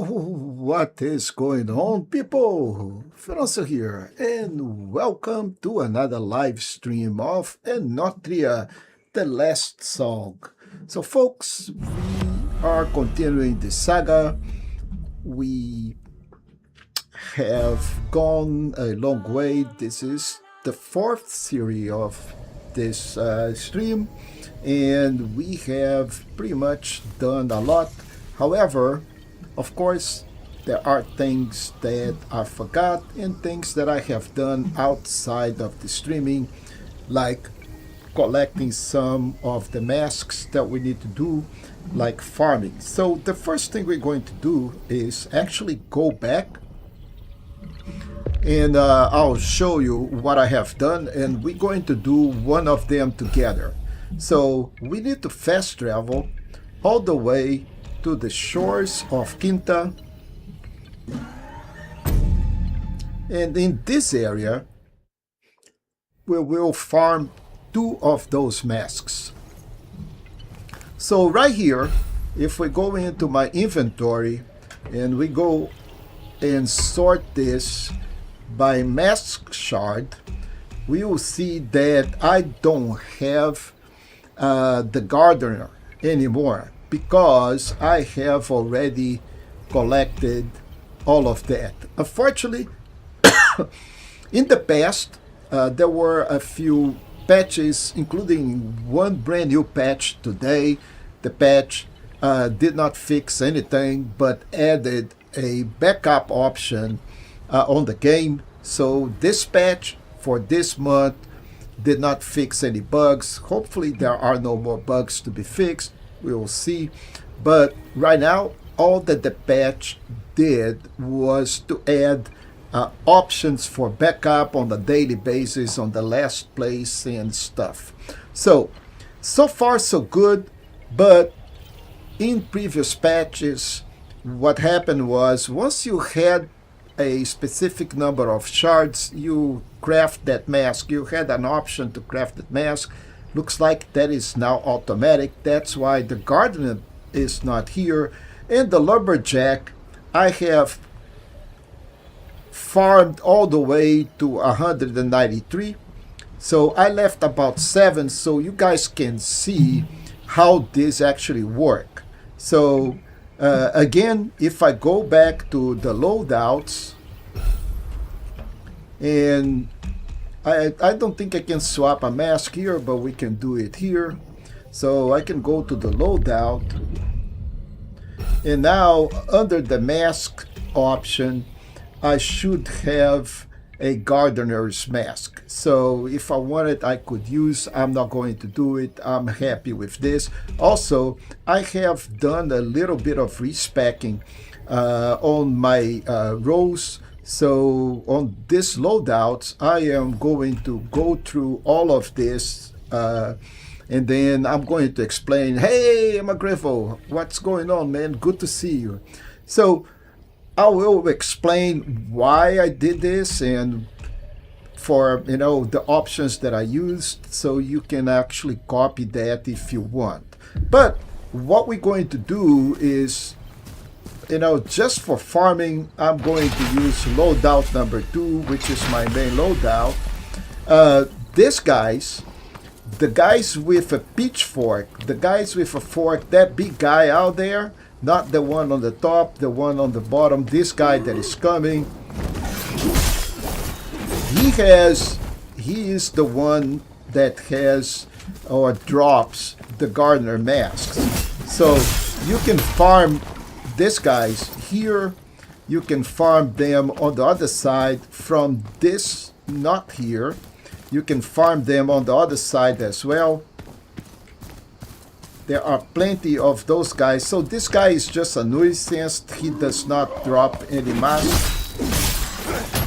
What is going on, people? Feroncio here, and welcome to another live stream of Enotria, the last song. So, folks, we are continuing the saga. We have gone a long way. This is the fourth series of this stream, and we have pretty much done a lot. However, of course, there are things that I forgot and things that I have done outside of the streaming, like collecting some of the masks that we need to do, like farming. So the first thing we're going to do is actually go back and I'll show you what I have done, and we're going to do one of them together. So we need to fast travel all the way to the shores of Quinta, and in this area we will farm two of those masks. So right here, if we go into my inventory and we go and sort this by mask shard, we will see that I don't have the gardener anymore, because I have already collected all of that. Unfortunately, in the past, there were a few patches, including one brand new patch today. The patch did not fix anything, but added a backup option on the game. So this patch for this month did not fix any bugs. Hopefully there are no more bugs to be fixed. We will see. But right now, all that the patch did was to add options for backup on a daily basis on the last place and stuff. So far so good. But in previous patches, what happened was, once you had a specific number of shards, you craft that mask. You had an option to craft that mask. Looks like that is now automatic. That's why the gardener is not here. And the lumberjack, I have farmed all the way to 193. So I left about 7, so you guys can see how this actually work. So again, if I go back to the loadouts, and I don't think I can swap a mask here, but we can do it here. So I can go to the loadout, and now under the mask option, I should have a gardener's mask. So if I wanted, I could use. I'm not going to do it. I'm happy with this. Also, I have done a little bit of respecking on my rows. So on this loadout, I am going to go through all of this, and then I'm going to explain, hey, I'm a Griffo, what's going on, man? Good to see you. So I will explain why I did this, and for the options that I used, so you can actually copy that if you want. But what we're going to do is, just for farming, I'm going to use loadout number 2, which is my main loadout. These guys, the guys with a pitchfork, the guys with a fork, that big guy out there, not the one on the top, the one on the bottom, this guy that is coming, he is the one that has or drops the gardener masks. So you can farm these guys here, you can farm them on the other side from this knot here. You can farm them on the other side as well. There are plenty of those guys. So this guy is just a nuisance. He does not drop any mask.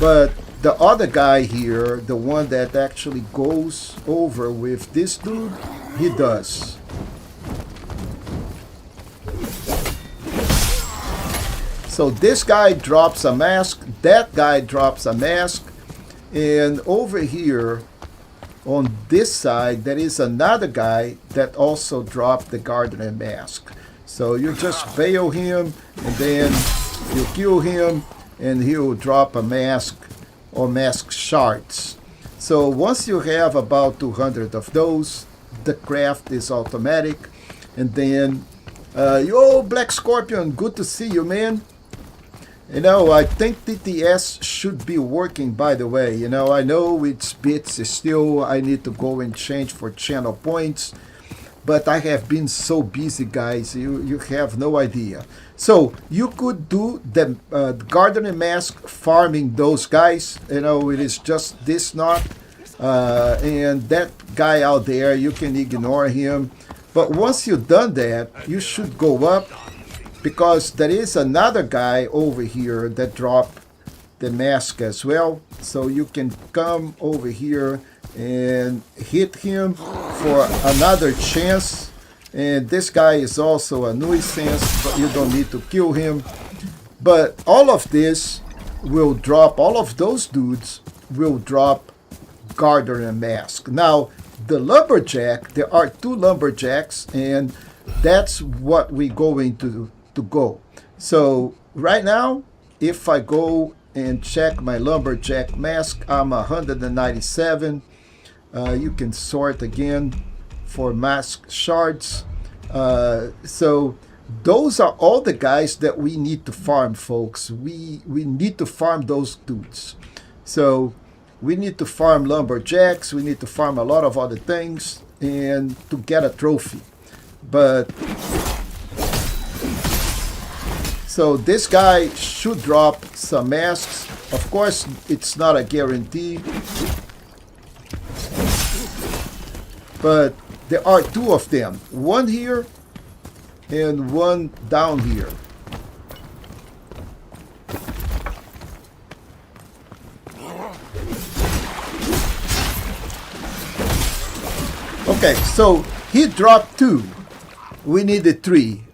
But the other guy here, the one that actually goes over with this dude, he does. So this guy drops a mask, that guy drops a mask, and over here on this side there is another guy that also dropped the gardener mask. So you just bail him and then You kill him, and he'll drop a mask or mask shards. So once you have about 200 of those, the craft is automatic. And then, yo, Black Scorpion, good to see you, man. You know, I think TTS should be working, by the way. You know, I know it's bits still, I need to go and change for channel points. But I have been so busy, guys, you have no idea. So you could do the gardening mask farming those guys. You know, it is just this knot. And that guy out there, you can ignore him. But once you've done that, you should go up, because there is another guy over here that dropped the mask as well. So you can come over here and hit him for another chance. And this guy is also a nuisance, but you don't need to kill him. But all of this will drop, all of those dudes will drop gardener mask. Now, the lumberjack, there are 2 lumberjacks, and that's what we're going to go. So right now, if I go and check my lumberjack mask, I'm 197. You can sort again for mask shards. So those are all the guys that we need to farm, folks. We need to farm those dudes. So we need to farm lumberjacks, we need to farm a lot of other things, and to get a trophy. But so this guy should drop some masks. Of course, it's not a guarantee, but there are 2 of them, one here and one down here. Okay, so he dropped 2. We needed 3.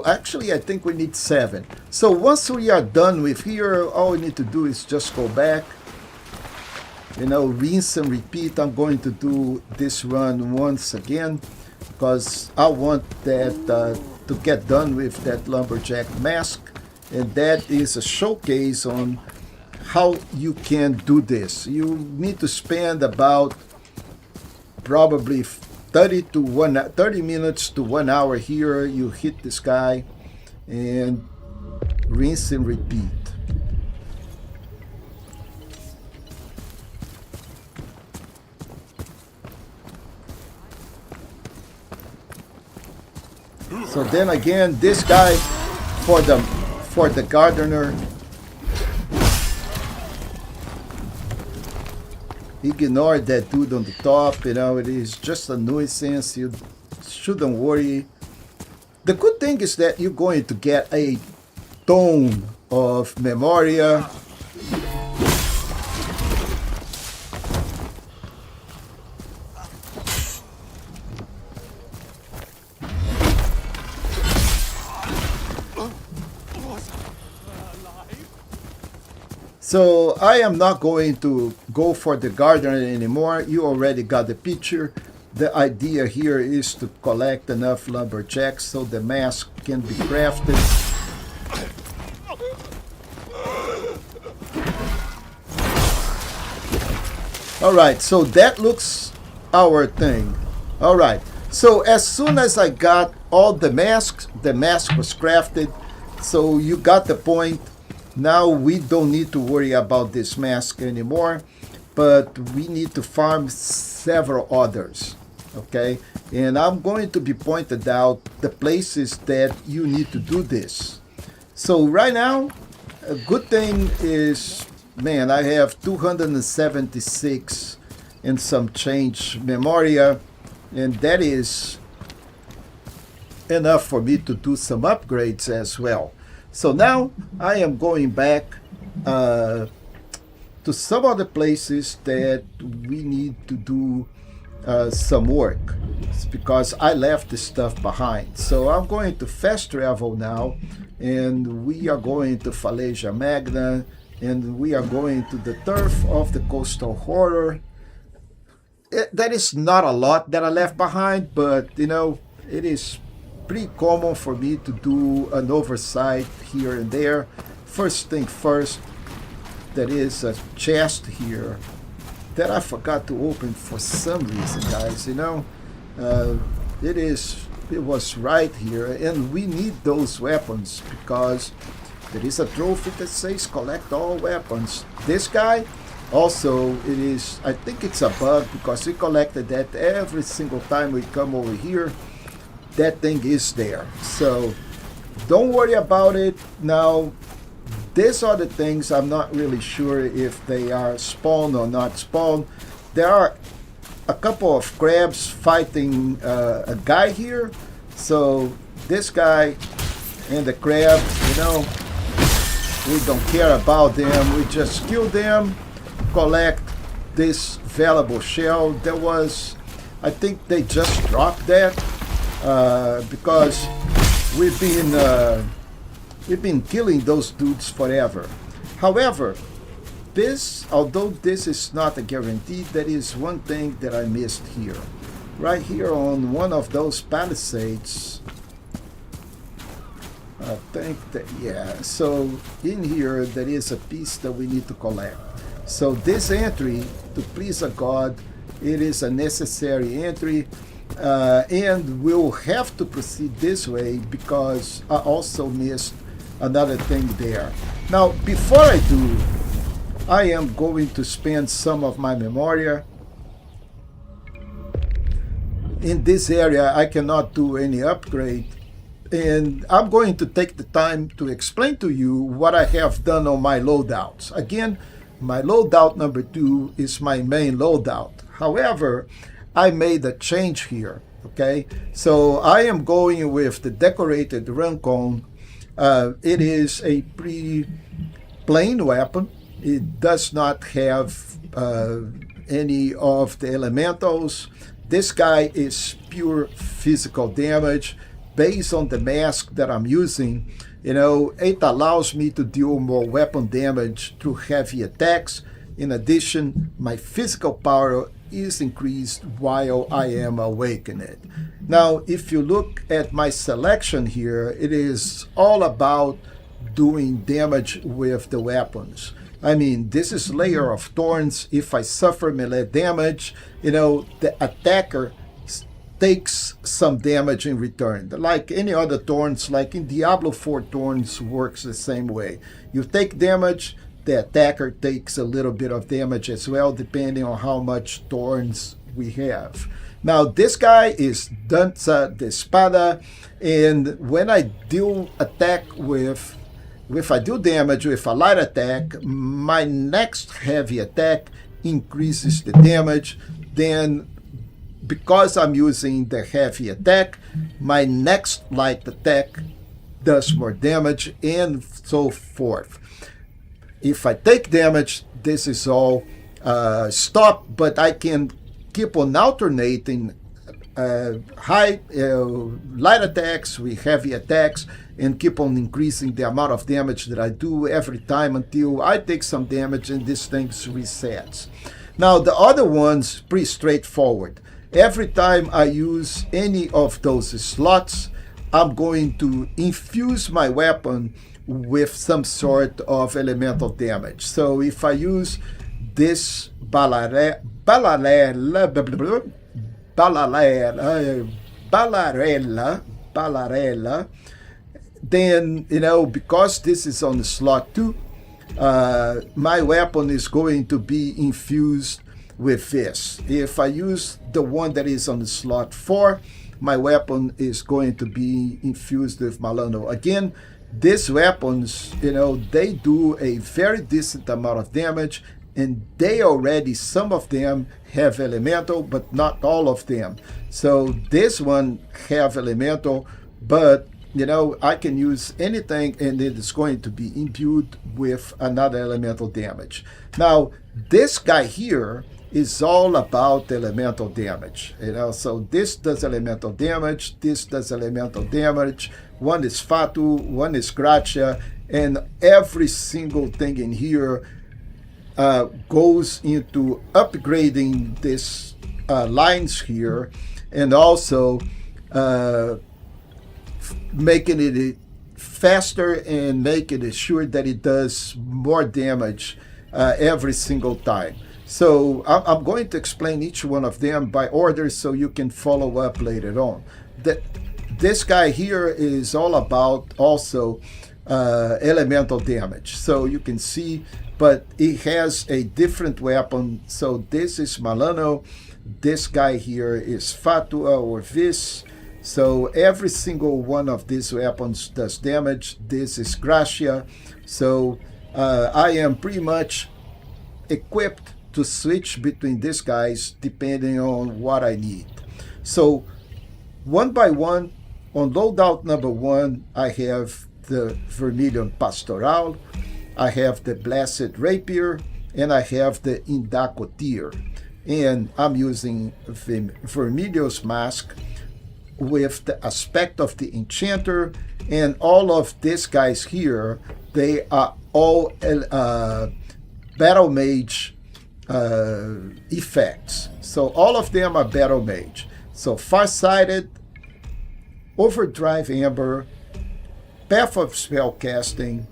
Actually, I think we need 7. So once we are done with here, all we need to do is just go back. You know, rinse and repeat. I'm going to do this run once again, because I want that to get done with that lumberjack mask. And that is a showcase on how you can do this. You need to spend about probably 30 minutes to 1 hour here. You hit this guy and rinse and repeat. So then again, this guy for the gardener, ignore that dude on the top. You know, it is just a nuisance. You shouldn't worry. The good thing is that you're going to get a ton of Memoria. So I am not going to go for the gardener anymore. You already got the picture. The idea here is to collect enough lumberjacks so the mask can be crafted. Alright, so that looks our thing. Alright, so as soon as I got all the mask was crafted. So you got the point. Now we don't need to worry about this mask anymore, but we need to farm several others, okay? And I'm going to be pointed out the places that you need to do this. So right now, a good thing is, man, I have 276 and some change Memoria, and that is enough for me to do some upgrades as well. So now I am going back to some other places that we need to do some work. It's because I left this stuff behind. So I'm going to fast travel now, and we are going to Falesia Magna, and we are going to the turf of the coastal horror. That is not a lot that I left behind, but you know, it is pretty common for me to do an oversight here and there first thing first, there is a chest here that I forgot to open for some reason, guys. It was right here, and we need those weapons because there is a trophy that says collect all weapons. This guy also, I think it's a bug because we collected that every single time we come over here. That thing is there, so don't worry about it. Now, these are the things I'm not really sure if they are spawned or not spawned. There are a couple of crabs fighting a guy here. So this guy and the crabs, we don't care about them. We just kill them, collect this valuable shell. I think they just dropped that because we've been killing those dudes forever. However, although this is not a guarantee, there is one thing that I missed here. Right here on one of those palisades. I think that, yeah. So in here, there is a piece that we need to collect. So this entry, to please a God, it is a necessary entry. And we'll have to proceed this way because I also missed another thing there. Now, before I do, I am going to spend some of my memoria. In this area, I cannot do any upgrade. And I'm going to take the time to explain to you what I have done on my loadouts. Again, my loadout number 2 is my main loadout. However, I made a change here, okay? So I am going with the decorated Rancon. It is a pretty plain weapon. It does not have any of the elementals. This guy is pure physical damage. Based on the mask that I'm using, it allows me to deal more weapon damage through heavy attacks. In addition, my physical power is increased while I am awakened. Now, if you look at my selection here, it is all about doing damage with the weapons. I mean, this is Layer of Thorns. If I suffer melee damage, the attacker takes some damage in return. Like any other thorns, like in Diablo 4, thorns works the same way. You take damage, the attacker takes a little bit of damage as well, depending on how much thorns we have. Now, this guy is Danza de Espada, and when I deal if I do damage with a light attack, my next heavy attack increases the damage. Then, because I'm using the heavy attack, my next light attack does more damage, and so forth. If I take damage, this is all stopped, but I can keep on alternating light attacks with heavy attacks and keep on increasing the amount of damage that I do every time until I take some damage and this thing resets. Now, the other one's pretty straightforward. Every time I use any of those slots, I'm going to infuse my weapon with some sort of elemental damage. So if I use this Ballarella, then, because this is on the slot 2, my weapon is going to be infused with this. If I use the one that is on the slot 4, my weapon is going to be infused with Malano. Again, these weapons, they do a very decent amount of damage, and some of them have elemental, but not all of them. So this one have elemental, but I can use anything and it is going to be imbued with another elemental damage. Now, this guy here is all about elemental damage. So this does elemental damage, this does elemental damage, one is Fatu, one is Gratia, and every single thing in here goes into upgrading these lines here, and also making it faster and making it sure that it does more damage every single time. So I'm going to explain each one of them by order so you can follow up later on. This guy here is all about also elemental damage. So you can see, but it has a different weapon. So this is Malano. This guy here is Fatua or Vis. So every single one of these weapons does damage. This is Gracia. So I am pretty much equipped to switch between these guys depending on what I need. So one by one, on loadout number 1, I have the Vermilion Pastoral, I have the Blessed Rapier, and I have the Indacotir. And I'm using Vermilion's Mask with the aspect of the Enchanter, and all of these guys here, they are all Battle Mage effects. So all of them are Battle Mage. So Farsighted, Overdrive Amber, Path of Spellcasting,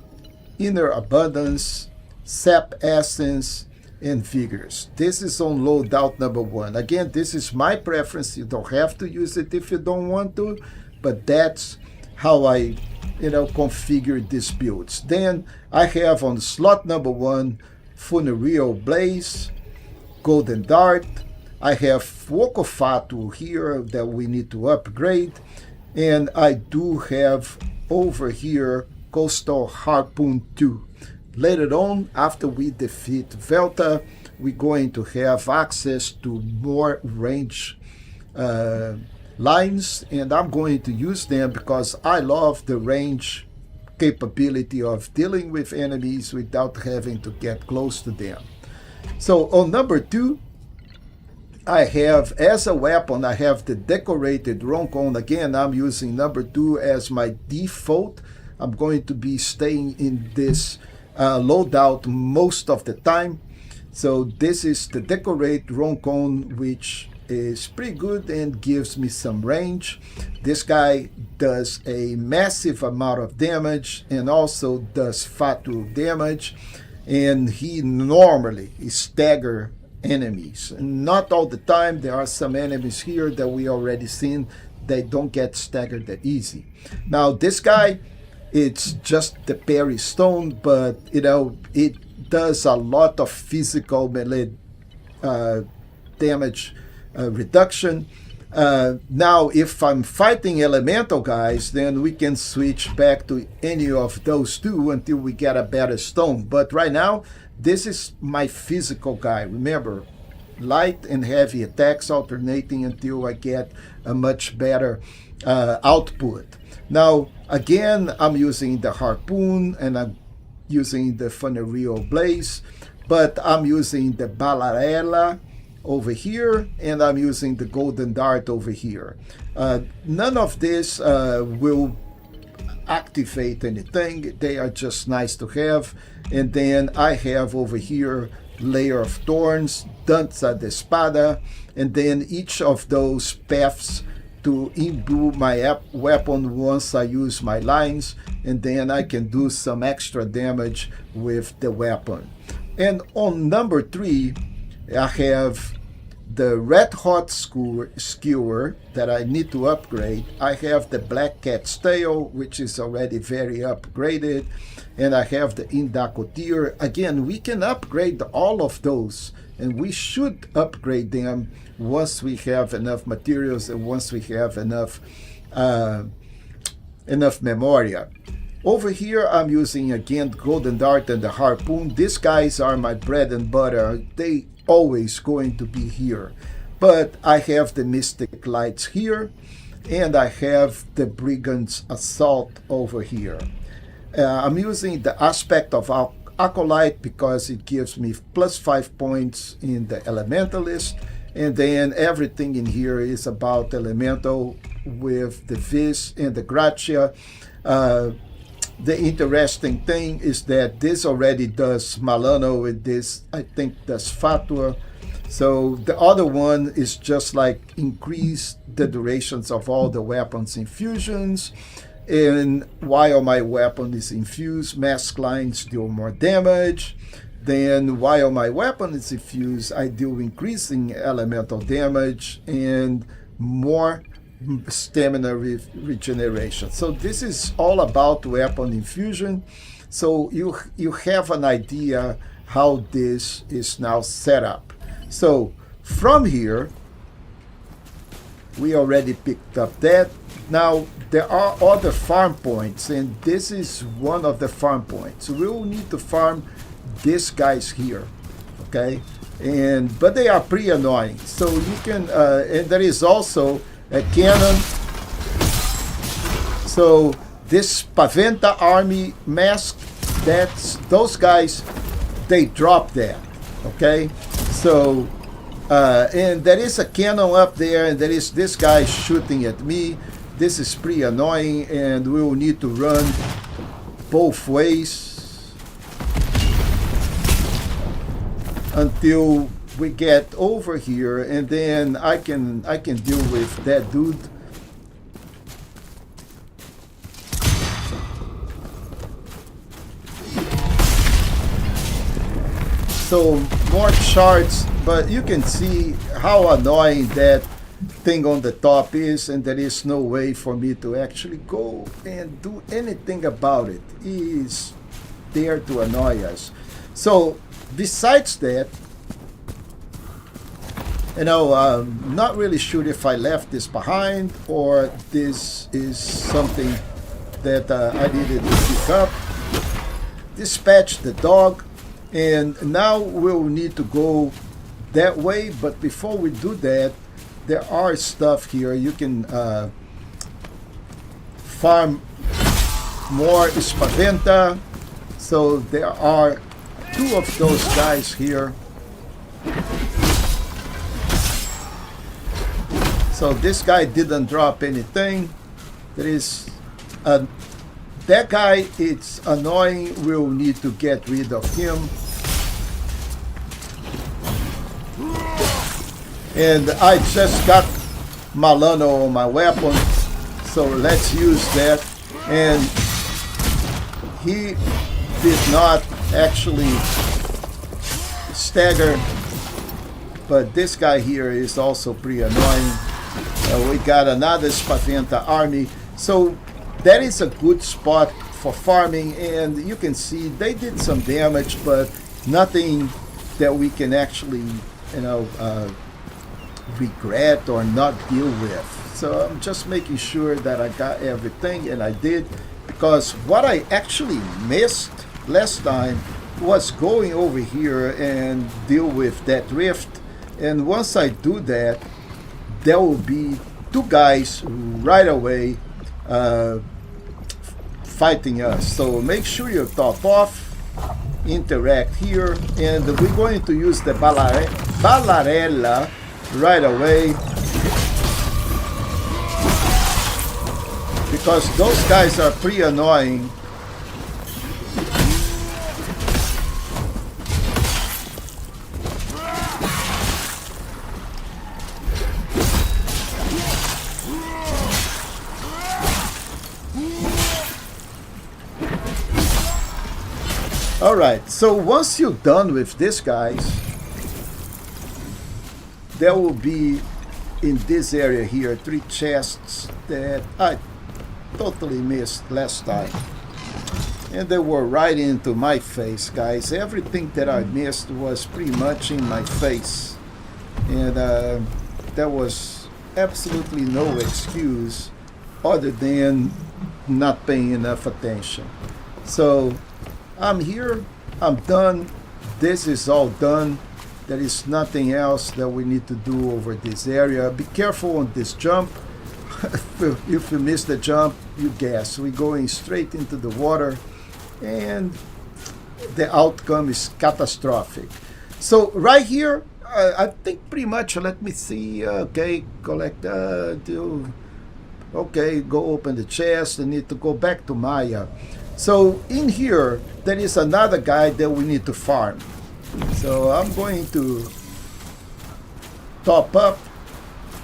Inner Abundance, Sap Essence, and Vigorous. This is on loadout number 1. Again, this is my preference. You don't have to use it if you don't want to, but that's how I configure these builds. Then I have on slot number 1, Funereal Blaze, Golden Dart. I have Wokofatu here that we need to upgrade. And I do have over here Coastal Harpoon 2. Later on, after we defeat Velta, we're going to have access to more range lines, and I'm going to use them because I love the range capability of dealing with enemies without having to get close to them. So on number 2, I have, as a weapon, I have the Decorated Roncon. Again, I'm using number 2 as my default. I'm going to be staying in this loadout most of the time. So this is the Decorated Roncon, which is pretty good and gives me some range. This guy does a massive amount of damage and also does fatal damage. And he normally stagger enemies. Not all the time. There are some enemies here that we already seen. They don't get staggered that easy. Now this guy, it's just the parry stone, but it does a lot of physical melee damage reduction. Now if I'm fighting elemental guys, then we can switch back to any of those two until we get a better stone. But right now, this is my physical guy. Remember, light and heavy attacks alternating until I get a much better output. Now, again, I'm using the Harpoon and I'm using the Funereal Blaze, but I'm using the Balarella over here and I'm using the Golden Dart over here. None of this will activate anything. They are just nice to have. And then I have over here Layer of Thorns, Danza de Espada, and then each of those paths to imbue my weapon once I use my lines, and then I can do some extra damage with the weapon. And on number 3, I have the Red Hot Skewer that I need to upgrade. I have the Black Cat's Tail, which is already very upgraded, and I have the Indacotir. Again, we can upgrade all of those, and we should upgrade them once we have enough materials and once we have enough memoria. Over here, I'm using again Golden Dart and the Harpoon. These guys are my bread and butter. They always going to be here. But I have the Mystic Lights here, and I have the Brigand's Assault over here. I'm using the Aspect of Acolyte because it gives me +5 points in the Elementalist, and then everything in here is about Elemental with the Vis and the Gratia. The interesting thing is that this already does Malano, and this I think does Fatua. So the other one is just like increase the durations of all the weapons infusions, And while my weapon is infused, mask lines deal more damage. Then while my weapon is infused, I deal increasing elemental damage and more stamina regeneration. So this is all about weapon infusion. So you have an idea how this is now set up. So from here, we already picked up that. Now there are other farm points, and this is one of the farm points. So we will need to farm these guys here, okay? But they are pretty annoying. So you can, and there is also a cannon. So this Paventa army mask, those guys, they drop that, okay? So, and there is a cannon up there, and there is this guy shooting at me. This is pretty annoying, and we will need to run both ways until we get over here, and then I can deal with that dude. So more charts, but you can see how annoying that thing on the top is, and there is no way for me to actually go and do anything about it. It is there to annoy us. So besides that, you know, I'm not really sure if I left this behind or this is something that I needed to pick up. Dispatch the dog, and now we'll need to go that way. But before we do that, there are stuff here. You can farm more Spaventa. So there are two of those guys here. So this guy didn't drop anything. There is that guy, it's annoying. We'll need to get rid of him. And I just got Malano on my weapon, so let's use that. And he did not actually stagger, but this guy here is also pretty annoying. We got another Spaventa army, so that is a good spot for farming, and you can see they did some damage, but nothing that we can actually, you know, regret or not deal with. So I'm just making sure that I got everything, and I did, because what I actually missed last time was going over here and deal with that rift. And once I do that, there will be two guys right away fighting us. So make sure you top off, interact here, and we're going to use the Ballarella right away, because those guys are pretty annoying. Alright, so once you're done with these guys, there will be in this area here 3 chests that I totally missed last time, and they were right into my face, guys. Everything that I missed was pretty much in my face, and there was absolutely no excuse other than not paying enough attention. So I'm here, I'm done, this is all done. There is nothing else that we need to do over this area. Be careful on this jump. If you miss the jump, you guess. We're going straight into the water, and the outcome is catastrophic. So right here, I think pretty much, let me see, okay, collect, okay, go open the chest. I need to go back to Maya. So in here, there is another guy that we need to farm. So I'm going to top up,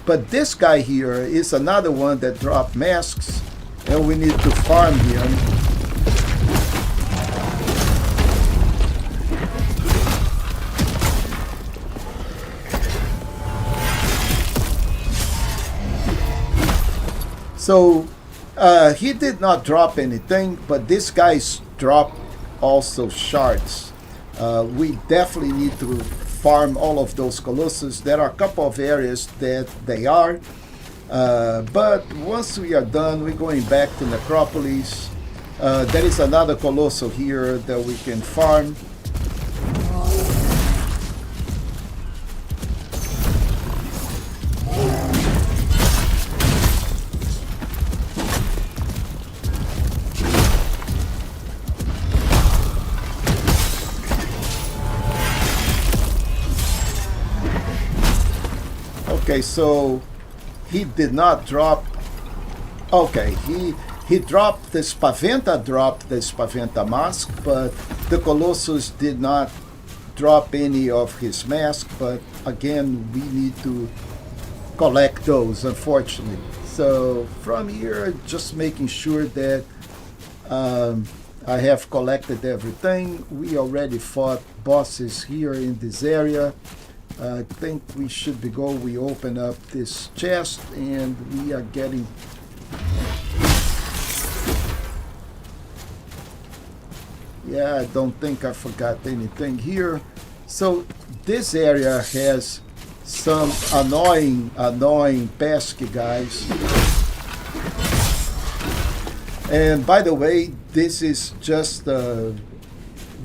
but this guy here is another one that dropped masks, and we need to farm him. So he did not drop anything, but this guy's dropped also shards. We definitely need to farm all of those colossus. There are a couple of areas that they are, but once we are done, we're going back to Necropolis. There is another colossal here that we can farm. Okay, so he did not drop. Okay, he dropped the Spaventa, mask, but the Colossus did not drop any of his mask. But again, we need to collect those, unfortunately. So from here, just making sure that I have collected everything. We already fought bosses here in this area. I think we should be go. We open up this chest and we are getting. Yeah, I don't think I forgot anything here. So this area has some annoying pesky guys. And by the way, this is just a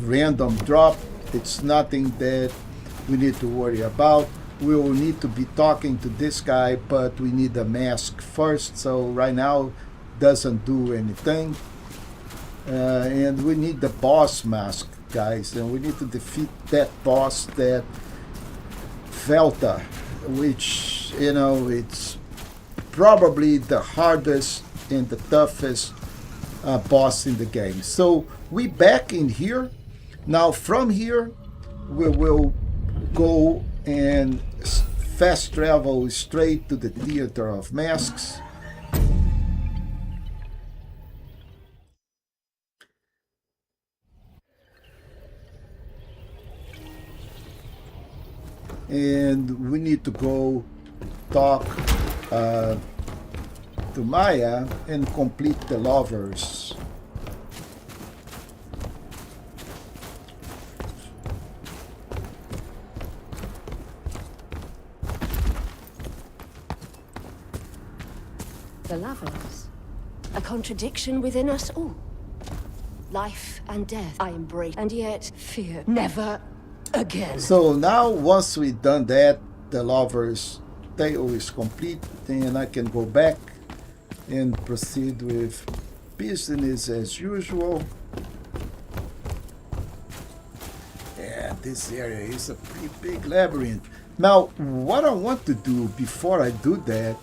random drop. It's nothing that we need to worry about. We will need to be talking to this guy, but we need a mask first. So right now doesn't do anything. And we need the boss mask, guys, and we need to defeat that boss, that Velta, which, you know, it's probably the hardest and the toughest boss in the game. So we back in here. Now from here we will go and fast travel straight to the Theater of Masks. And we need to go talk to Maya and complete the lovers. The lovers. A contradiction within us all. Life and death I embrace, and yet fear never again. So now once we've done that, the lover's tale is complete, and I can go back and proceed with business as usual. Yeah, this area is a pretty big labyrinth. Now what I want to do before I do that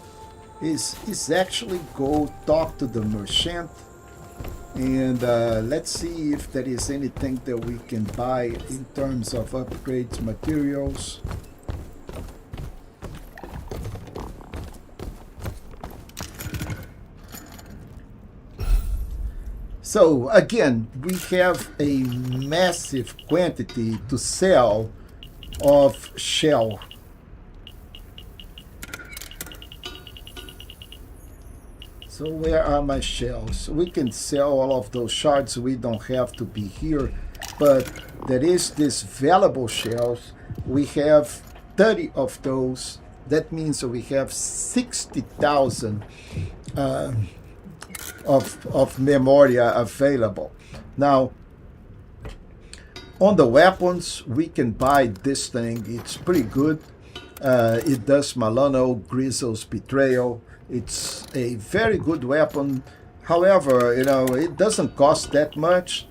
is actually go talk to the merchant, and let's see if there is anything that we can buy in terms of upgrades, materials. So again, we have a massive quantity to sell of shell. So where are my shells? We can sell all of those shards. We don't have to be here, but there is this valuable shells. We have 30 of those. That means we have 60,000 of memoria available. Now, on the weapons, we can buy this thing. It's pretty good. It does Malano Grizzle's Betrayal. It's a very good weapon. However, you know, it doesn't cost that much.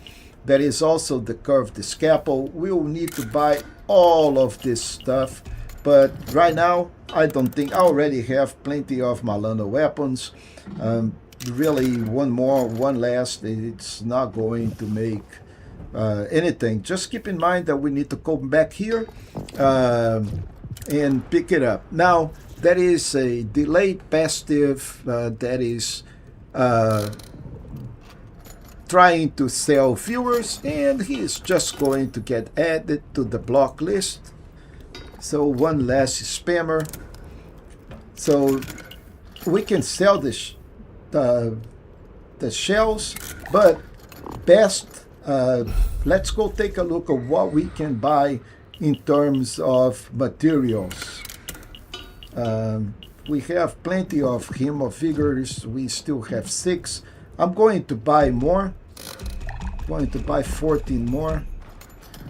There is also the curved scalpel. We will need to buy all of this stuff, but right now I don't think. I already have plenty of Malano weapons. Really, one last, it's not going to make anything. Just keep in mind that we need to come back here and pick it up. Now, there is a delayed passive that is trying to sell viewers, and he is just going to get added to the block list. So one less spammer. So we can sell the shells, but best, let's go take a look at what we can buy in terms of materials. We have plenty of Hymn of Vigors. We still have 6. I'm going to buy more. I'm going to buy 14 more,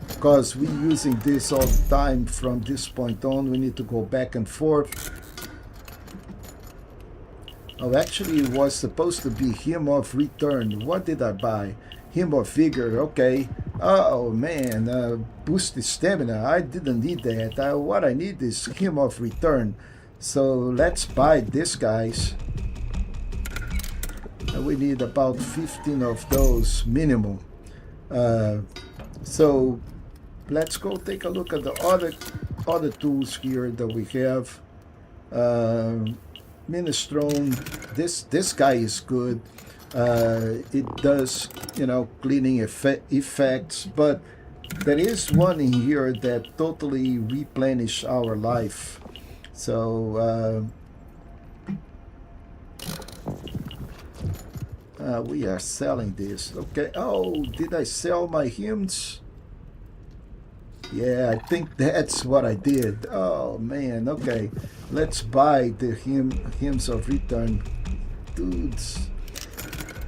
because we're using this all the time. From this point on, we need to go back and forth. Oh, actually, it was supposed to be Hymn of Return. What did I buy? Hymn of Vigor, okay. Oh man, boost the stamina. I didn't need that. What I need is Hymn of Return. So let's buy this, guys. We need about 15 of those minimum. So let's go take a look at the other tools here that we have. Minestrone. This guy is good. It does, cleaning effects, but there is one in here that totally replenish our life. So we are selling this. Okay. Oh, did I sell my hymns? Yeah, I think that's what I did. Oh man. Okay, let's buy the hymns of return, dudes.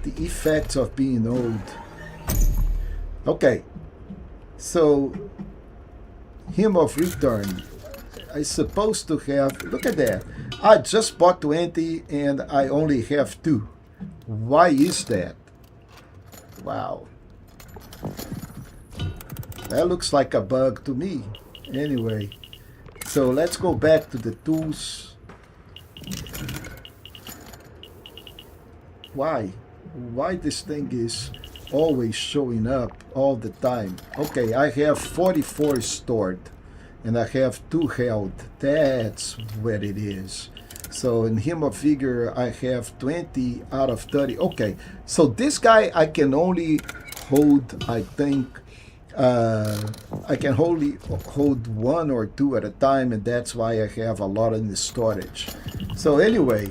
The effects of being old. Okay, so hymn of return. I supposed to have. Look at that. I just bought 20 and I only have 2. Why is that? Wow. That looks like a bug to me. Anyway, so let's go back to the tools. Why? Why this thing is always showing up all the time? Okay, I have 44 stored and I have 2 held. That's what it is. So in Hymn of Vigor, I have 20 out of 30. Okay, so this guy I can only hold, I think, I can only hold 1 or 2 at a time, and that's why I have a lot in the storage. So anyway,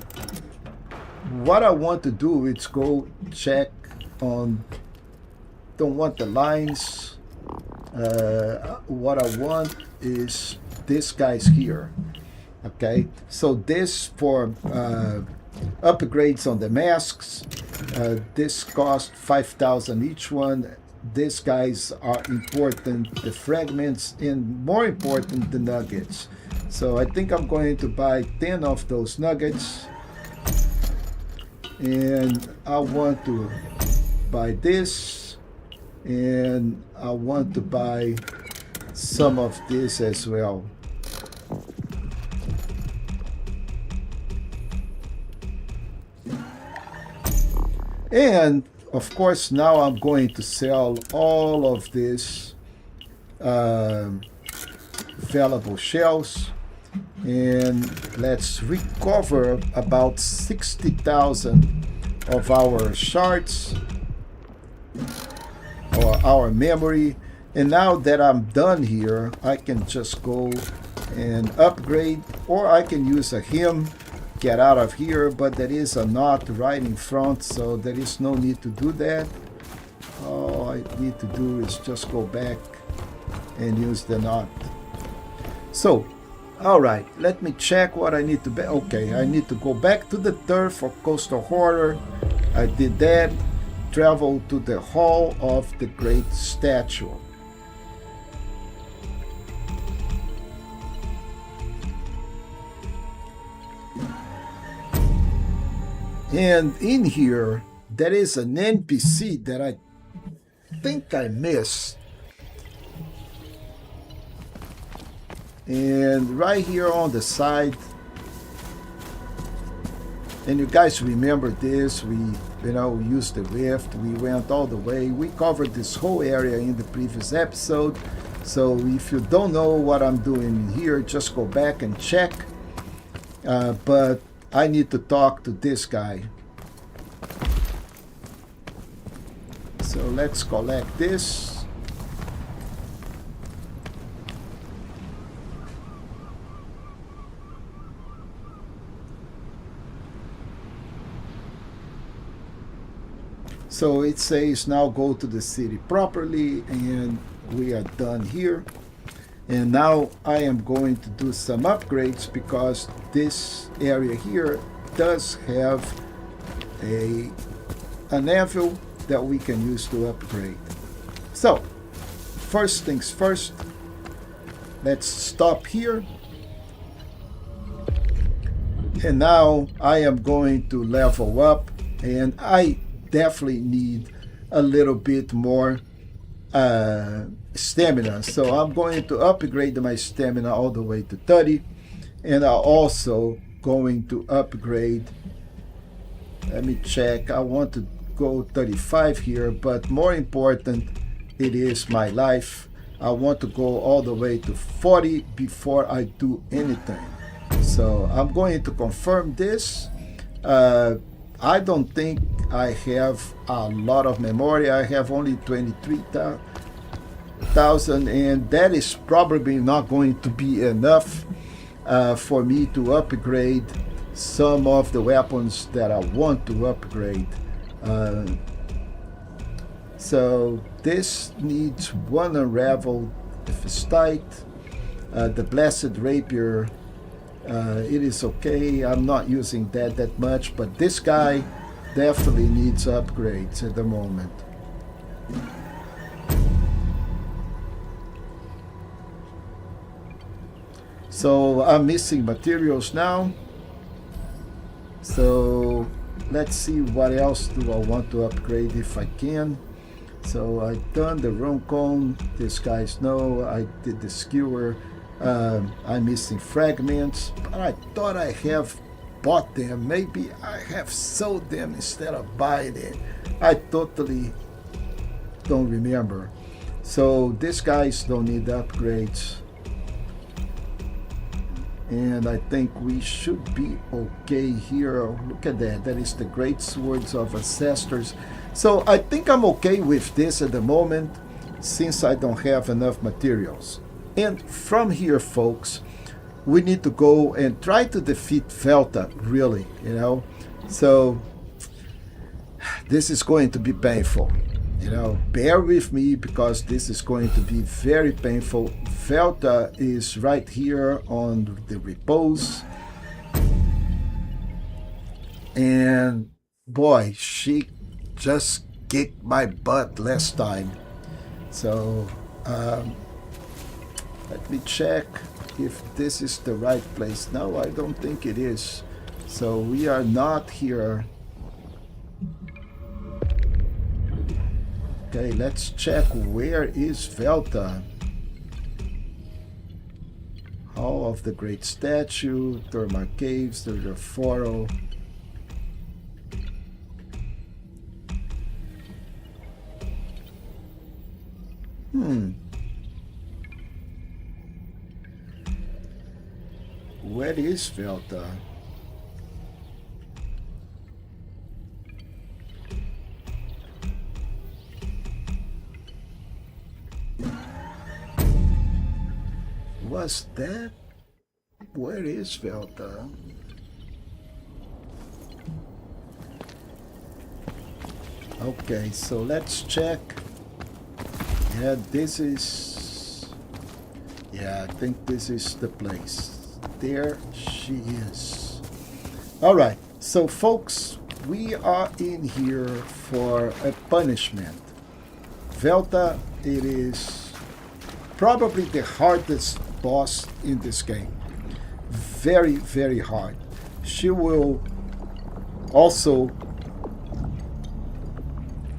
what I want to do is go check on, don't want the lines. What I want is this guy's here. Okay, so this for upgrades on the masks. This cost 5,000 each one. These guys are important, the fragments, and more important, the nuggets. So I think I'm going to buy 10 of those nuggets. And I want to buy this, and I want to buy some of this as well. And of course, now I'm going to sell all of this valuable shells, and let's recover about 60,000 of our shards or our memory. And now that I'm done here, I can just go and upgrade, or I can use a hymn, get out of here, but there is a knot right in front, so there is no need to do that. All I need to do is just go back and use the knot. So, all right, let me check what I need to be. Okay, I need to go back to the turf for Coastal Horror. I did that. Travel to the Hall of the Great Statue. And in here, there is an NPC that I think I missed. And right here on the side, and you guys remember this, we used the rift, we went all the way, we covered this whole area in the previous episode. So if you don't know what I'm doing here, just go back and check. But I need to talk to this guy. let's collect this. So it says now go to the city properly, and we are done here. And now I am going to do some upgrades because this area here does have an anvil that we can use to upgrade. So first things first, let's stop here. And now I am going to level up, and I definitely need a little bit more stamina. So I'm going to upgrade my stamina all the way to 30, and I'm also going to upgrade, let me check, I want to go 35 here, but more important, it is my life. I want to go all the way to 40 before I do anything. So I'm going to confirm this. I don't think I have a lot of memory. I have only 23,000, and that is probably not going to be enough for me to upgrade some of the weapons that I want to upgrade. So this needs one unraveled Phistite. The Blessed Rapier, it is okay. I'm not using that much, but this guy definitely needs upgrades at the moment. So I'm missing materials now. So let's see what else do I want to upgrade if I can. So I've done the rune cone. These guys know. I did the skewer. I'm missing fragments, but I thought I have bought them. Maybe I have sold them instead of buying it. I totally don't remember. So these guys don't need upgrades, and I think we should be okay here. Look at that. That is the Great Swords of Ancestors. So I think I'm okay with this at the moment, since I don't have enough materials. And from here, folks, we need to go and try to defeat Velta, really, you know. So this is going to be painful, you know. Bear with me because this is going to be very painful. Velta is right here on the repose. And boy, she just kicked my butt last time. So let me check if this is the right place. No, I don't think it is. So we are not here. Okay, let's check where is Velta. Hall of the Great Statue, Thermal Caves, there's a Foro. Where is Velta? Was that? Where is Velta? Okay, so let's check. Yeah, this is... Yeah, I think this is the place. There she is. Alright, so folks, we are in here for a punishment. Velta, it is probably the hardest boss in this game. Very, very hard. She will also,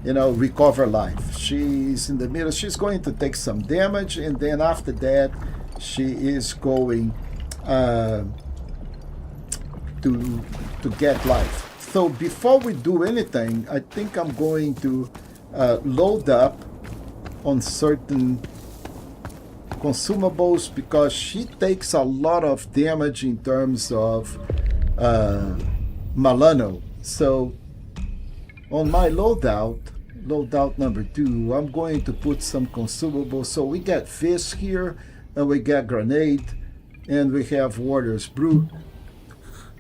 you know, recover life. She's in the middle. She's going to take some damage, and then after that, she is going to get life. So before we do anything, I think I'm going to load up on certain consumables because she takes a lot of damage in terms of Milano. So on my loadout, loadout number 2. I'm going to put some consumables. So we get fish here, and we get grenade, and we have Warrior's Brew,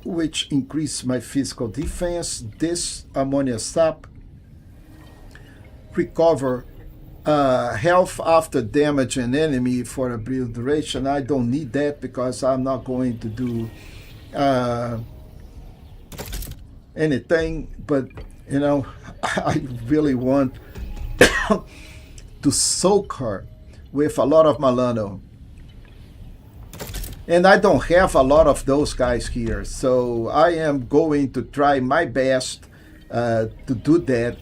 which increase my physical defense. This ammonia sap recover health after damage an enemy for a brief duration. I don't need that because I'm not going to do anything, but you know, I really want to soak her with a lot of Milano. And I don't have a lot of those guys here, so I am going to try my best to do that.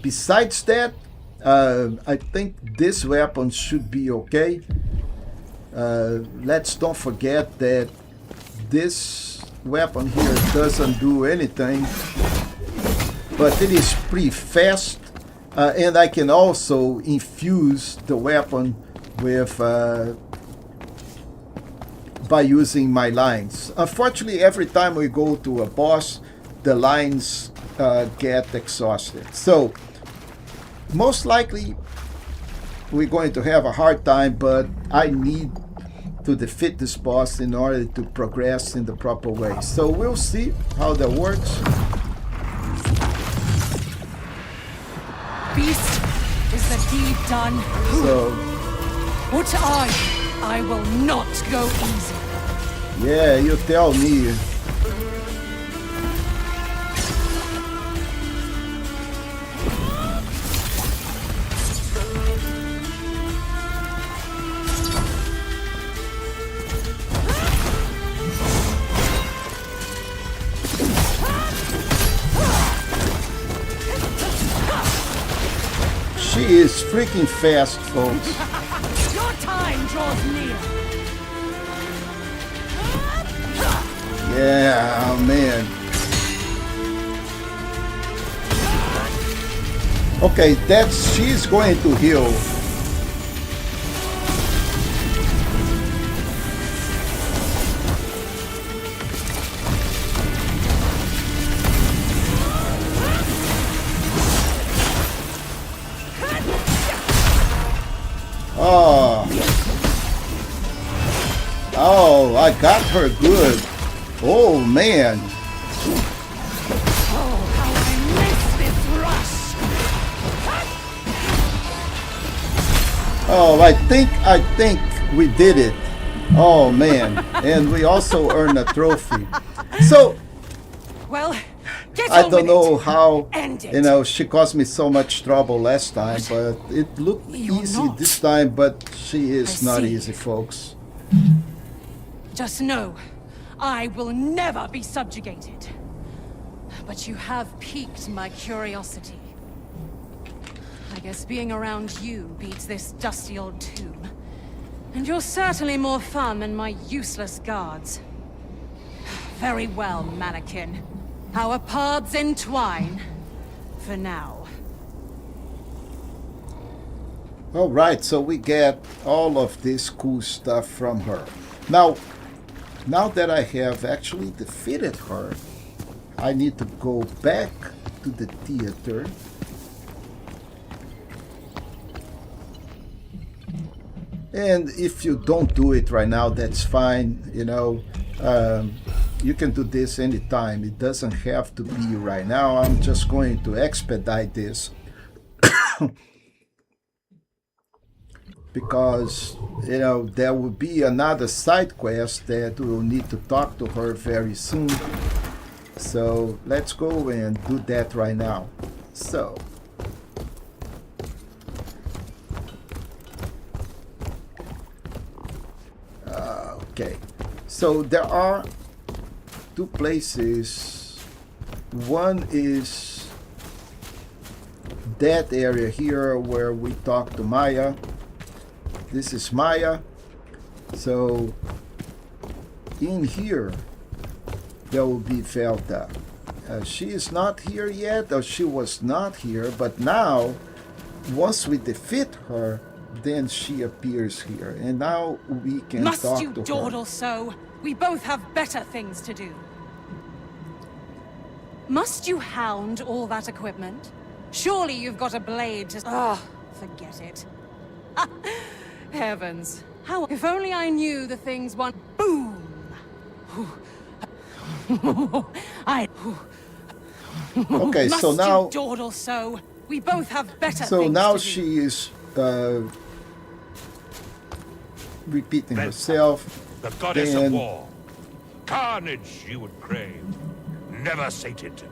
Besides that, I think this weapon should be okay. Let's don't forget that this weapon here doesn't do anything, but it is pretty fast, and I can also infuse the weapon with by using my lines. Unfortunately, every time we go to a boss, the lines get exhausted. So most likely we're going to have a hard time, but I need to defeat this boss in order to progress in the proper way. So we'll see how that works. Beast, is the deed done? So What are you? I will not go easy. yeah, you tell me. She is freaking fast, folks. Your time draws near. Yeah, oh man. Okay, she's going to heal. Oh, I got her good. Oh man. Oh, how I miss this rush! Oh, I think we did it. Oh man. And we also earned a trophy. So Well, get I on don't with know it. how, End it. you know, she caused me so much trouble last time, but it looked You're easy not. this time, but she is I not see. easy, folks. Just know, I will never be subjugated. But you have piqued my curiosity. I guess being around you beats this dusty old tomb. And you're certainly more fun than my useless guards. Very well, mannequin. Our paths entwine. For now. All right, so we get all of this cool stuff from her. Now that I have actually defeated her, I need to go back to the theater. And if you don't do it right now, that's fine. You know, you can do this anytime. It doesn't have to be right now. I'm just going to expedite this. Because, you know, there will be another side quest that we'll need to talk to her very soon. So let's go and do that right now. So okay, so there are two places. One is that area here where we talk to Maya. This is Maya. So in here there will be Velta. She is not here yet, or she was not here, but now once we defeat her, then she appears here, and now we can Must talk you to dawdle her. so? We both have better things to do. Must you hound all that equipment? Surely you've got a blade to... Ah, forget it. Heavens. How... If only I knew the things one... Boom! I... Okay, Must so now... you dawdle so? We both have better So things now to do. she is repeating herself. The goddess Then- of war. Carnage you would crave. Never sated.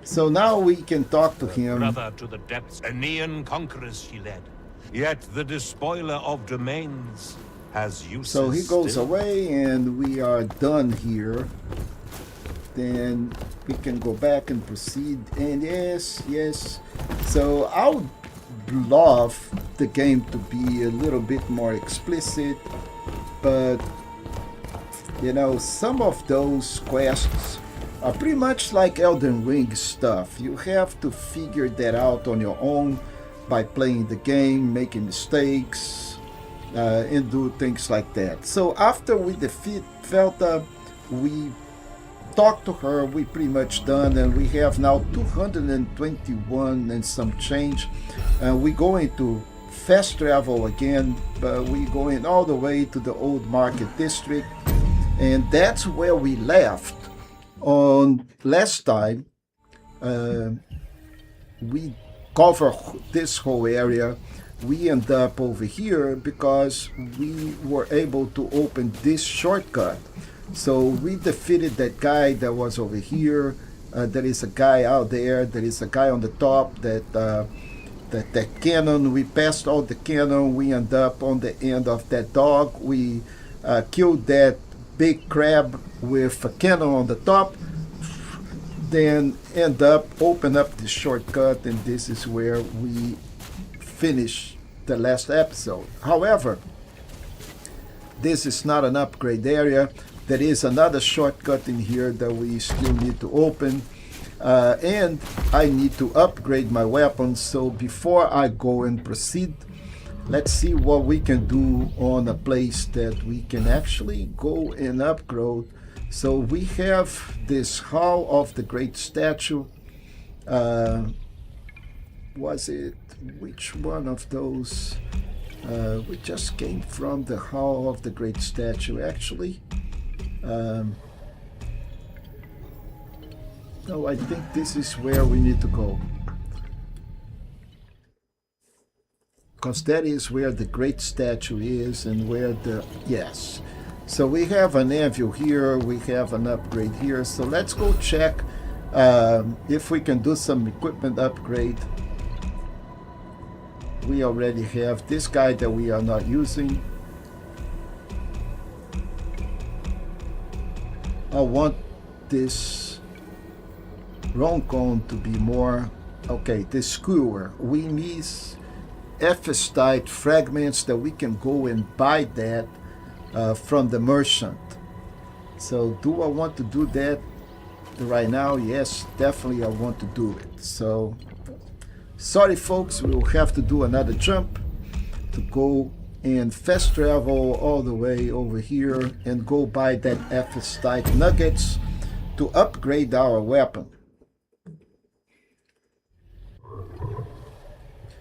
So now we can talk to him. Brother to the depths, Aenean conquerors she led. Yet the despoiler of domains has uses So he goes still. away and we are done here. Then we can go back and proceed. And yes. So I would love the game to be a little bit more explicit. But, you know, some of those quests are pretty much like Elden Ring stuff. You have to figure that out on your own by playing the game, making mistakes, and do things like that. So after we defeat Velta, we talk to her, we pretty much done, and we have now 221 and some change. We're going to fast travel again, but we're going all the way to the old market district, and that's where we left on last time. We cover this whole area. We end up over here because we were able to open this shortcut. So we defeated that guy that was over here. There is a guy out there. There is a guy on the top that cannon. We passed all the cannon. We end up on the end of that dog. We killed that big crab with a cannon on the top. Then open up the shortcut, and this is where we finish the last episode. However, this is not an upgrade area. There is another shortcut in here that we still need to open, and I need to upgrade my weapons. So before I go and proceed, let's see what we can do on a place that we can actually go and upgrade. So we have this Hall of the Great Statue. Was it, which one of those? We just came from the Hall of the Great Statue, actually. No, I think this is where we need to go. Because that is where the Great Statue is, and where the... Yes. So we have an anvil here, we have an upgrade here. So let's go check if we can do some equipment upgrade. We already have this guy that we are not using. I want this Roncon to be more... Okay, the skewer. We need Ephestite fragments that we can go and buy that from the merchant. So do I want to do that right now? Yes, definitely I want to do it. So sorry folks, we will have to do another jump to go and fast travel all the way over here and go buy that Ephestite nuggets to upgrade our weapon.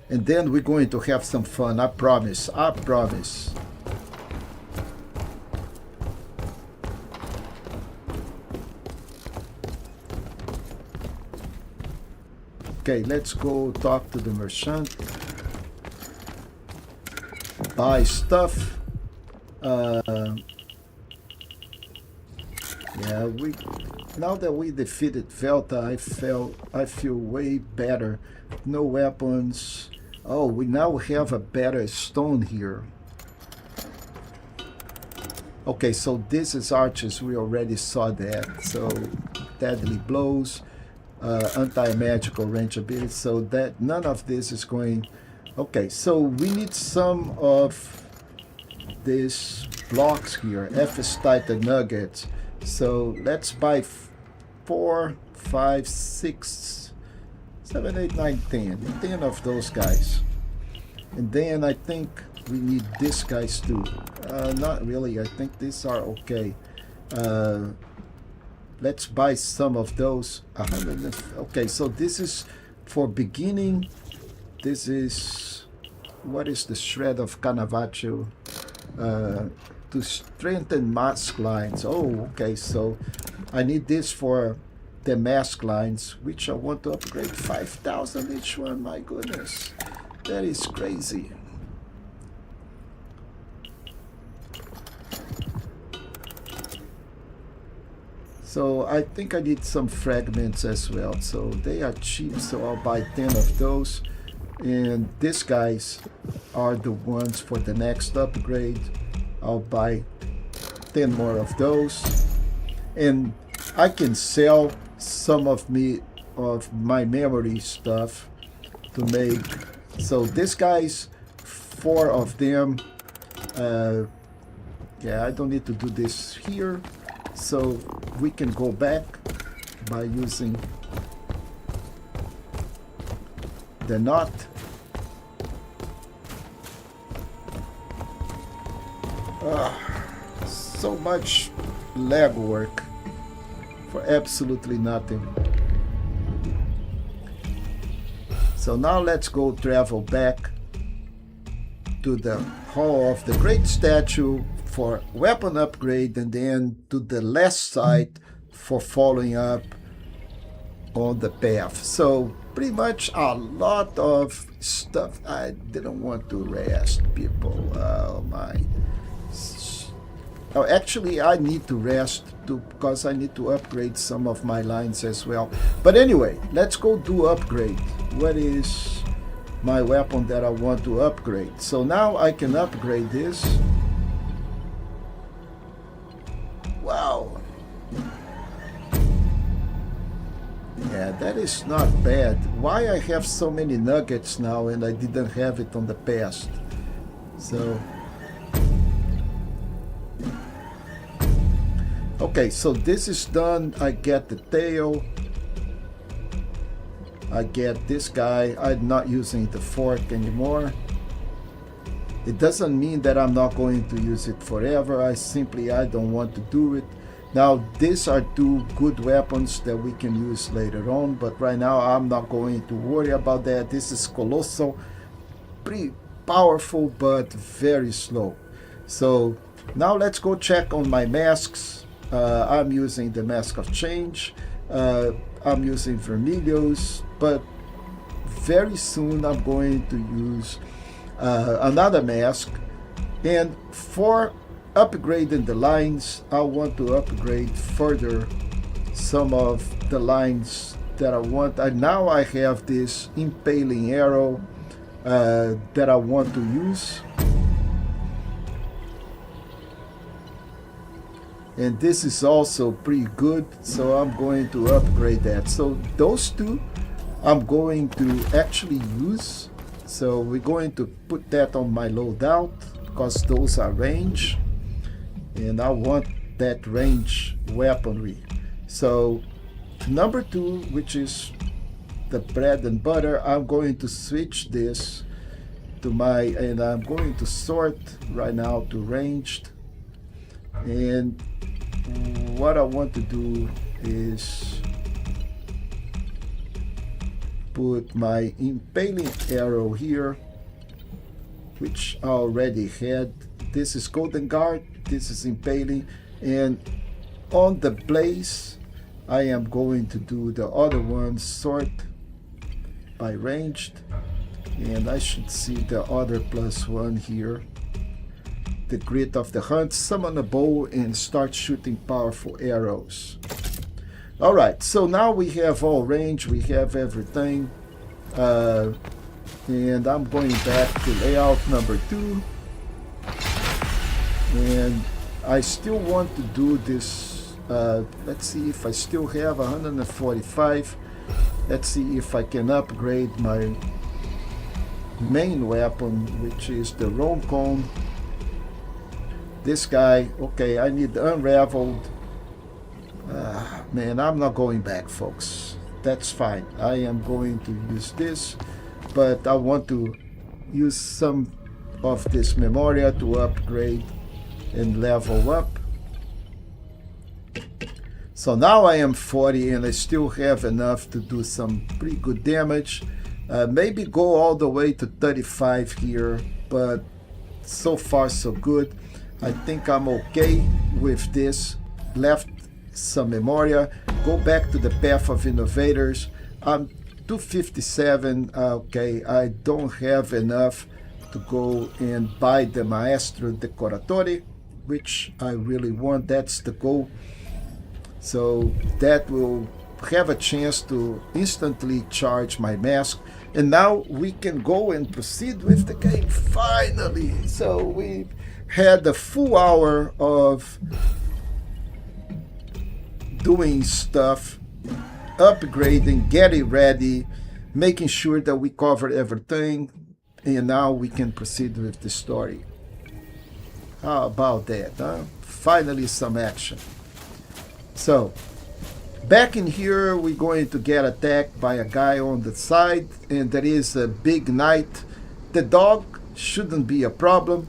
And then we're going to have some fun, I promise, I promise. Okay, let's go talk to the merchant. Buy stuff. Yeah, now that we defeated Velta, I feel way better. No weapons. Oh, we now have a better stone here. Okay, so this is archers. We already saw that. So deadly blows. Anti-magical range ability, so that none of this is going... Okay, so we need some of these blocks here, Ephestite nuggets. So let's buy 4, 5, 6, 7, 8, 9, 10. 10 of those guys. And then I think we need these guys too. Not really, I think these are okay. Let's buy some of those. 100. Okay, so this is for beginning, this is, what is the shred of Canavaccio? To strengthen mask lines. Oh, okay, so I need this for the mask lines, which I want to upgrade 5,000 each one. My goodness, that is crazy. So I think I need some fragments as well. So they are cheap, so I'll buy 10 of those. And these guys are the ones for the next upgrade. I'll buy 10 more of those. And I can sell some of my memory stuff to make. So these guys, 4 of them. Yeah, I don't need to do this here. So we can go back by using the knot. So much legwork for absolutely nothing. So now let's go travel back to the Hall of the Great Statue for weapon upgrade, and then to the last site for following up on the path. So pretty much a lot of stuff. I didn't want to rest, people. Oh my. Oh, actually, I need to rest too, because I need to upgrade some of my lines as well. But anyway, let's go do upgrade. What is my weapon that I want to upgrade? So now I can upgrade this. Wow. Yeah, that is not bad. Why I have so many nuggets now and I didn't have it on the past? So okay, so this is done. I get the tail. I get this guy. I'm not using the fork anymore. It doesn't mean that I'm not going to use it forever. I don't want to do it. Now, these are 2 good weapons that we can use later on, but right now I'm not going to worry about that. This is colossal, pretty powerful, but very slow. So now let's go check on my masks. I'm using the Mask of Change. I'm using Vermilios, but very soon I'm going to use another mask. And for upgrading the lines, I want to upgrade further some of the lines that I want. Now I have this impaling arrow that I want to use. And this is also pretty good, so I'm going to upgrade that. So those 2 I'm going to actually use. So we're going to put that on my loadout because those are range, and I want that range weaponry. So number 2, which is the bread and butter, I'm going to switch this to and I'm going to sort right now to ranged. And what I want to do is put my impaling arrow here, which I already had. This is golden guard, this is impaling, and on the blaze I am going to do the other one, sort by ranged, and I should see the other +1 here. The grit of the hunt, summon a bow and start shooting powerful arrows. Alright, so now we have all range, we have everything, and I'm going back to layout number 2, and I still want to do this. Let's see if I still have 145. Let's see if I can upgrade my main weapon, which is the Roncon. This guy, okay, I need unraveled. Man, I'm not going back, folks. That's fine. I am going to use this, but I want to use some of this Memoria to upgrade and level up. So now I am 40 and I still have enough to do some pretty good damage. Maybe go all the way to 35 here, but so far so good. I think I'm okay with this. Left some Memoria. Go back to the path of innovators. I'm 257. Okay, I don't have enough to go and buy the Maestro Decoratore, which I really want. That's the goal. So that will have a chance to instantly charge my mask. And now we can go and proceed with the game finally. So we had a full hour of doing stuff, upgrading, getting ready, making sure that we covered everything. And now we can proceed with the story. How about that, huh? Finally some action. So, back in here, we're going to get attacked by a guy on the side, and there is a big knight. The dog shouldn't be a problem,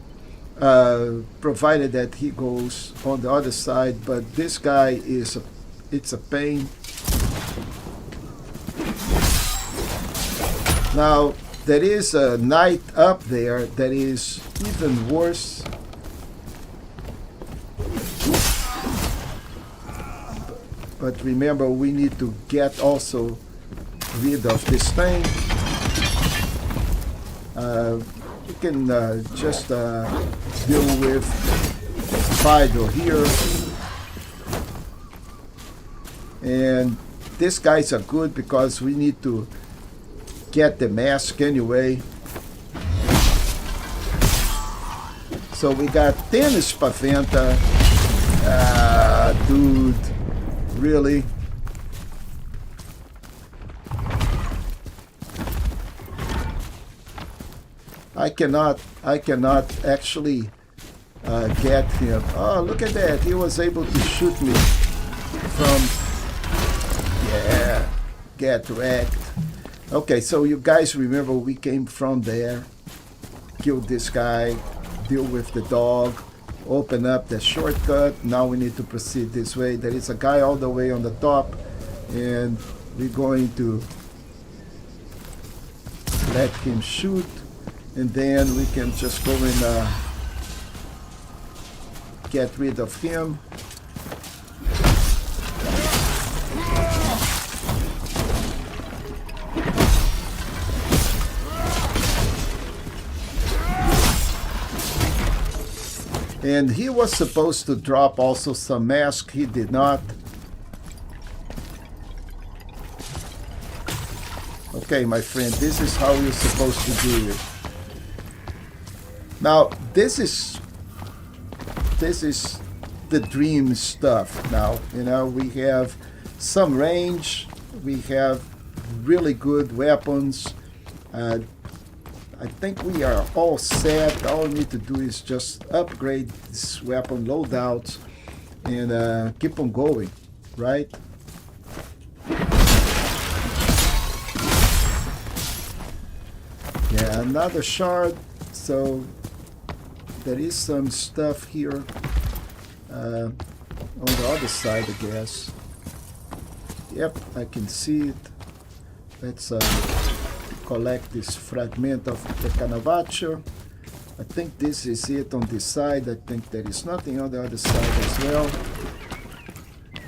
provided that he goes on the other side, but this guy it's a pain. Now, there is a knight up there that is even worse. But remember, we need to get also rid of this thing. We can just deal with Fido here. And these guys are good because we need to get the mask anyway. So we got 10 Spaventa. Dude. Really? I cannot actually get him. Oh, look at that. He was able to shoot me from... Yeah, get wrecked. Okay, so you guys remember we came from there, killed this guy, deal with the dog, open up the shortcut. Now we need to proceed this way. There is a guy all the way on the top, and we're going to let him shoot, and then we can just go and get rid of him. And he was supposed to drop also some mask. He did not. Okay, my friend, this is how you're supposed to do it. Now, this is the dream stuff. Now, you know, we have some range. We have really good weapons. I think we are all set. All we need to do is just upgrade this weapon loadout and keep on going, right? Yeah, another shard. So there is some stuff here on the other side, I guess. Yep, I can see it. Let's collect this fragment of the Canavaccio. I think this is it on this side. I think there is nothing on the other side as well.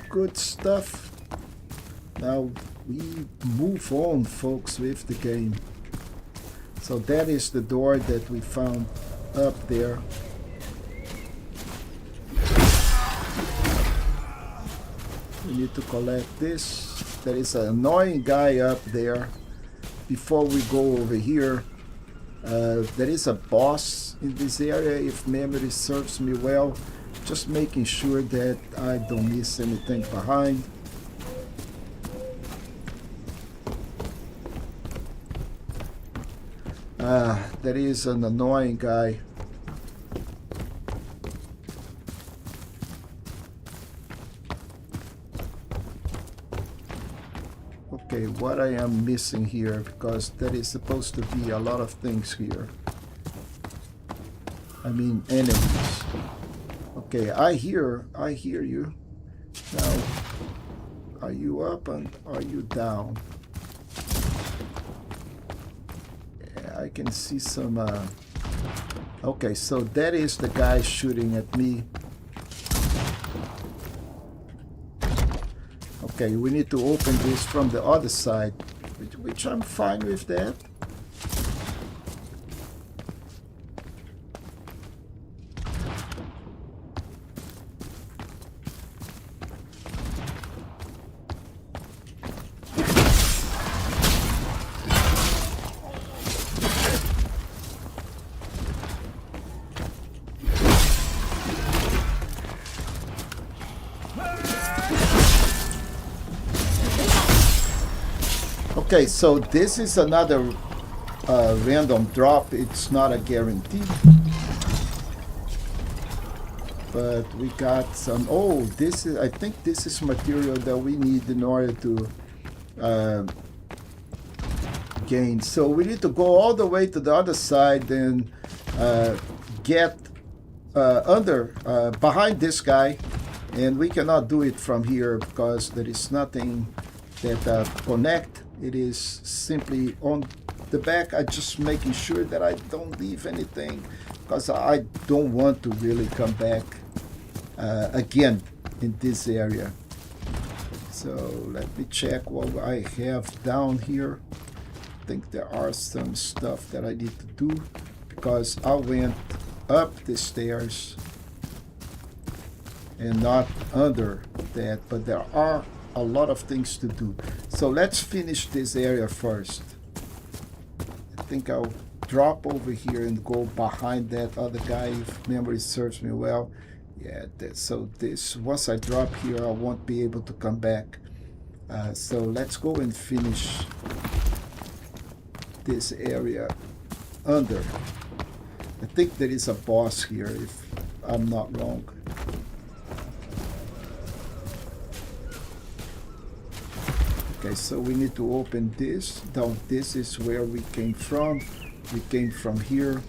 Good stuff. Now we move on, folks, with the game. So that is the door that we found up there. We need to collect this. There is an annoying guy up there. Before we go over here, there is a boss in this area, if memory serves me well. Just making sure that I don't miss anything behind. There is an annoying guy. Okay, what I am missing here, because there is supposed to be a lot of things here. I mean, enemies. Okay, I hear you. Now, Are you up and are you down? Yeah, I can see some... Okay, so that is the guy shooting at me. Okay, we need to open this from the other side, which I'm fine with that. Okay, so this is another random drop. It's not a guarantee. But we got some... Oh, this is... I think this is material that we need in order to gain. So we need to go all the way to the other side and get behind this guy. And we cannot do it from here because there is nothing that connect. It is simply on the back. I'm just making sure that I don't leave anything because I don't want to really come back again in this area. So let me check what I have down here. I think there are some stuff that I need to do because I went up the stairs and not under that, but there are a lot of things to do. So let's finish this area first. I think I'll drop over here and go behind that other guy if memory serves me well. Yeah, so this, once I drop here, I won't be able to come back. So let's go and finish this area under. I think there is a boss here if I'm not wrong. Okay, so we need to open this. Now this is where we came from. We came from here.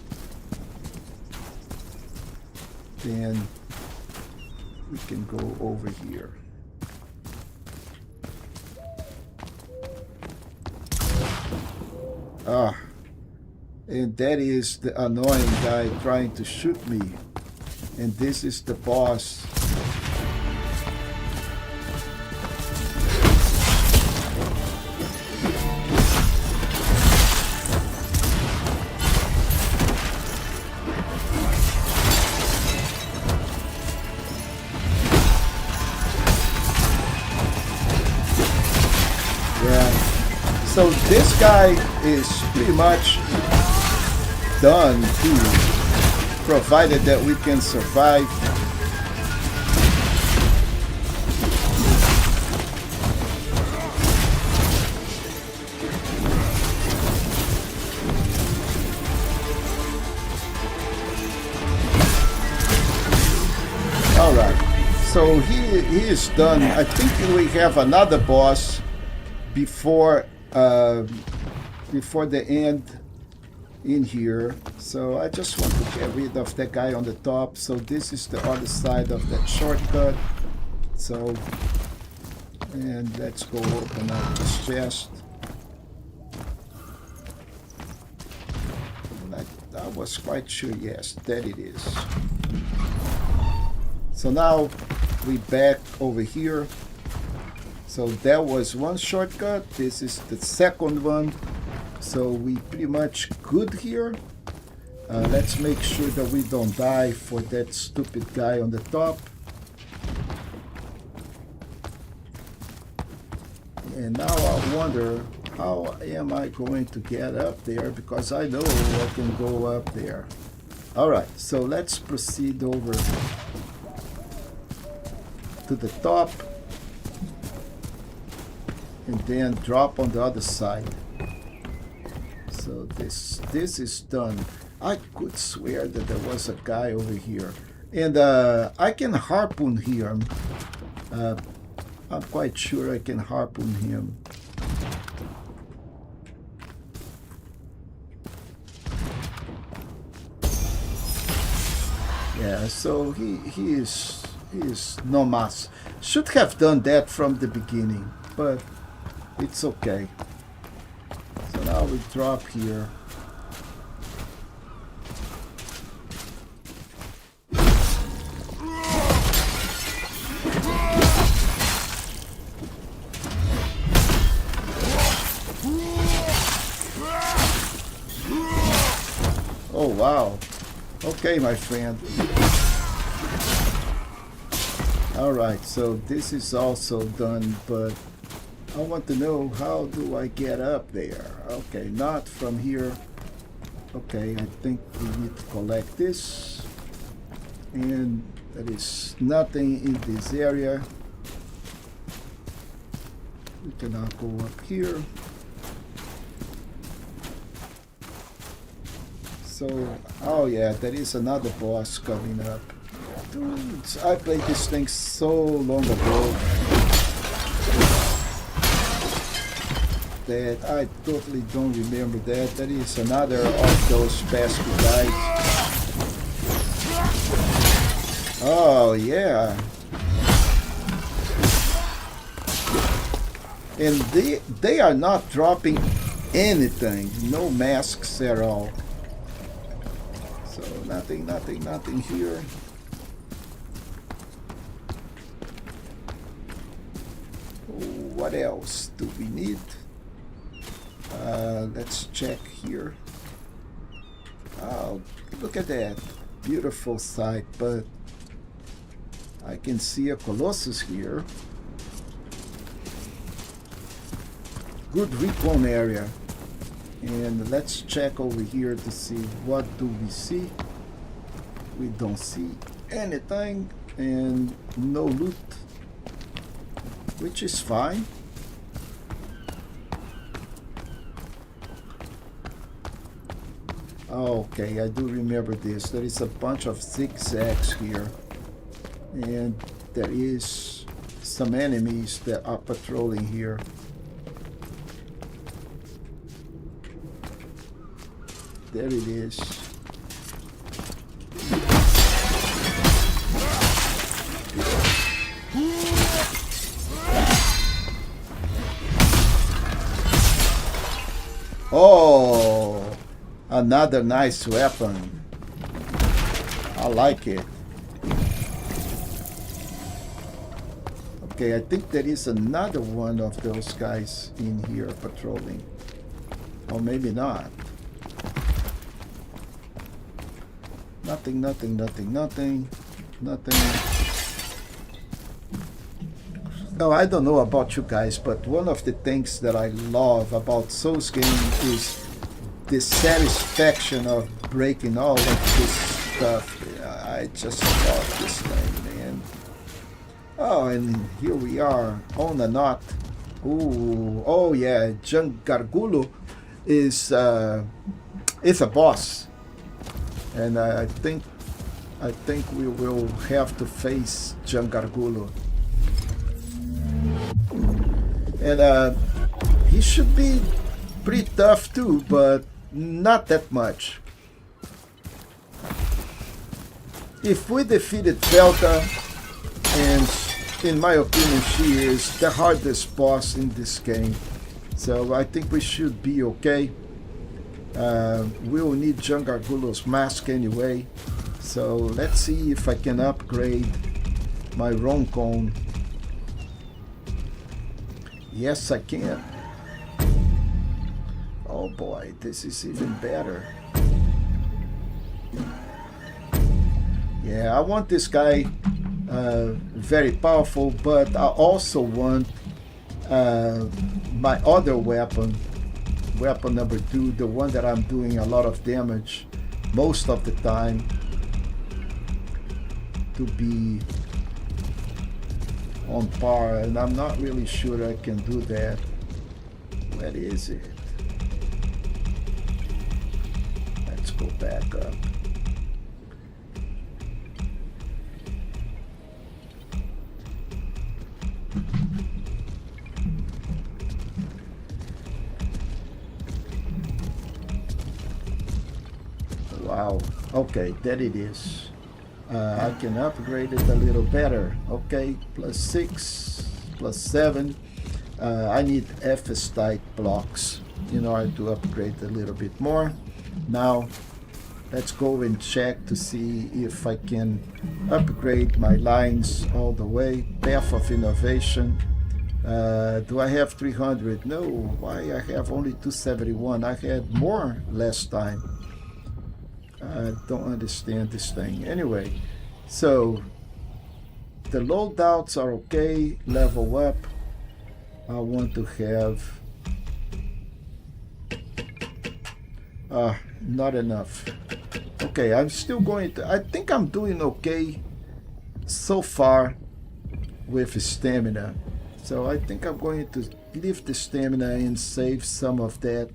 Then we can go over here. Ah, and that is the annoying guy trying to shoot me. And this is the boss. So this guy is pretty much done too, provided that we can survive. All right, so he is done. I think we have another boss before the end in here. So I just want to get rid of that guy on the top. So this is the other side of that shortcut. So, and let's go open up this chest. I was quite sure, yes, that it is. So now we back over here. So that was one shortcut. This is the second one. So we pretty much good here. Let's make sure that we don't die for that stupid guy on the top. And now I wonder, how am I going to get up there? Because I know I can go up there. Alright, so let's proceed over to the top. And then drop on the other side. So this is done. I could swear that there was a guy over here. And I can harpoon him. I'm quite sure I can harpoon him. Yeah, so he is is no mas. Should have done that from the beginning, but it's okay. So now we drop here. Oh wow. Okay, my friend. Alright, so this is also done, but I want to know, how do I get up there? Okay, not from here. Okay, I think we need to collect this. And there is nothing in this area. We cannot go up here. So, oh yeah, there is another boss coming up. Dude, I played this thing so long ago that I totally don't remember that. That is another of those pesky guys. Oh yeah. And they are not dropping anything. No masks at all. So nothing here. What else do we need? Let's check here. Oh, look at that. Beautiful sight, but I can see a Colossus here. Good recon area. And let's check over here to see what do we see. We don't see anything and no loot, which is fine. Okay, I do remember this. There is a bunch of zigzags here, and there is some enemies that are patrolling here. There it is. Oh, another nice weapon. I like it. Okay, I think there is another one of those guys in here patrolling. Or maybe not. Nothing. No, I don't know about you guys, but one of the things that I love about Souls game is the satisfaction of breaking all of this stuff. I just love this thing, man. Oh, and here we are on a knot. Ooh, oh yeah, Jangargulo is a boss. And I think we will have to face Jangargulo. And he should be pretty tough too, but not that much. If we defeated Velta, and in my opinion she is the hardest boss in this game, so I think we should be okay. We will need Jangargulo's mask anyway, so let's see if I can upgrade my Roncon. Yes, I can. Oh boy, this is even better. Yeah, I want this guy very powerful, but I also want my other weapon number 2, the one that I'm doing a lot of damage most of the time, to be on par, and I'm not really sure I can do that. Where is it? Let's go back up. Wow. Okay, there it is. I can upgrade it a little better. Okay, +6, +7. I need F-type blocks in order to upgrade a little bit more. Now, let's go and check to see if I can upgrade my lines all the way. Path of Innovation. Do I have 300? No. Why I have only 271? I had more last time. I don't understand this thing. Anyway, so the loadouts are okay. Level up. I want to have not enough. Okay, I'm still going to, I think I'm doing okay so far with stamina. So I think I'm going to leave the stamina and save some of that.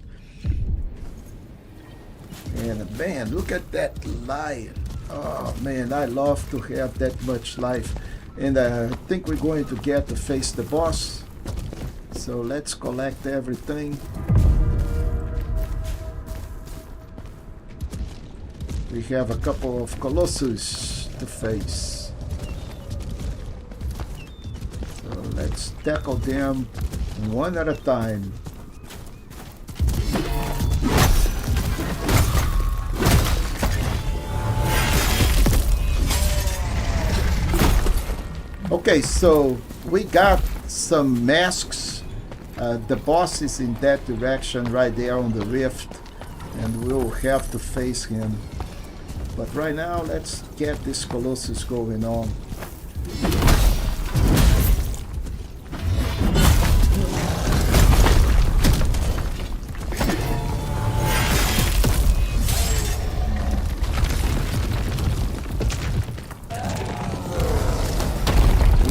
And man, look at that lion. Oh man, I love to have that much life. And I think we're going to get to face the boss. So let's collect everything. We have a couple of Colossus to face. So let's tackle them one at a time. Okay, so we got some masks. The boss is in that direction right there on the rift, and we'll have to face him. But right now, let's get this Colossus going on.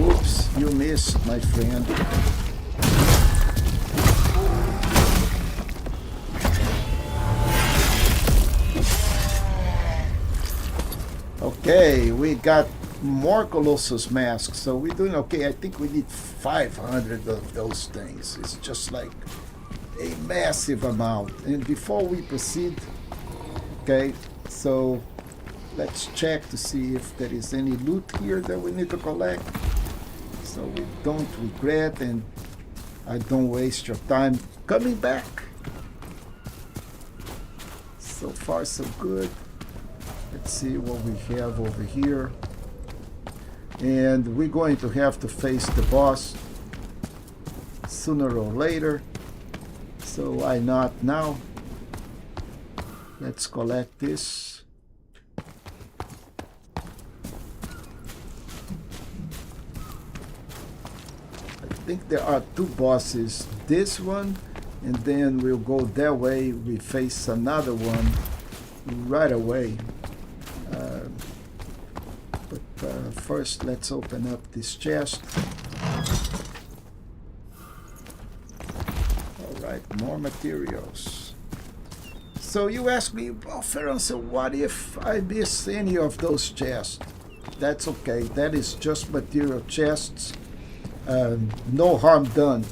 Oops, you missed, my friend. Okay, we got more Colossus masks, so we're doing okay. I think we need 500 of those things. It's just like a massive amount. And before we proceed, okay, so let's check to see if there is any loot here that we need to collect, so we don't regret and I don't waste your time coming back. So far so good. Let's see what we have over here. And we're going to have to face the boss sooner or later. So why not now? Let's collect this. I think there are two bosses. This one, and then we'll go that way. We face another one right away. But first, let's open up this chest. Alright, more materials. So you ask me, oh, Feroncio, what if I miss any of those chests? That's okay. That is just material chests. No harm done.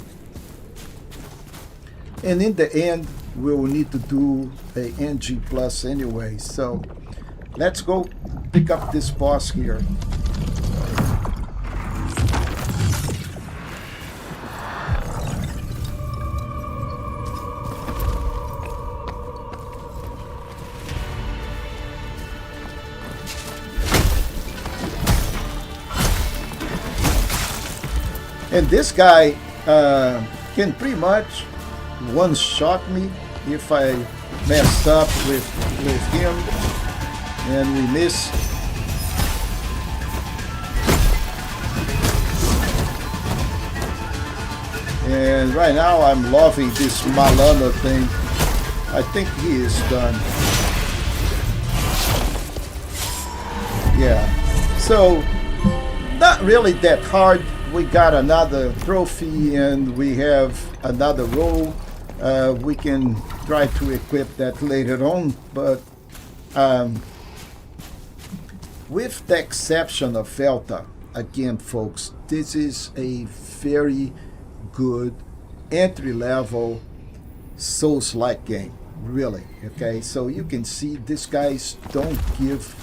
And in the end, we will need to do a NG plus anyway. So let's go pick up this boss here. And this guy can pretty much one-shot me if I mess up with him and we miss. And right now I'm loving this Malana thing. I think he is done. Yeah, so not really that hard. We got another trophy and we have another role. We can try to equip that later on, but with the exception of Velta, again folks, this is a very good entry-level Souls-like game, really. Okay, so you can see these guys don't give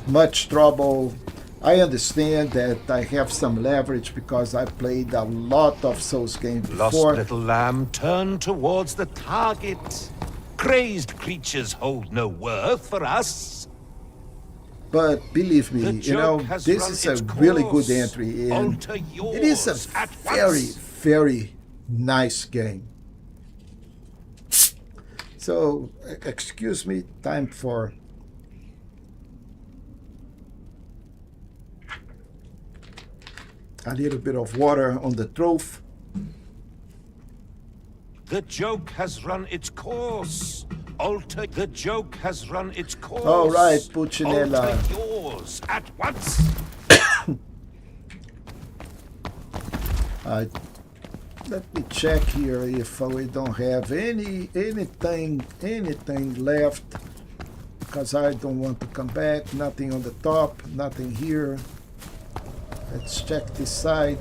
much trouble. I understand that I have some leverage because I played a lot of Souls games Lost before. little lamb, turn towards the target. Crazed creatures hold no worth for us. But believe me, The you know, joke has this run is a its really good course. entry, and Alter yours it is a at very, once. very nice game. So, excuse me, time for a little bit of water on the trough. The joke has run its course. Alter. The joke has run its course. All right, Puccinella. Alter yours at once. Let me check here if we don't have anything left, because I don't want to come back. Nothing on the top, nothing here. Let's check this side.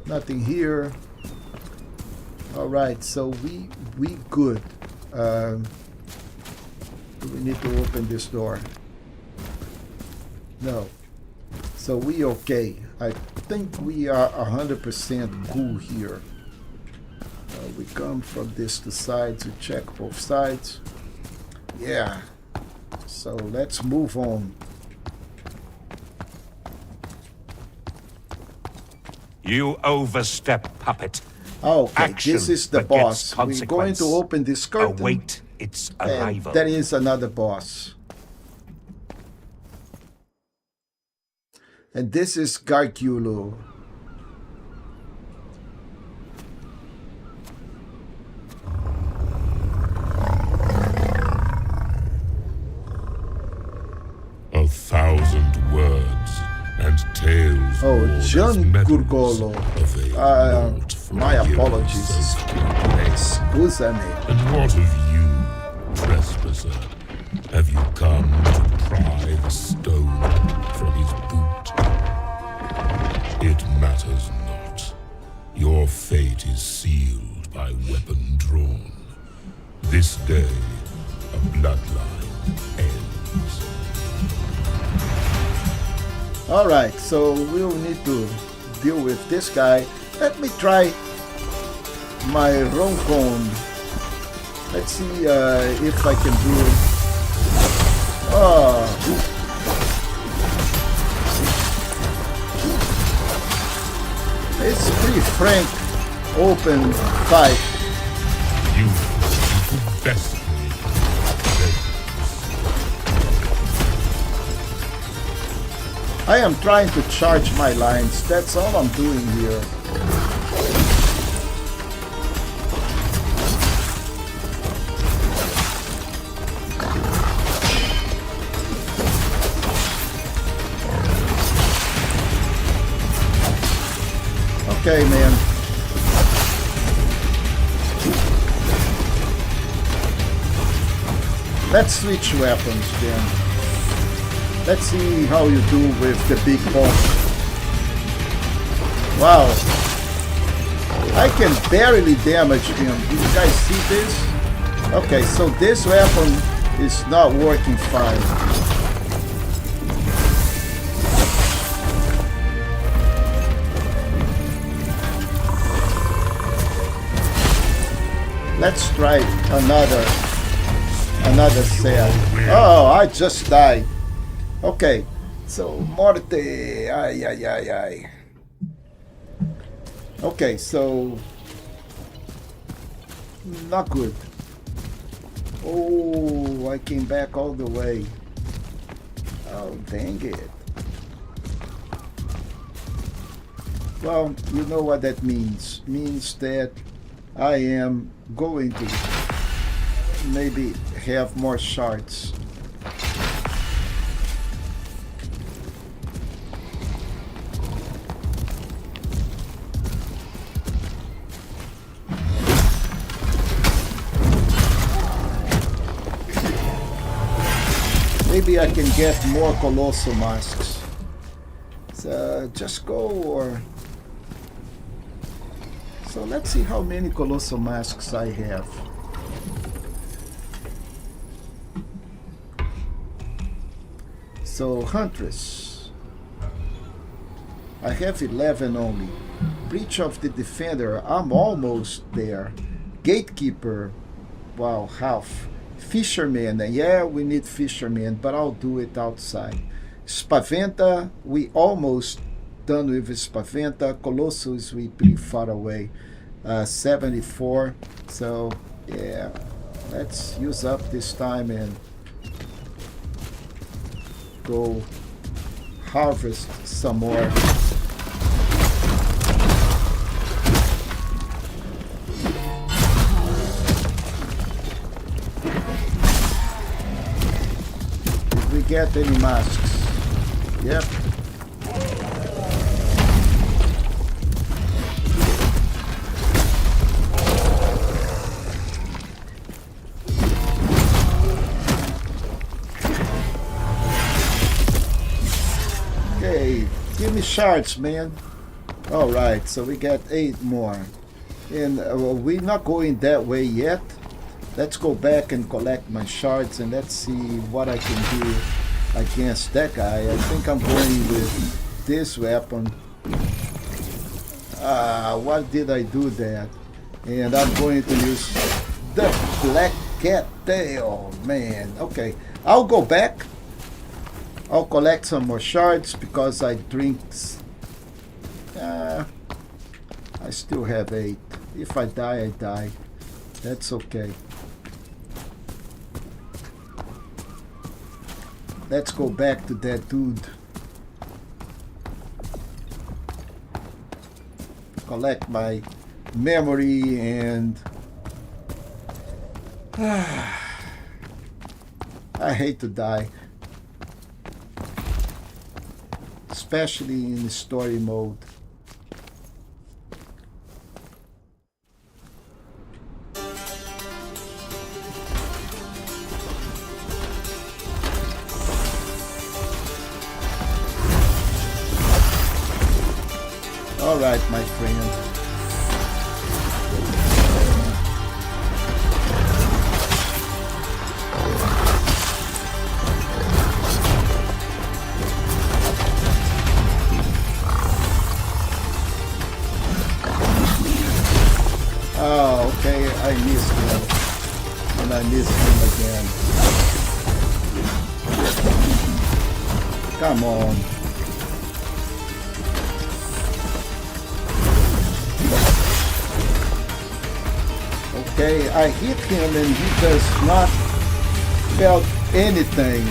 Nothing here. All right, so we good. Do we need to open this door? No. So we okay. I think we are 100% cool here. We come from this to sides. We check both sides. Yeah. So let's move on. You overstep, puppet. Okay, Action this is the begets boss. We're going to consequence. open this curtain. Await its And arrival. there is another boss. And this is Gargiulo. A thousand words and tales. Oh, worn as Gian medals Gurgolo. avail naught for My heroes apologies. safely placed. Scusa me. And what of you, trespasser? Have you come to pry the stone from his boot? It matters not. Your fate is sealed by weapon drawn. This day, a bloodline ends. All right, so we'll need to deal with this guy. Let me try my Roncon. Let's see if I can do it. Oh. It's pretty frank, open fight. You best me. I am trying to charge my lines. That's all I'm doing here. Okay, man. Let's switch weapons then. Let's see how you do with the big boss. Wow. I can barely damage him. Do you guys see this? Okay, so this weapon is not working fine. Let's try another set. Oh, I just died. Okay, so Morte, ay. Okay, so not good. Oh, I came back all the way. Oh, dang it. Well, you know what that means. Means that I am going to maybe have more shards. Maybe I can get more Colossal Masks. So just go or... So let's see how many Colossal Masks I have. So So Huntress. I have 11 only. Breach of the Defender. I'm almost there. Gatekeeper. Wow, half. Fisherman. Yeah, we need fisherman, but I'll do it outside. Spaventa. We almost done with Spaventa. Colossus, we pretty far away. 74. So, yeah. Let's use up this time and go harvest some more. Did we get any masks? Yep. Okay, give me shards, man. Alright, so we got 8 more. And we're not going that way yet. Let's go back and collect my shards and let's see what I can do against that guy. I think I'm going with this weapon. Why did I do that? And I'm going to use the Black Cat Tail, man. Okay, I'll go back. I'll collect some more shards because I drink. I still have 8. If I die, I die. That's okay. Let's go back to that dude. Collect my memory and I hate to die. Especially in story mode. All right, my friend. Oh, okay, I missed him. And I missed him again. Come on. Okay, I hit him and he does not felt anything.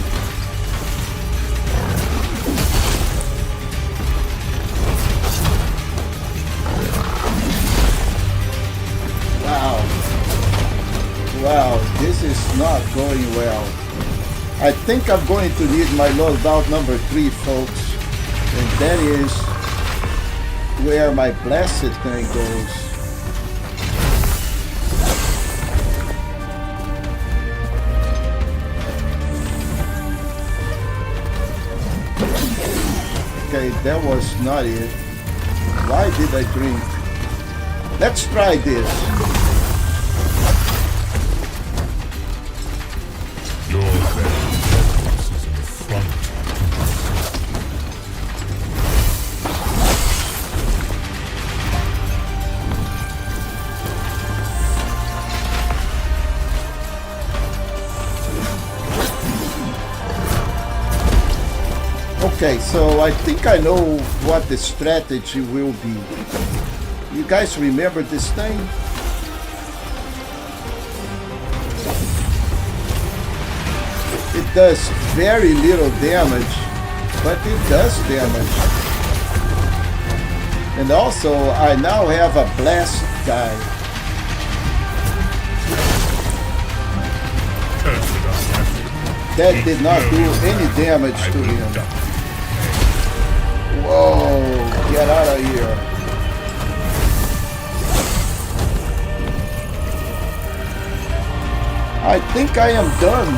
Wow, this is not going well. I think I'm going to need my loadout number 3, folks. And that is where my blasted thing goes. Okay, that was not it. Why did I drink? Let's try this. Your presence is in the front. Okay, so I think I know what the strategy will be. You guys remember this thing? It does very little damage, but it does damage. And also, I now have a blast guy. That did not do any damage to him. Whoa, get out of here. I think I am done.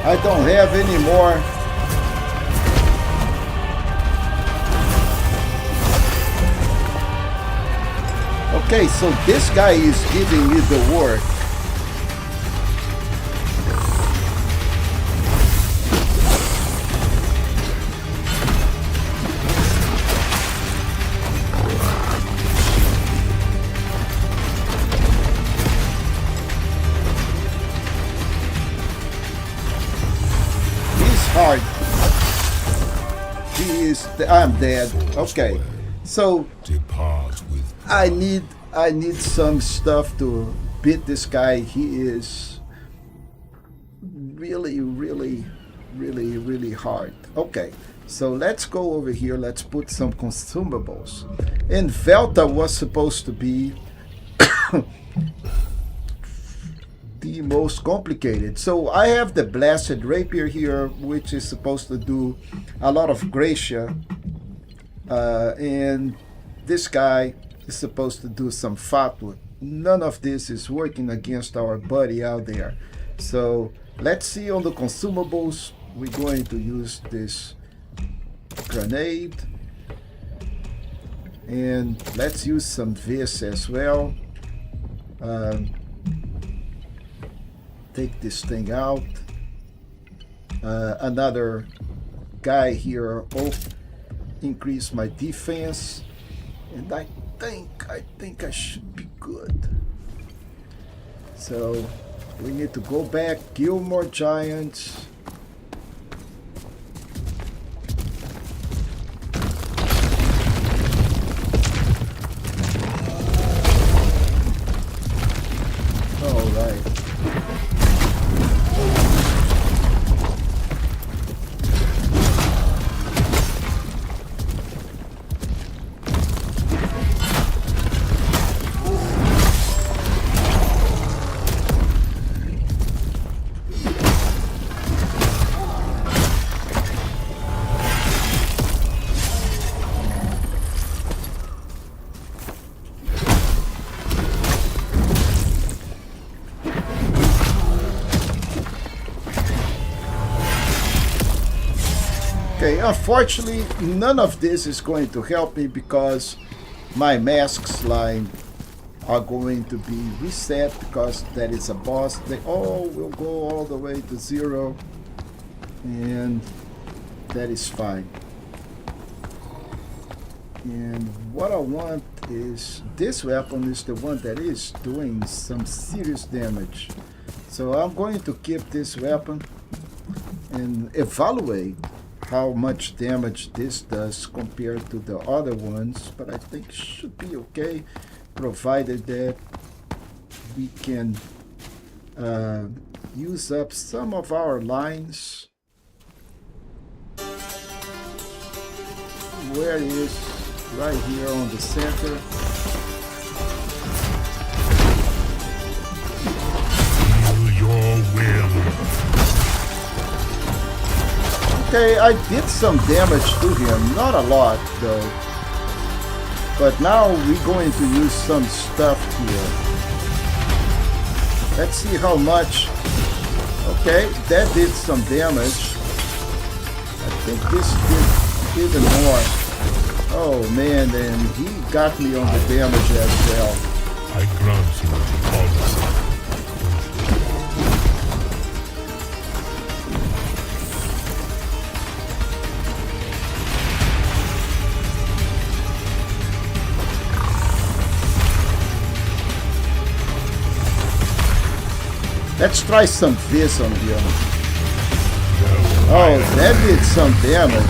I don't have any more. Okay, so this guy is giving me the work. I'm dead. Okay, so Depart with I need some stuff to beat this guy. He is really hard. Okay, so let's go over here. Let's put some consumables. And Velta was supposed to be the most complicated. So I have the Blasted Rapier here, which is supposed to do a lot of Gracia. And this guy is supposed to do some Fatwa. None of this is working against our buddy out there. So let's see on the consumables. We're going to use this grenade. And let's use some Vis as well. Take this thing out. Another guy here. Oh, increase my defense. And I think I should be good. So we need to go back, kill more giants. All right. Okay, unfortunately, none of this is going to help me because my masks line are going to be reset because that is a boss. They all will go all the way to 0, and that is fine. And what I want is this weapon is the one that is doing some serious damage. So I'm going to keep this weapon and evaluate how much damage this does compared to the other ones, but I think should be okay, provided that we can use up some of our lines. Where is right here on the center? your will. Okay, I did some damage to him, not a lot though. But now we're going to use some stuff here. Let's see how much. Okay, that did some damage. I think this did even more. Oh man, and he got me on the damage as well. I grant you all. Let's try some fizz on him. Oh, that did some damage.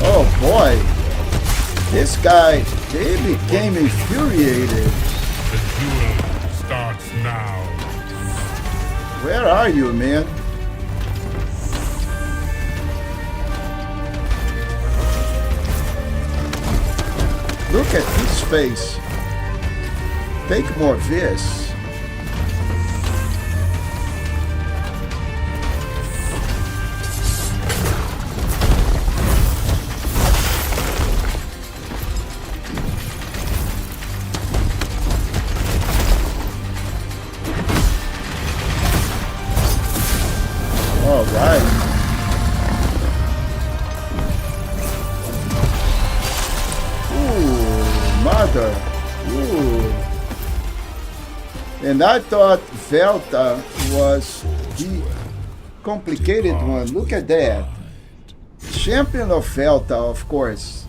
Oh boy. This guy, they became infuriated. The duel starts now. Where are you, man? Look at his face. Take more fizz. Alright. Ooh, mother. Ooh. And I thought Velta was the complicated one. Look at that. Champion of Velta, of course.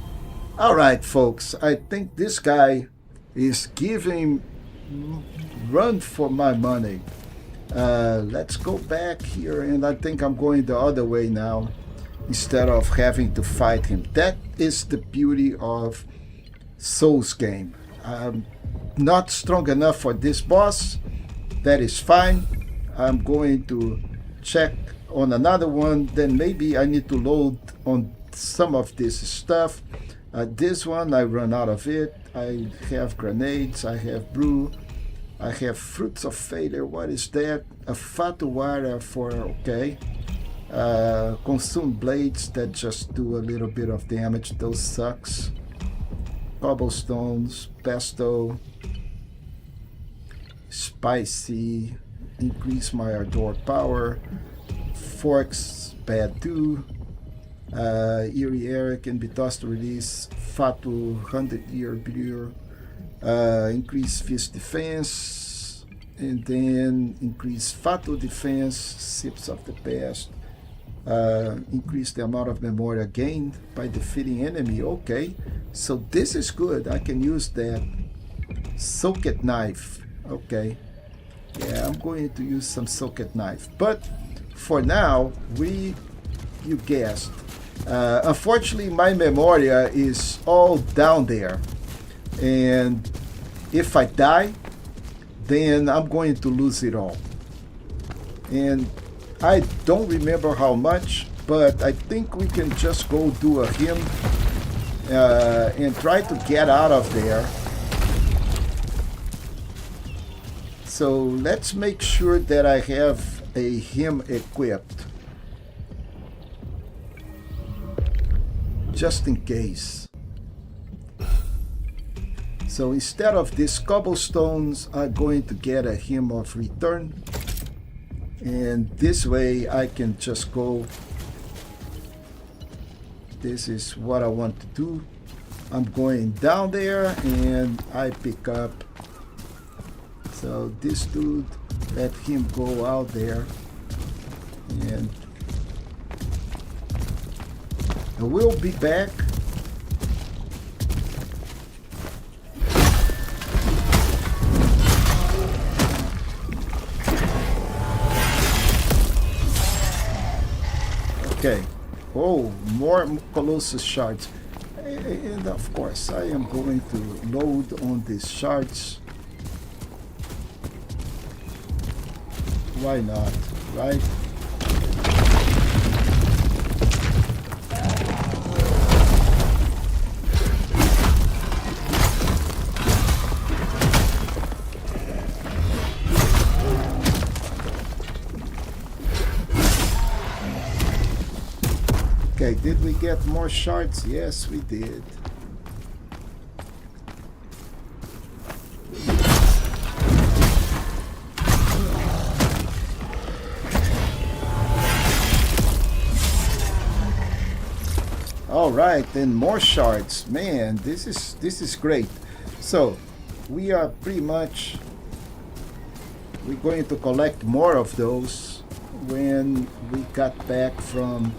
Alright, folks. I think this guy is giving run for my money. Let's go back here, and I think I'm going the other way now. instead of having to fight him. That is the beauty of Souls game. I'm not strong enough for this boss. That is fine. I'm going to check on another one. Then maybe I need to load on some of this stuff. This one I run out of it. I have grenades, I have brew, I have fruits of failure. What is that? A fatuara for, okay. Consumed blades that just do a little bit of damage. Those sucks. Cobblestones, pesto, spicy, increase my ardor power, forks, bad too. Eerie air can be tossed to release Fatu 100-year beer, increase fist defense, and then increase Fatu defense, sips of the past, increase the amount of memoria gained by defeating enemy. Okay, so this is good. I can use that socket knife. Okay, yeah, I'm going to use some socket knife, but for now, you guessed. Unfortunately, my memoria is all down there, and if I die, then I'm going to lose it all. And I don't remember how much, but I think we can just go do a hymn and try to get out of there. So let's make sure that I have a hymn equipped, just in case. So instead of these cobblestones, I'm going to get a hymn of return, and this way I can just go. This is what I want to do. I'm going down there and I pick up. So this dude, let him go out there, and I will be back. Okay. Oh, more Colossus shards. And of course, I am going to load on these shards. Why not, right? Okay, did we get more shards? Yes, we did. All right, then more shards. Man, this is great. So we are pretty much, we're going to collect more of those when we got back from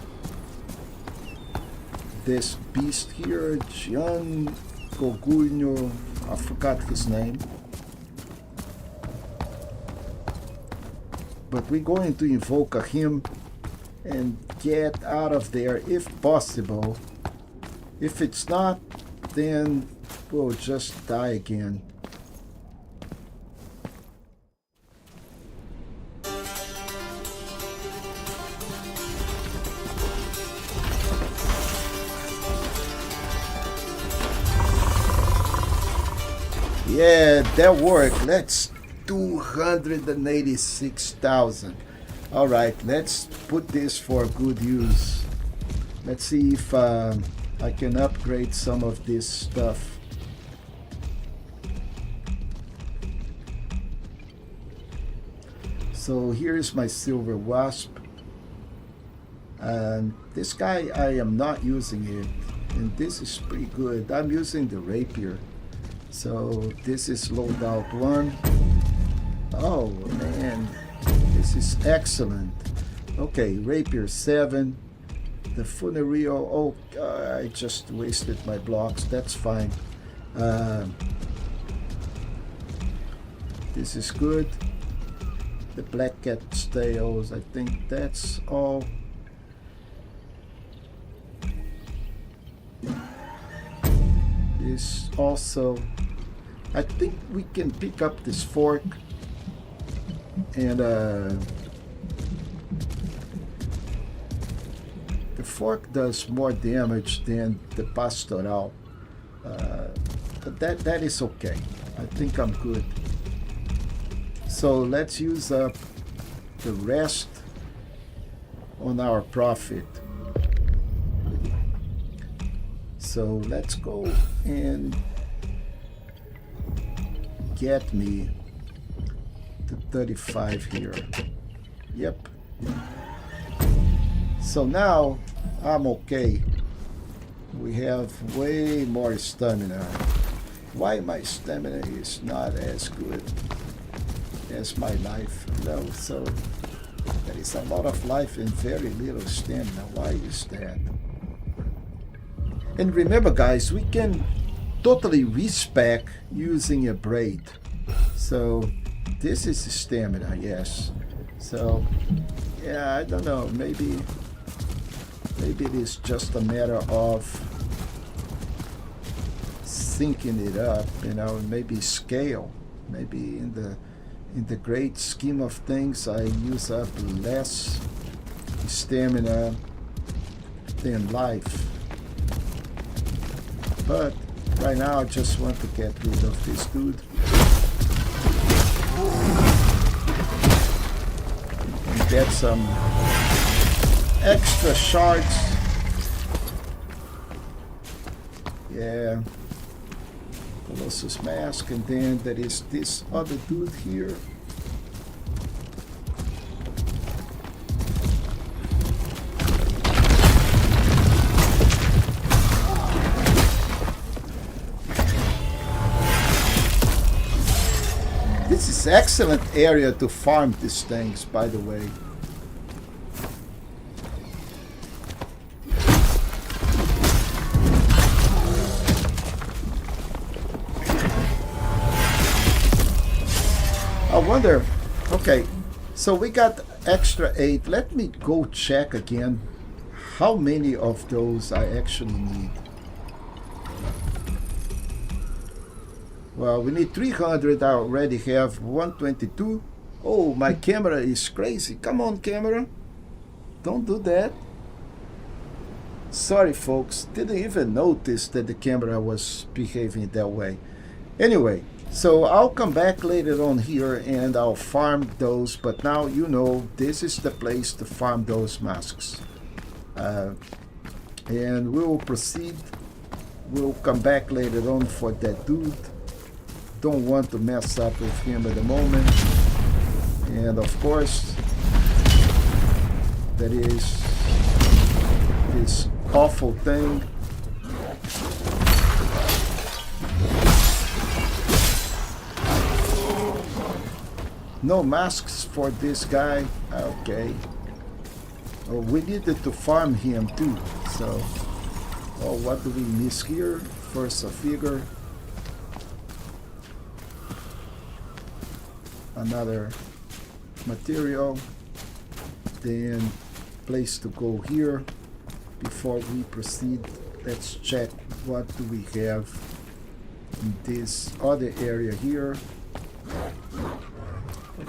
this beast here, Gian Cogulno. I forgot his name. But we're going to invoke a hymn and get out of there if possible. If it's not, then we'll just die again. Yeah, that worked. Let's 286,000. All right, let's put this for good use. Let's see if I can upgrade some of this stuff. So here's my silver wasp. And this guy, I am not using it. And this is pretty good. I'm using the rapier. So this is loadout 1. Oh man, this is excellent. Okay, rapier 7. The funereal, oh, I just wasted my blocks. That's fine. This is good. The black cat tails, I think that's all. is also, I think we can pick up this fork and the fork does more damage than the pastoral, but that is okay. I think I'm good. So let's use up the rest on our profit. So let's go and get me to 35 here. Yep. So now I'm okay. We have way more stamina. Why my stamina is not as good as my life? No, so there is a lot of life and very little stamina. Why is that? And remember, guys, we can totally respec using a braid. So this is stamina, yes. So yeah, I don't know, maybe it is just a matter of syncing it up, you know, maybe scale. Maybe in the great scheme of things I use up less stamina than life. But right now I just want to get rid of this dude. And get some extra shards. Yeah. Colossus Mask, and then there is this other dude here. This is excellent area to farm these things, by the way. I wonder, okay, so we got extra 8. Let me go check again how many of those I actually need. Well, we need 300. I already have 122. Oh, my camera is crazy. Come on, camera. Don't do that. Sorry, folks. Didn't even notice that the camera was behaving that way. Anyway, so I'll come back later on here and I'll farm those. But now, you know, this is the place to farm those masks. And we will proceed. We'll come back later on for that dude. Don't want to mess up with him at the moment. And of course, there is this awful thing. No masks for this guy. Okay. Oh, we needed to farm him too. So, oh, what do we miss here? First a figure. Another material, then place to go here. Before we proceed, let's check what do we have in this other area here.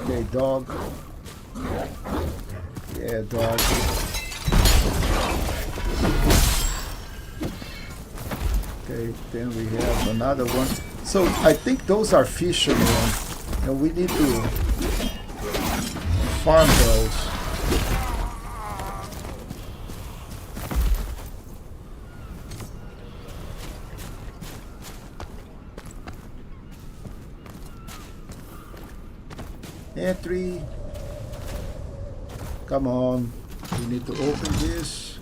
Okay, dog. Yeah, dog. Okay, then we have another one. So I think those are fishermen. And we need to farm those. Entry. Come on. We need to open this.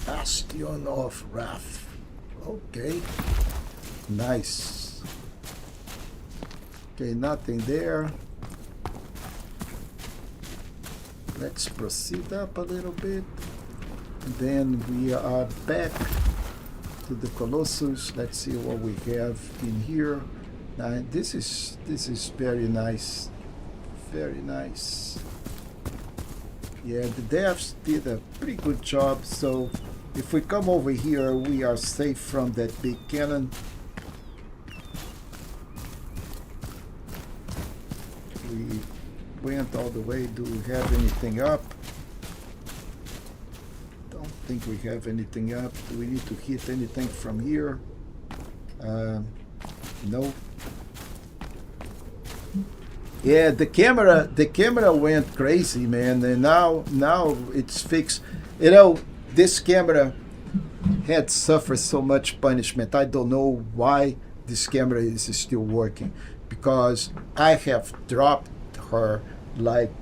Bastion of Wrath. Okay. Nice. Okay, nothing there. Let's proceed up a little bit. And then we are back to the Colossus. Let's see what we have in here. Now this is very nice. Very nice. Yeah, the devs did a pretty good job. So If we come over here, we are safe from that big cannon. We went all the way. Do we have anything up? Don't think we have anything up. Do we need to hit anything from here? No. Yeah, the camera went crazy, man, and now it's fixed. You know, this camera had suffered so much punishment. I don't know why this camera is still working, because I have dropped her like,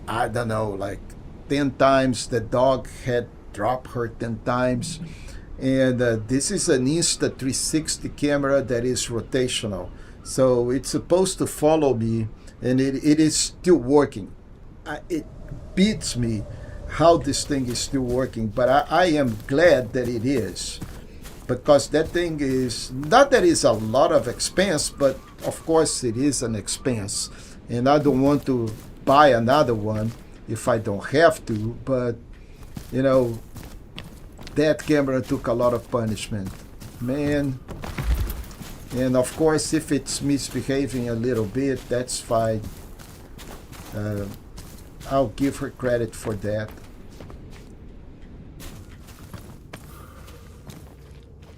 I don't know, like 10 times. The dog had dropped her 10 times. And this is an Insta360 camera that is rotational. So it's supposed to follow me, and it is still working. It beats me how this thing is still working, but I am glad that it is, because that thing is, not that it's a lot of expense, but of course it is an expense, and I don't want to buy another one if I don't have to, but you know, that camera took a lot of punishment, man. And of course, if it's misbehaving a little bit, that's fine. I'll give her credit for that.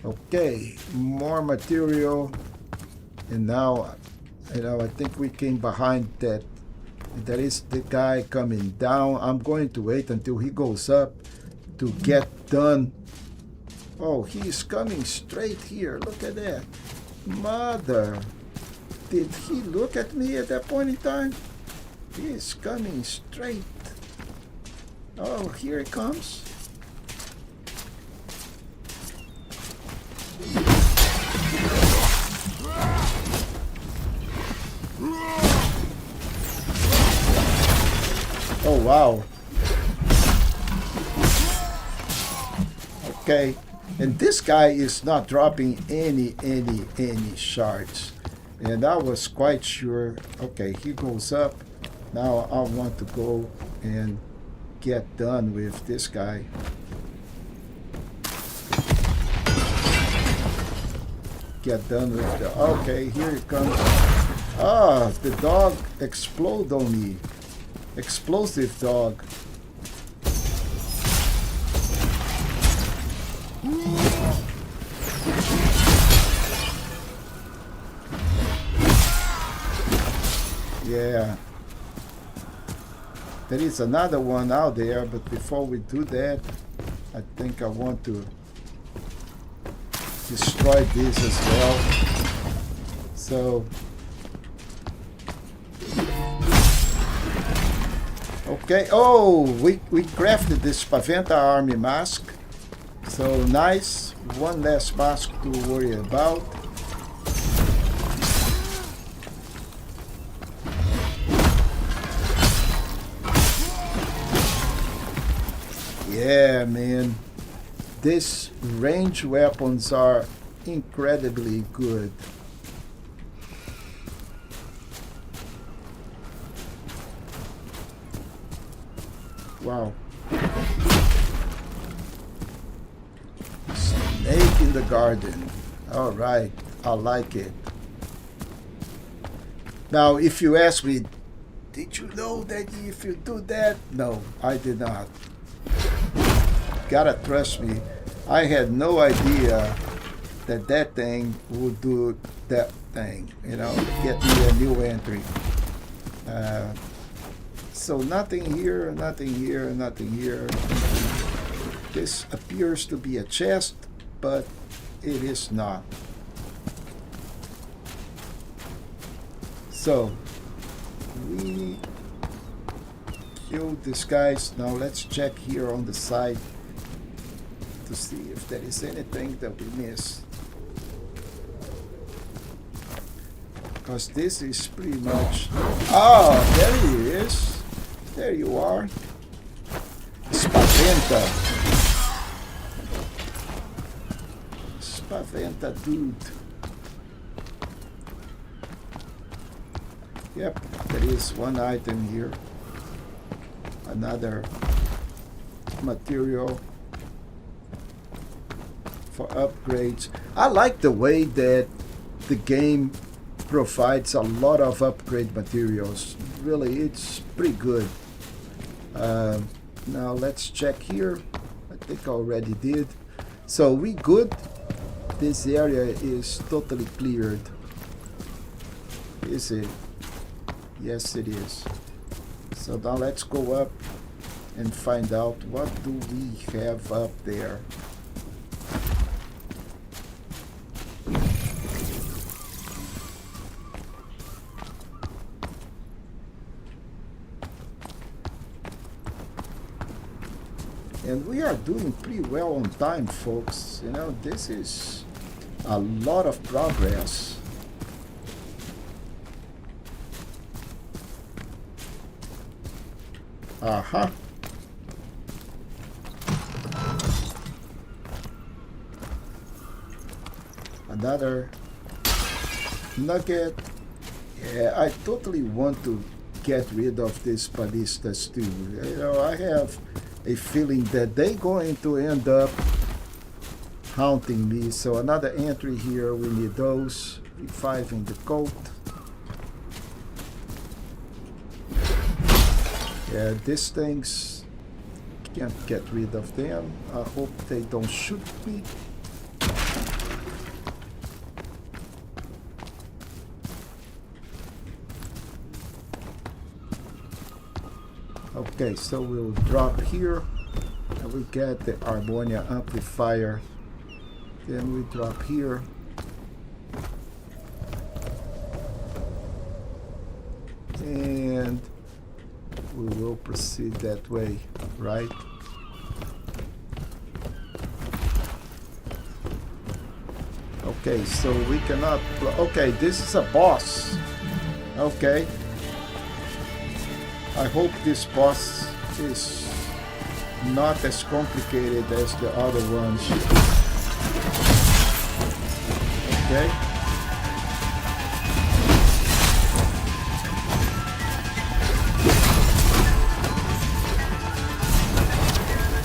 Okay, more material. And now, you know, I think we came behind that. There is the guy coming down. I'm going to wait until he goes up to get done. Oh, he's coming straight here. Look at that. Mother. Did he look at me at that point in time? He is coming straight. Oh, here he comes. Oh, wow. Okay. And this guy is not dropping any shards. And I was quite sure. Okay, he goes up. Now I want to go and get done with this guy. Get done with the... Okay, here it comes. Ah, the dog explode on me. Explosive dog. Yeah. There is another one out there, but before we do that, I think I want to destroy this as well. So, okay. Oh, we crafted this Paventa army mask. So nice. One less mask to worry about. Yeah, man. These range weapons are incredibly good. Wow. Snake in the garden. All right, I like it. Now, if you ask me, did you know that if you do that? No, I did not. Gotta trust me. I had no idea that that thing would do that thing. You know, get me a new entry. So nothing here, nothing here, nothing here. This appears to be a chest, but it is not. So we killed these guys. Now let's check here on the side to see if there is anything that we missed. Because this is pretty much... Oh, there he is. There you are. Spaventa. Spaventa dude. Yep, there is one item here. Another material. for upgrades. I like the way that the game provides a lot of upgrade materials. Really, it's pretty good. Now let's check here. I think I already did. So we good. This area is totally cleared. Is it? Yes, it is. So now let's go up and find out what do we have up there. And we are doing pretty well on time, folks. You know, this is a lot of progress. Uh-huh. Another nugget. Yeah, I totally want to get rid of these ballistas too. You know, I have a feeling that they're going to end up haunting me. So another entry here, we need those. Reviving the coat. Yeah, these things, can't get rid of them. I hope they don't shoot me. Okay, so we'll drop here and we get the Harmonia amplifier. Then we drop here. And we will proceed that way, right? Okay, so we cannot... Okay, this is a boss. Okay. I hope this boss is not as complicated as the other ones. Okay.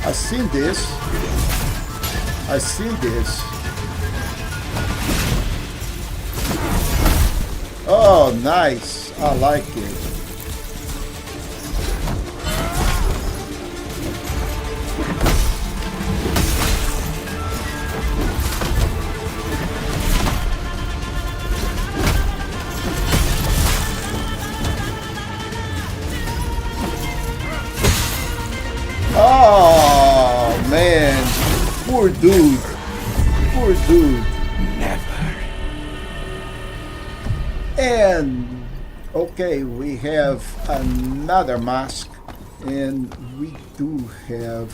I've seen this. I've seen this. Oh, nice. I like it. Oh, man. Poor dude. Poor dude. Never. And, okay, we have another mask. And we do have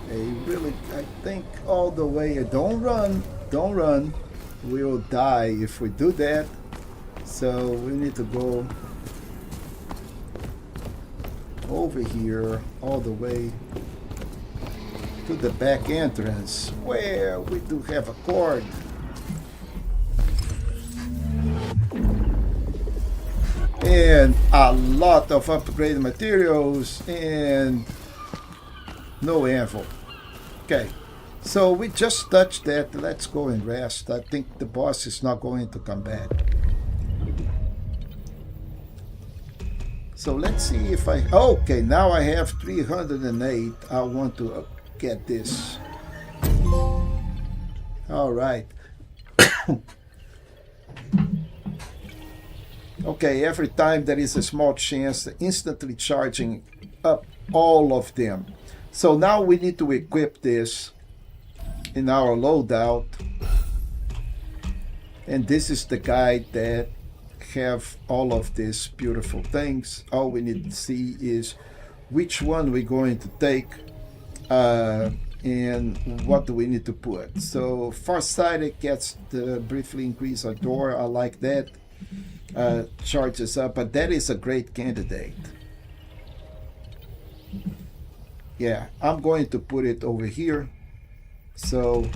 a really, I think, all the way. Don't run. Don't run. We'll die if we do that. So we need to go over here all the way to the back entrance where we do have a cord. And a lot of upgraded materials and no anvil. Okay, so we just touched that. Let's go and rest. I think the boss is not going to come back. So let's see if I... Okay, now I have 308. I want to get this. All right. Okay, every time there is a small chance, instantly charging up all of them. So now we need to equip this in our loadout. And this is the guide that have all of these beautiful things. All we need to see is which one we're going to take and what do we need to put. So Farsighted gets the briefly increase our door. I like that. Charges up, but that is a great candidate. Yeah, I'm going to put it over here. So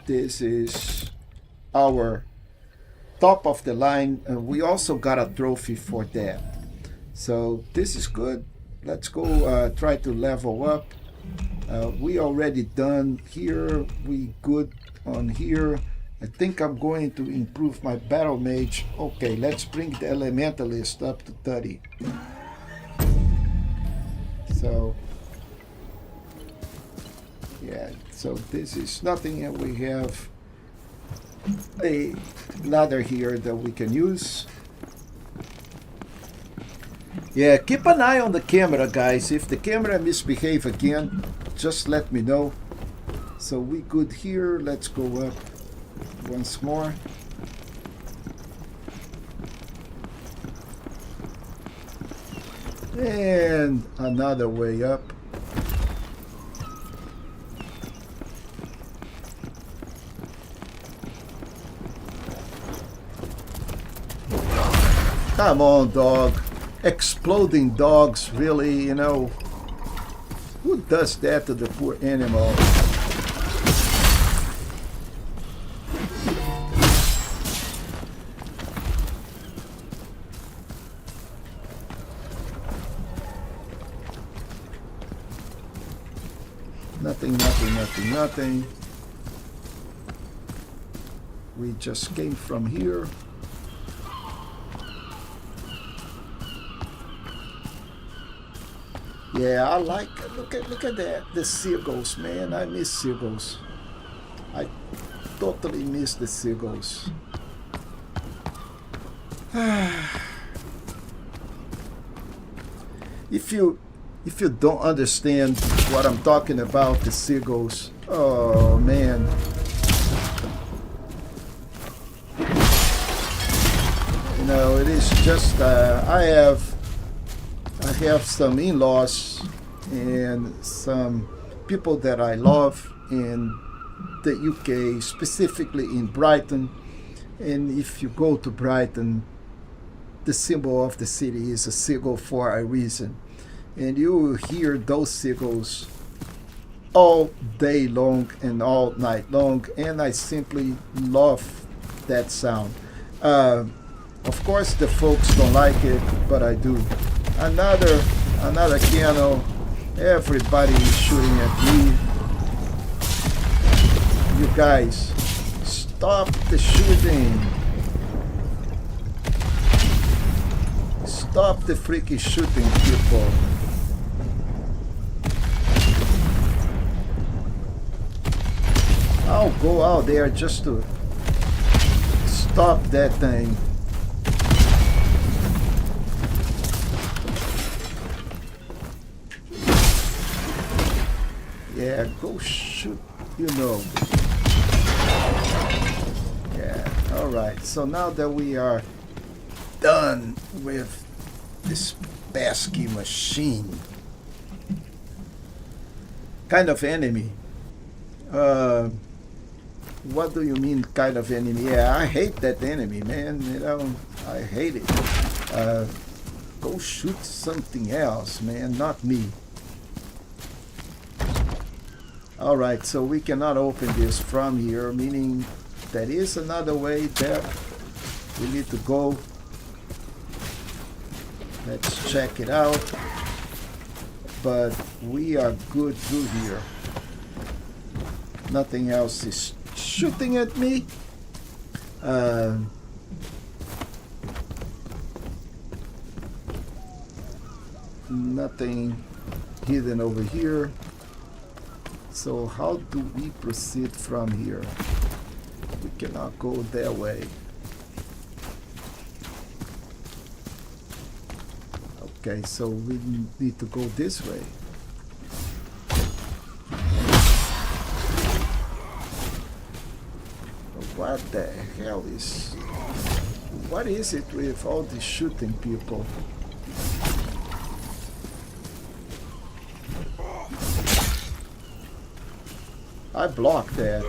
this is our top of the line, and we also got a trophy for that. So this is good. Let's go try to level up. We already done here. We good on here. I think I'm going to improve my battle mage. Okay, let's bring the elementalist up to 30. So yeah, so this is nothing, and we have a ladder here that we can use. Yeah, keep an eye on the camera, guys. If the camera misbehave again, just let me know. So we good here. Let's go up once more. And another way up. Come on, dog. Exploding dogs, really, you know. Who does that to the poor animal? Nothing, nothing, nothing, nothing. We just came from here. Yeah, I like it. Look at that. The seagulls, man. I miss seagulls. I totally miss the seagulls. If you don't understand what I'm talking about, the seagulls, oh man. You know, it is just I have some in-laws and some people that I love in the UK, specifically in Brighton. And if you go to Brighton, the symbol of the city is a seagull for a reason. And you will hear those seagulls all day long and all night long. And I simply love that sound. Of course, the folks don't like it, but I do. Another piano. Everybody is shooting at me. You guys, stop the shooting. Stop the freaking shooting, people. I'll go out there just to stop that thing. Yeah, go shoot, you know. Yeah, alright. So now that we are done with this pesky machine. Kind of enemy. What do you mean kind of enemy? Yeah, I hate that enemy, man. You know, I hate it. Go shoot something else, man, not me. Alright, so we cannot open this from here, meaning there is another way there. We need to go. Let's check it out. But we are good through here. Nothing else is shooting at me. Nothing hidden over here. So how do we proceed from here? We cannot go that way. Okay, so we need to go this way. What the hell is... What is it with all these shooting people? I blocked that.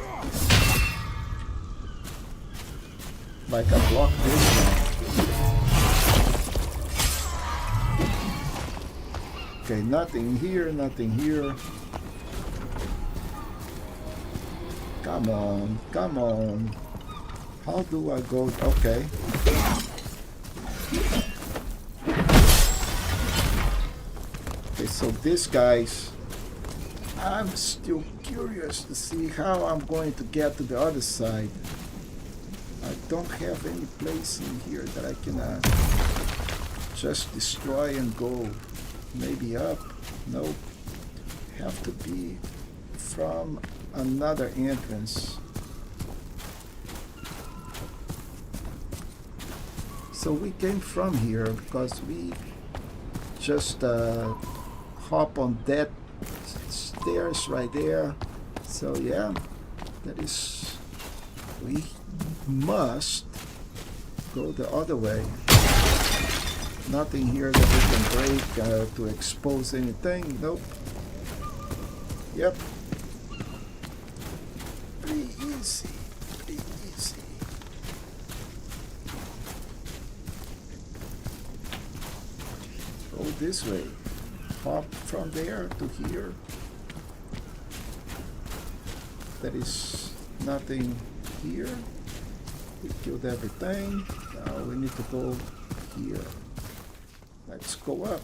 Like I blocked this one. Okay, nothing here, nothing here. Come on, come on. How do I go? Okay. Okay, so this guy's I'm still curious to see how I'm going to get to the other side. I don't have any place in here that I can just destroy and go. Maybe up? Nope. Have to be from another entrance. So we came from here because we just hop on that stairs right there. So yeah, that is, we must go the other way. Nothing here that we can break to expose anything. Nope. Yep. Pretty easy. Pretty easy. Go this way. Hop from there to here. There is nothing here. We killed everything. Now we need to go here. Let's go up.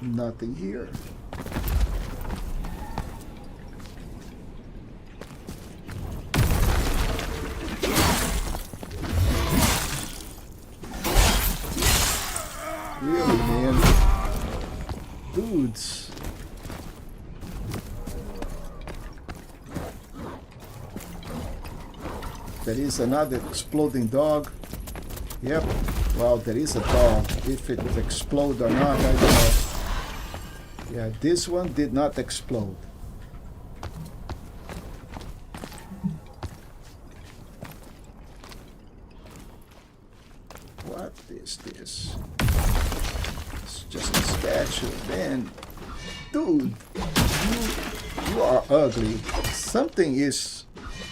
Nothing here. Really, man? Dudes. There is another exploding dog. Yep. Well, there is a dog. If it explodes or not, I don't know. Yeah, this one did not explode. What is this? It's just a statue, man. Dude, you are ugly. Something is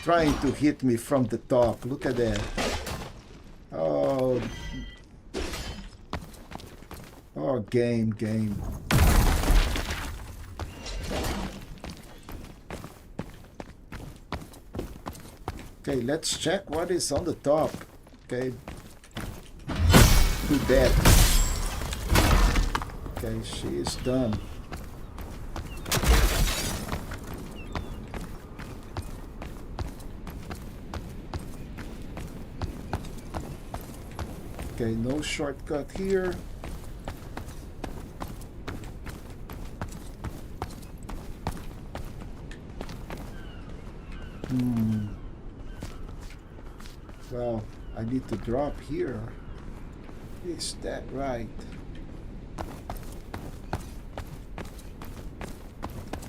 trying to hit me from the top. Look at that. Oh, game. Okay, let's check what is on the top. Okay. Do that. Okay, she is done. Okay, no shortcut here. Well, I need to drop here. Is that right?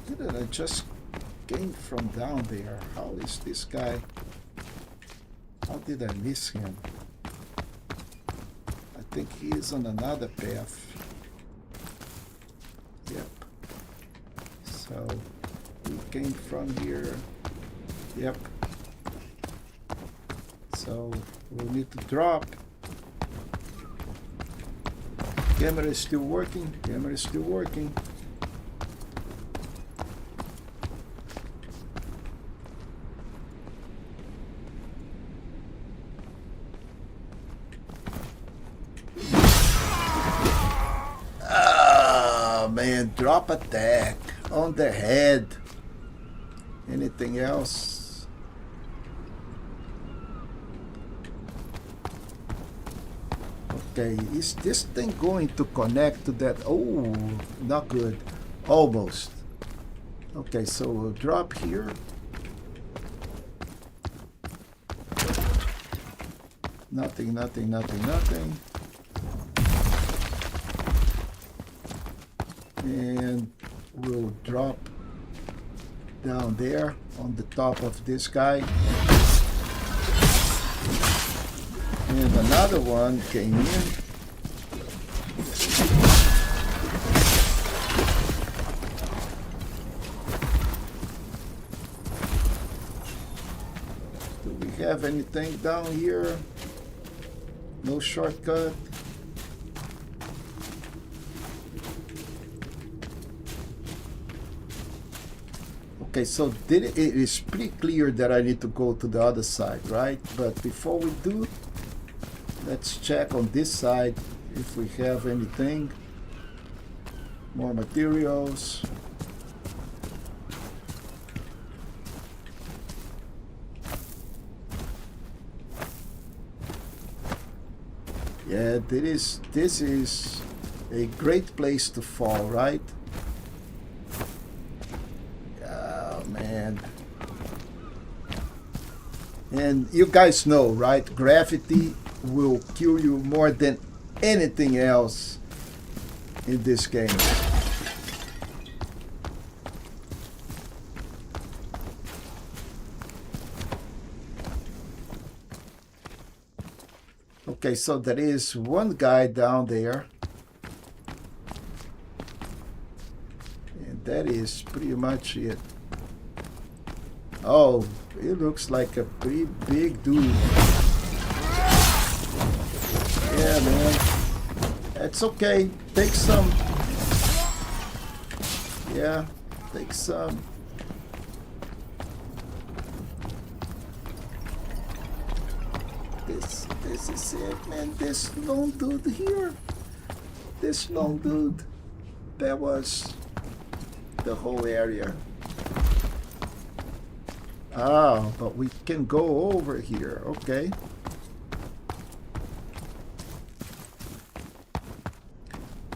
Didn't I just came from down there? How is this guy? How did I miss him? I think he is on another path. Yep. So we came from here. Yep. So we'll need to drop. Camera is still working. Camera is still working. Oh man, drop attack on the head. Anything else? Okay, is this thing going to connect to that? Oh, not good. Almost. Okay, so we'll drop here. Nothing. And we'll drop down there on the top of this guy. And another one came in. Do we have anything down here? No shortcut. Okay, so it is pretty clear that I need to go to the other side, right? But before we do, let's check on this side if we have anything. More materials. Yeah, this is a great place to fall, right? Oh man. And you guys know, right? Gravity will kill you more than anything else in this game. Okay, so there is one guy down there. And that is pretty much it. Oh, it looks like a pretty big dude. Yeah, man. It's okay. Take some. Yeah, take some. This is it, man. This long dude here. This long dude. That was the whole area. Ah, but we can go over here. Okay.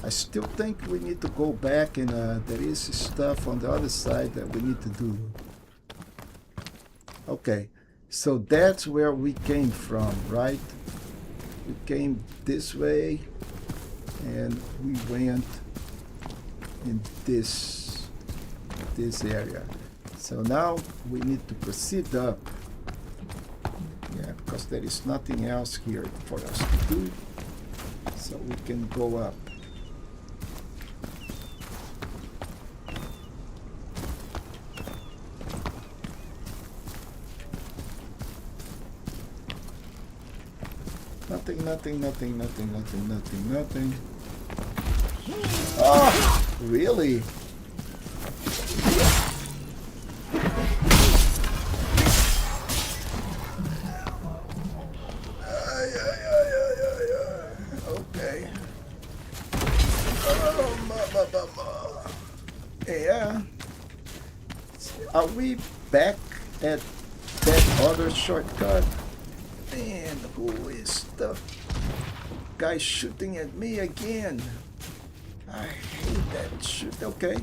I still think we need to go back and there is stuff on the other side that we need to do. Okay. So that's where we came from, right? We came this way and we went in this area. So now we need to proceed up. Yeah, because there is nothing else here for us to do. So we can go up. Nothing. Oh, really? Okay. Yeah. Are we back at that other shortcut? And who is the guy shooting at me again? I hate that shoot. Okay.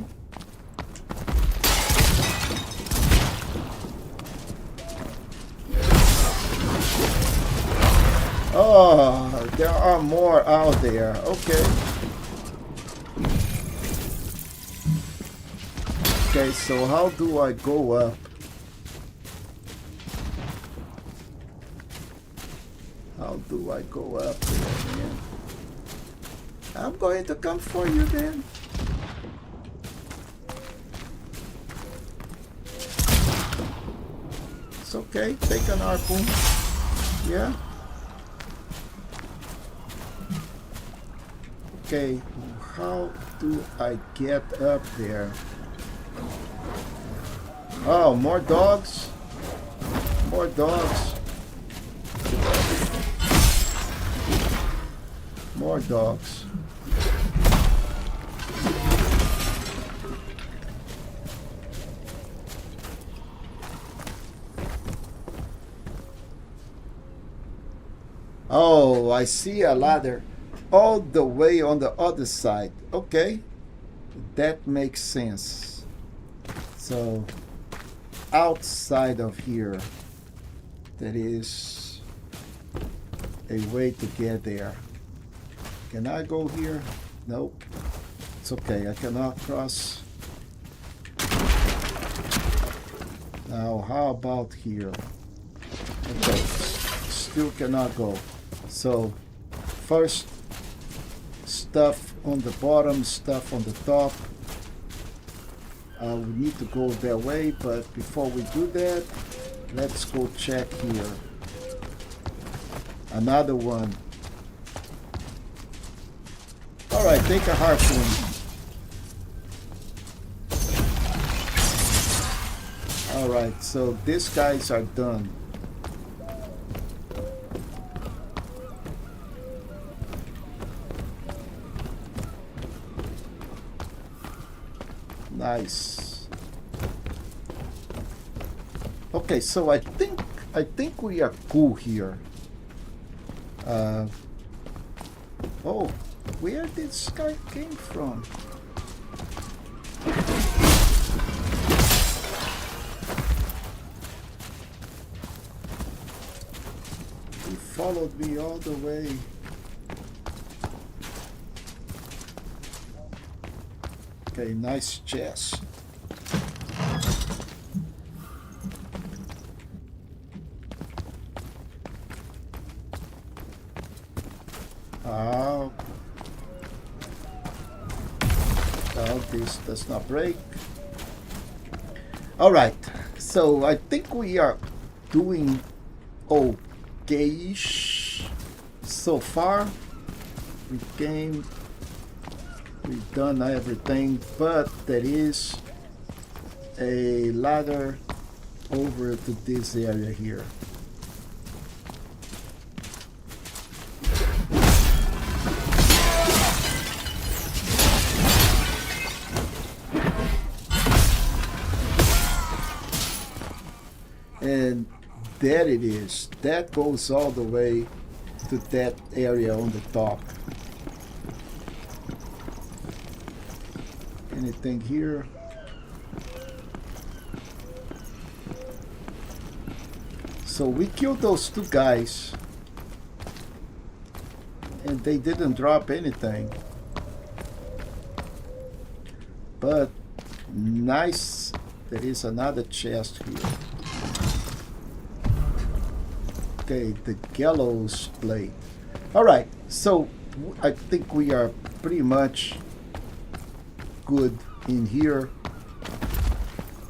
Oh, there are more out there. Okay. Okay, so how do I go up? How do I go up there, man? I'm going to come for you then. It's okay. Take an harpoon. Yeah. Okay. How do I get up there? Oh, more dogs. More dogs. More dogs. Oh, I see a ladder all the way on the other side. Okay, that makes sense. So, outside of here, there is a way to get there. Can I go here? Nope. It's okay, I cannot cross. Now, how about here? Okay, still cannot go. So, first, stuff on the bottom, stuff on the top. We need to go that way, but before we do that, let's go check here. Another one. Alright, take a harpoon. Alright, so these guys are done. Nice. Okay, so I think we are cool here. Oh, where did this guy came from? He followed me all the way. Okay, nice chest. Oh, this does not break. All right, so I think we are doing okay-ish so far. We've done everything, but there is a ladder over to this area here. And there it is. That goes all the way to that area on the top. Anything here? So we killed those two guys and they didn't drop anything. But nice, there is another chest here. Okay, the gallows blade. Alright, so I think we are pretty much good in here.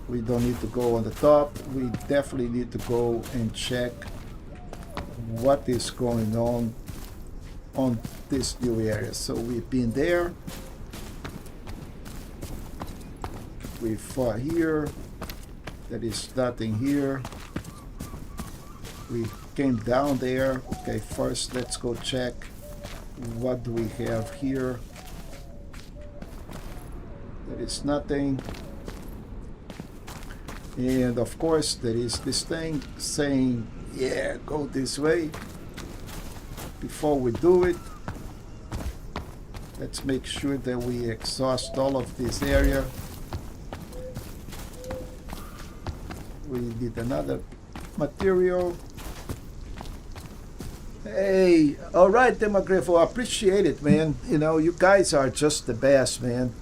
We don't need to go on the top. We definitely need to go and check what is going on this new area. So we've been there. We fought here. There is nothing here. We came down there. Okay, first let's go check what do we have here. There is nothing. And of course there is this thing saying, yeah, go this way. Before we do it, let's make sure that we exhaust all of this area. We need another material. Hey, all right, Demographo, I appreciate it, man. You know, you guys are just the best, man.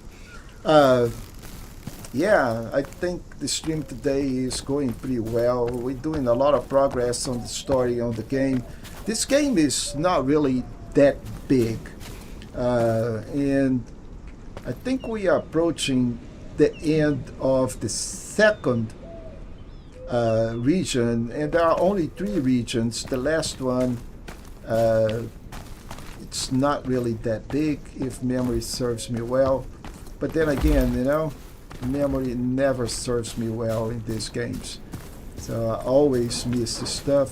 Yeah, I think the stream today is going pretty well. We're doing a lot of progress on the story, on the game. This game is not really that big. And I think we are approaching the end of the second region, and there are only 3 regions. The last one, it's not really that big, if memory serves me well. But then again, you know, memory never serves me well in these games. So I always miss the stuff.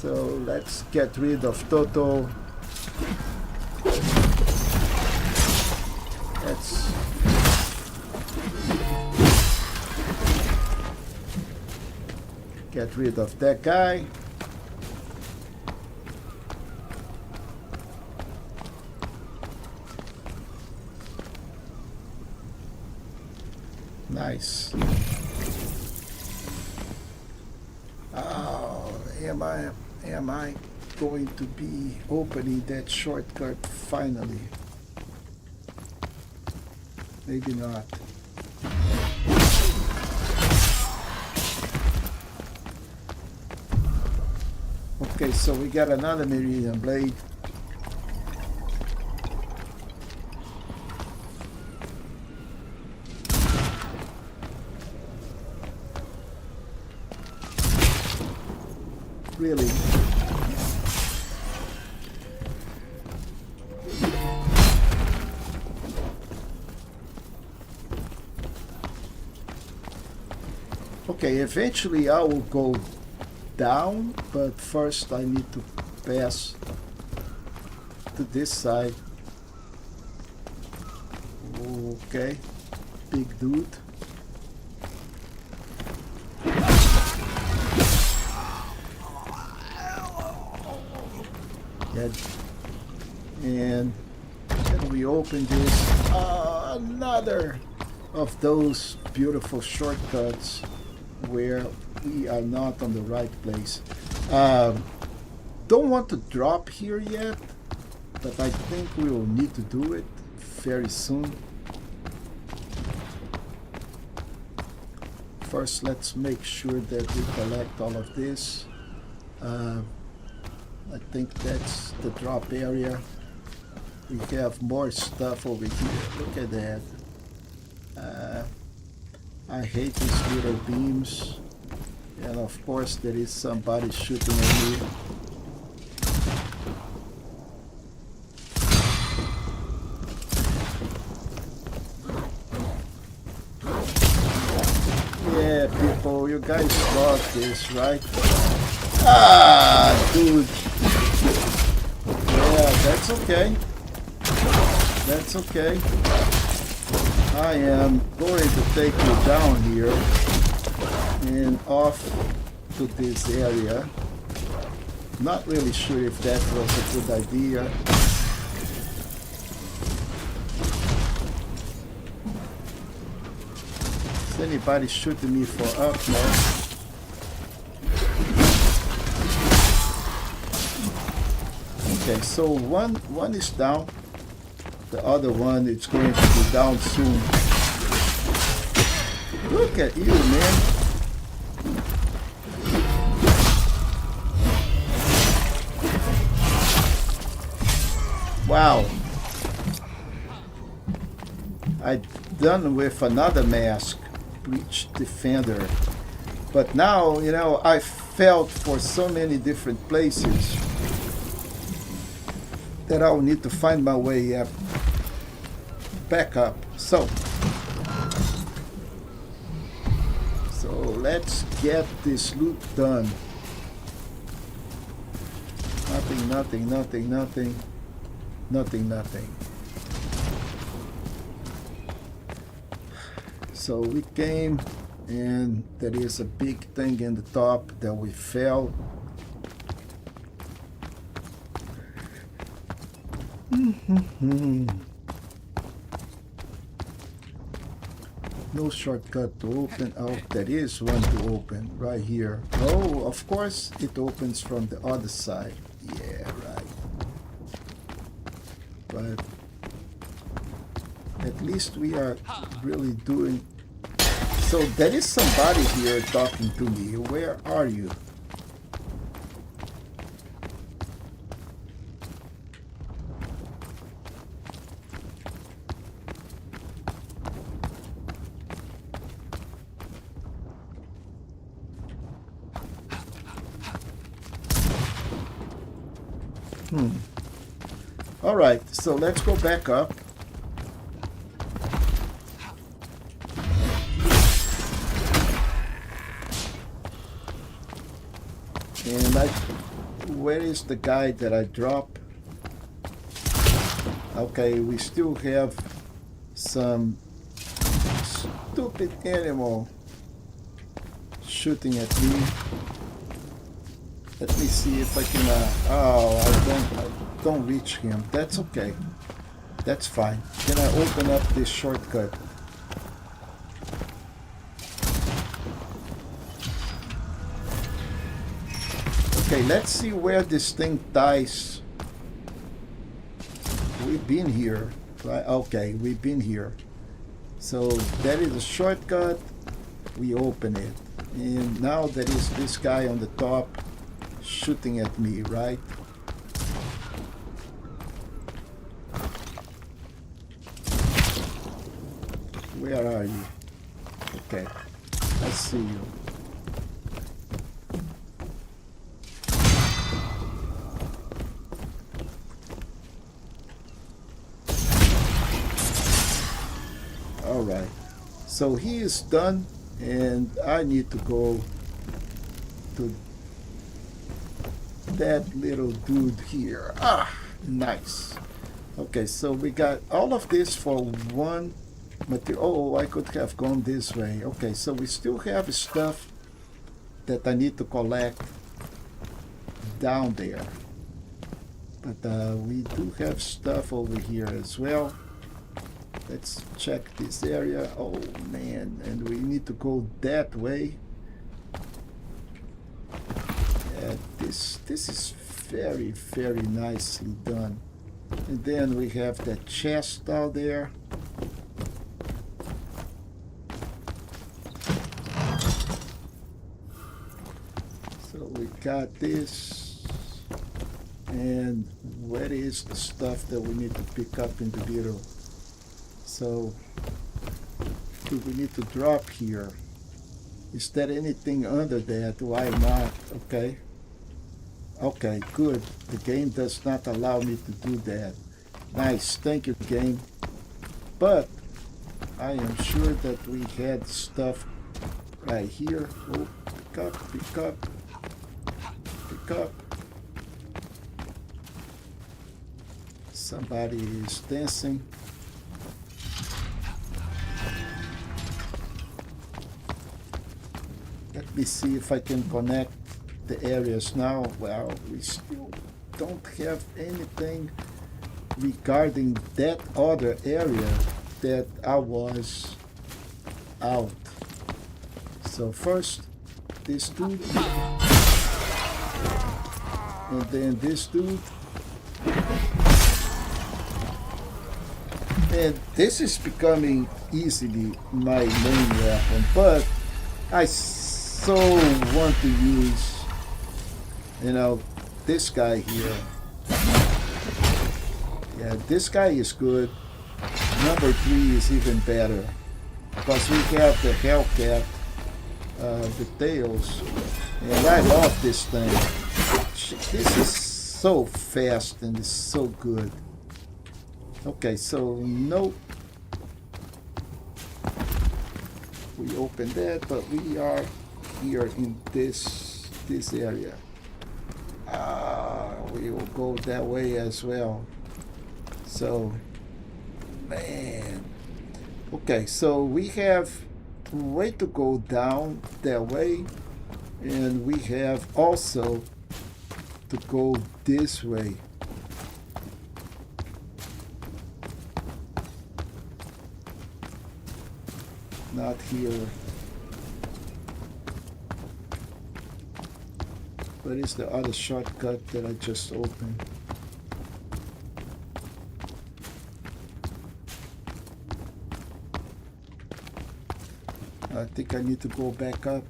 So let's get rid of Toto. Let's get rid of that guy. Nice. Oh, am I going to be opening that shortcut finally? Maybe not. Okay, so we got another Meridian Blade. Really? Okay, eventually I will go down, but first I need to pass to this side. Okay, big dude. Yeah. And then we open this. Another of those beautiful shortcuts where we are not on the right place. Don't want to drop here yet, but I think we will need to do it very soon. First, let's make sure that we collect all of this. I think that's the drop area. We have more stuff over here. Look at that. I hate these little beams. And of course there is somebody shooting at me. Yeah, people, you guys got this, right? Ah, dude. Yeah, that's okay. That's okay. I am going to take you down here and off to this area. Not really sure if that was a good idea. Is anybody shooting me for up? No. Okay, so one is down. The other one is going to be down soon. Look at you, man. Wow. I'm done with another mask, Breach Defender. But now, you know, I felt for so many different places that I'll need to find my way up. Back up. So let's get this loot done. Nothing. So we came, and there is a big thing in the top that we fell. No shortcut to open. Oh, there is one to open right here. Oh, of course it opens from the other side. Yeah, right. But at least we are really doing. So there is somebody here talking to me. Where are you? All right, so let's go back up. And where is the guy that I dropped? Okay, we still have some stupid animal shooting at me. Let me see if I can. I don't reach him. That's okay. That's fine. Can I open up this shortcut? Okay, let's see where this thing dies. We've been here, right? Okay, we've been here. So that is a shortcut. We open it, and now there is this guy on the top shooting at me, right? Where are you? Okay, I see you. All right, so he is done. And I need to go to that little dude here. Ah, nice. Okay, so we got all of this for one material. Oh, I could have gone this way. Okay, so we still have stuff that I need to collect down there. But we do have stuff over here as well. Let's check this area. Oh man, and we need to go that way. Yeah, this is very, very nicely done. And then we have that chest down there. So we got this. And where is the stuff that we need to pick up in the middle? So, do we need to drop here? Is there anything under that? Why not? Okay. Okay, good. The game does not allow me to do that. Nice, thank you, game. But, I am sure that we had stuff right here. Oh, pick up, pick up, pick up. Somebody is dancing. Let me see if I can connect the areas now. Well, we still don't have anything regarding that other area that I was out. So first, this dude. And then this dude. And this is becoming easily my main weapon, but I so want to use, you know, this guy here. Yeah, this guy is good. Number 3 is even better because we have the Hellcat, the tails, and I love this thing. This is so fast and it's so good. Okay, so no, we opened that, but we are here in this area. We will go that way as well. So, man. Okay, so we have a way to go down that way, and we have also to go this way. Not here. What is the other shortcut that I just opened? I think I need to go back up.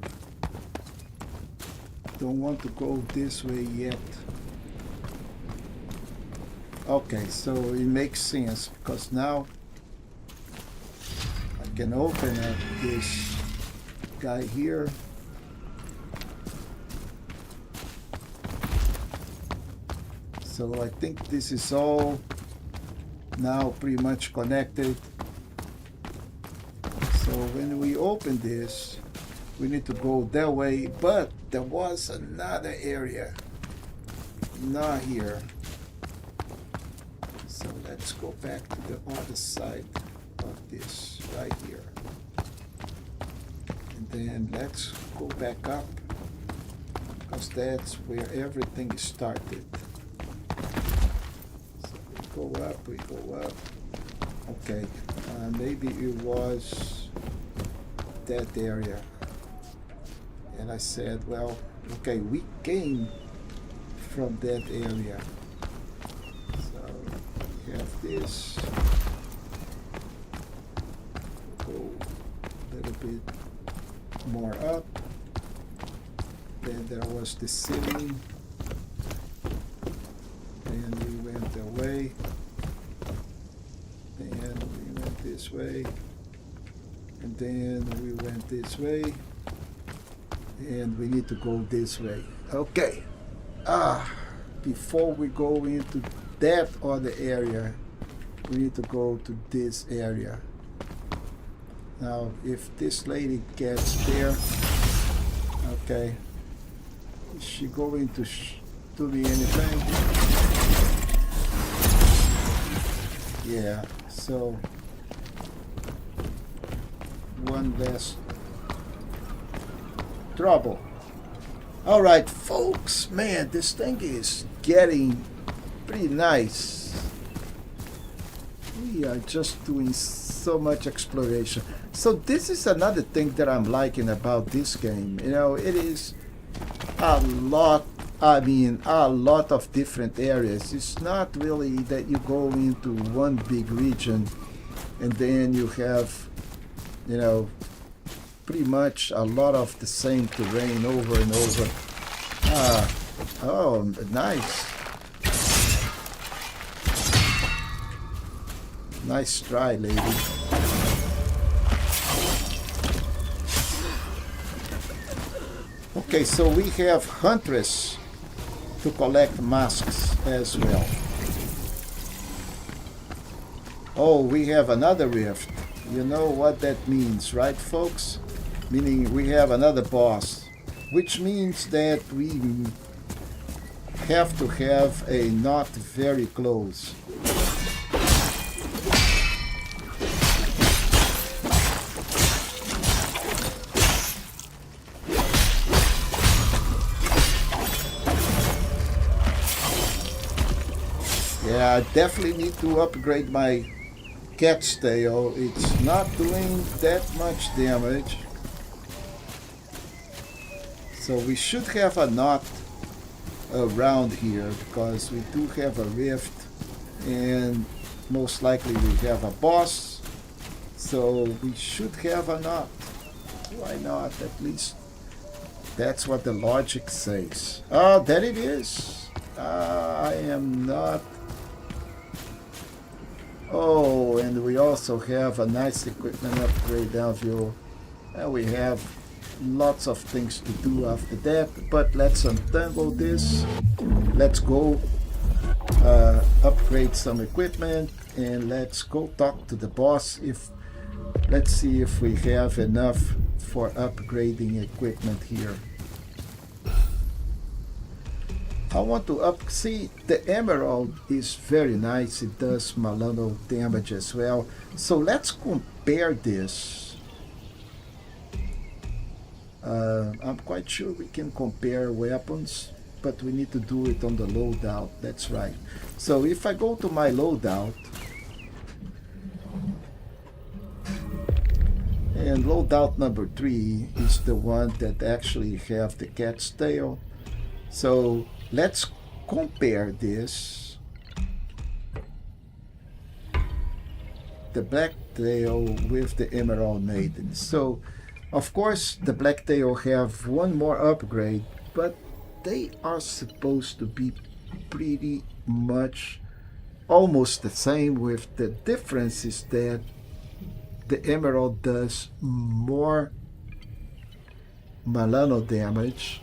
Don't want to go this way yet. Okay, so it makes sense because now I can open up this guy here. So I think this is all now pretty much connected. So when we open this, we need to go that way, but there was another area, not here. So let's go back to the other side of this right here. And then let's go back up, because that's where everything started. So we go up, we go up. Okay, maybe it was that area. And I said, well, okay, we came from that area. So we have this. Go a little bit more up. Then there was the ceiling. And we went away. And we went this way. And then we went this way. And we need to go this way. Okay. Before we go into that other area, we need to go to this area. Now, if this lady gets there, okay, is she going to do me anything? Yeah, so one less trouble. All right, folks, man, this thing is getting pretty nice. We are just doing so much exploration. So this is another thing that I'm liking about this game. You know, it is a lot, I mean, a lot of different areas. It's not really that you go into one big region and then you have, you know, pretty much a lot of the same terrain over and over. Oh, nice. Nice try, lady. Okay, so we have Huntress to collect masks as well. Oh, we have another rift. You know what that means, right, folks? Meaning we have another boss, which means that we have to have a not very close. Yeah, I definitely need to upgrade my cat's tail. It's not doing that much damage. So we should have a knot around here because we do have a rift and most likely we have a boss. So we should have a knot. Why not? At least that's what the logic says. Oh, there it is. I am not. Oh, and we also have a nice equipment upgrade down here. And we have lots of things to do after that, but let's untangle this. Let's go upgrade some equipment and let's go talk to the boss. Let's see if we have enough for upgrading equipment here. I want to see the emerald is very nice. It does Malano damage as well. So let's compare this. I'm quite sure we can compare weapons, but we need to do it on the loadout. That's right. So if I go to my loadout, and loadout number 3 is the one that actually have the cat's tail. So let's compare this. The black tail with the emerald maiden. So of course the black tail have one more upgrade, but they are supposed to be pretty much almost the same, with the difference is that the emerald does more Malano damage.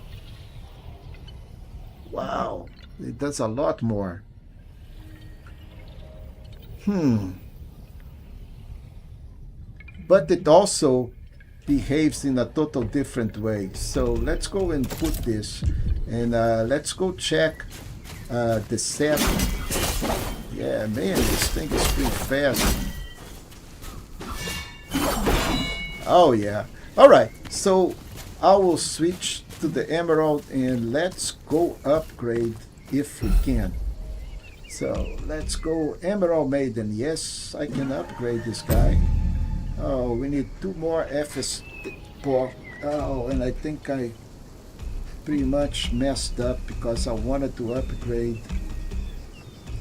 Wow, it does a lot more. But it also behaves in a total different way. So let's go and put this, and let's go check the set. Yeah, man, this thing is pretty fast. Oh yeah. All right, so I will switch to the emerald and let's go upgrade if we can. So let's go emerald maiden. Yes, I can upgrade this guy. Oh, we need 2 more FS pork. Oh, and I think I pretty much messed up because I wanted to upgrade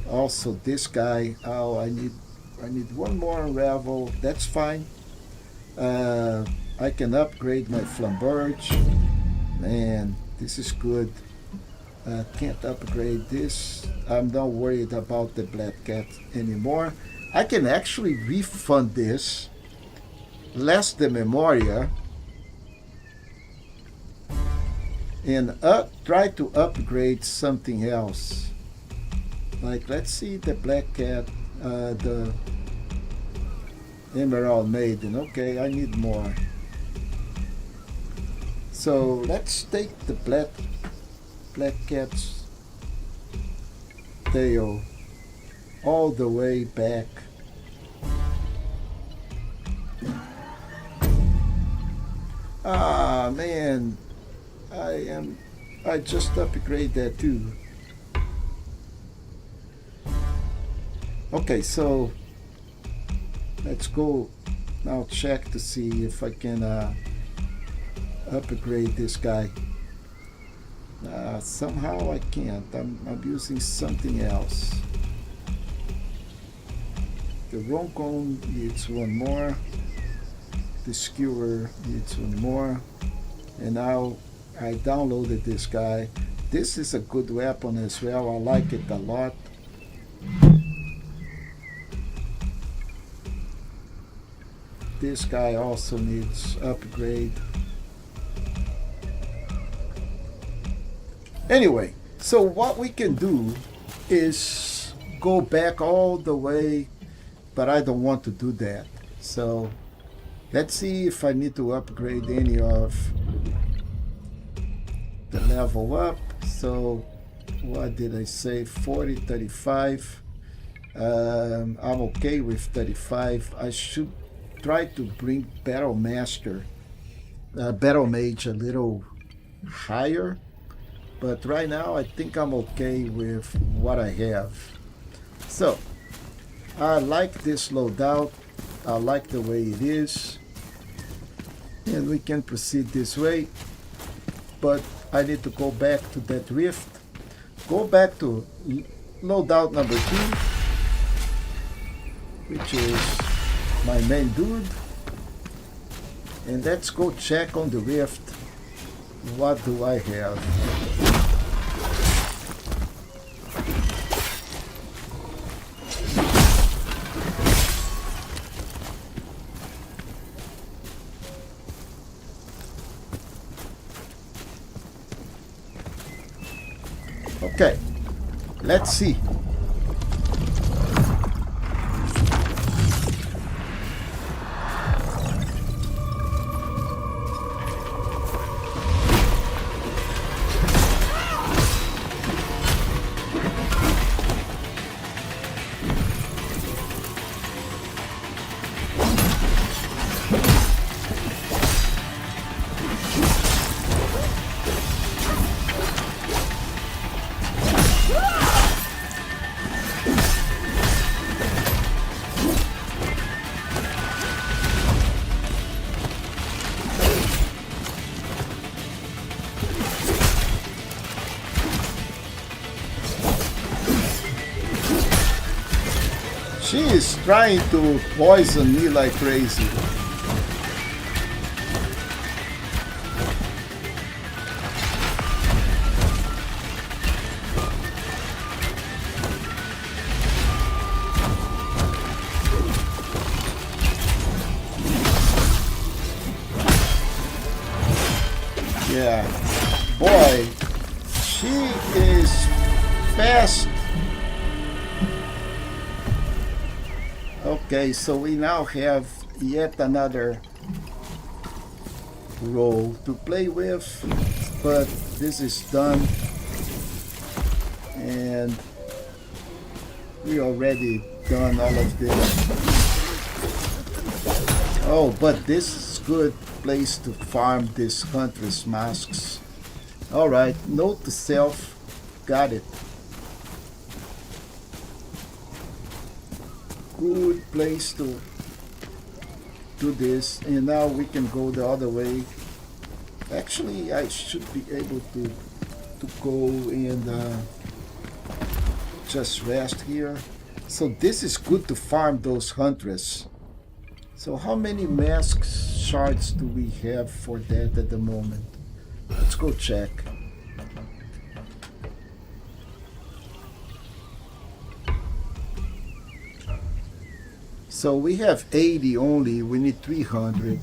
also this guy. Oh, I need 1 more unravel. That's fine. I can upgrade my flamberge. Man, this is good. Can't upgrade this. I'm not worried about the black cat anymore. I can actually refund this, less the memoria, and try to upgrade something else. Like, let's see the black cat, Emerald Maiden. Okay, I need more. So let's take the black cat's tail all the way back. Ah man, I just upgrade that too. Okay, so let's go now check to see if I can upgrade this guy. Somehow I can't. I'm using something else. The Roncon needs one more. The Skewer needs one more. And now I downloaded this guy. This is a good weapon as well. I like it a lot. This guy also needs upgrade. Anyway, so what we can do is go back all the way, but I don't want to do that. So let's see if I need to upgrade any of the level up. So what did I say? 40, 35. I'm okay with 35. I should try to bring Battle Mage a little higher. But right now, I think I'm okay with what I have. So, I like this loadout. I like the way it is. And we can proceed this way. But I need to go back to that rift. Go back to loadout number 2. Which is my main dude. And let's go check on the rift. What do I have? Okay, let's see. She is trying to poison me like crazy. Yeah, boy, she is fast. Okay, so we now have yet another role to play with, but this is done, and we already done all of this. Oh, but this is good place to farm these Huntress masks. Alright, note to self, got it. Good place to do this, and now we can go the other way. Actually, I should be able to go and just rest here. So this is good to farm those Huntress. So how many mask shards do we have for that at the moment? Let's go check. So we have 80 only, we need 300.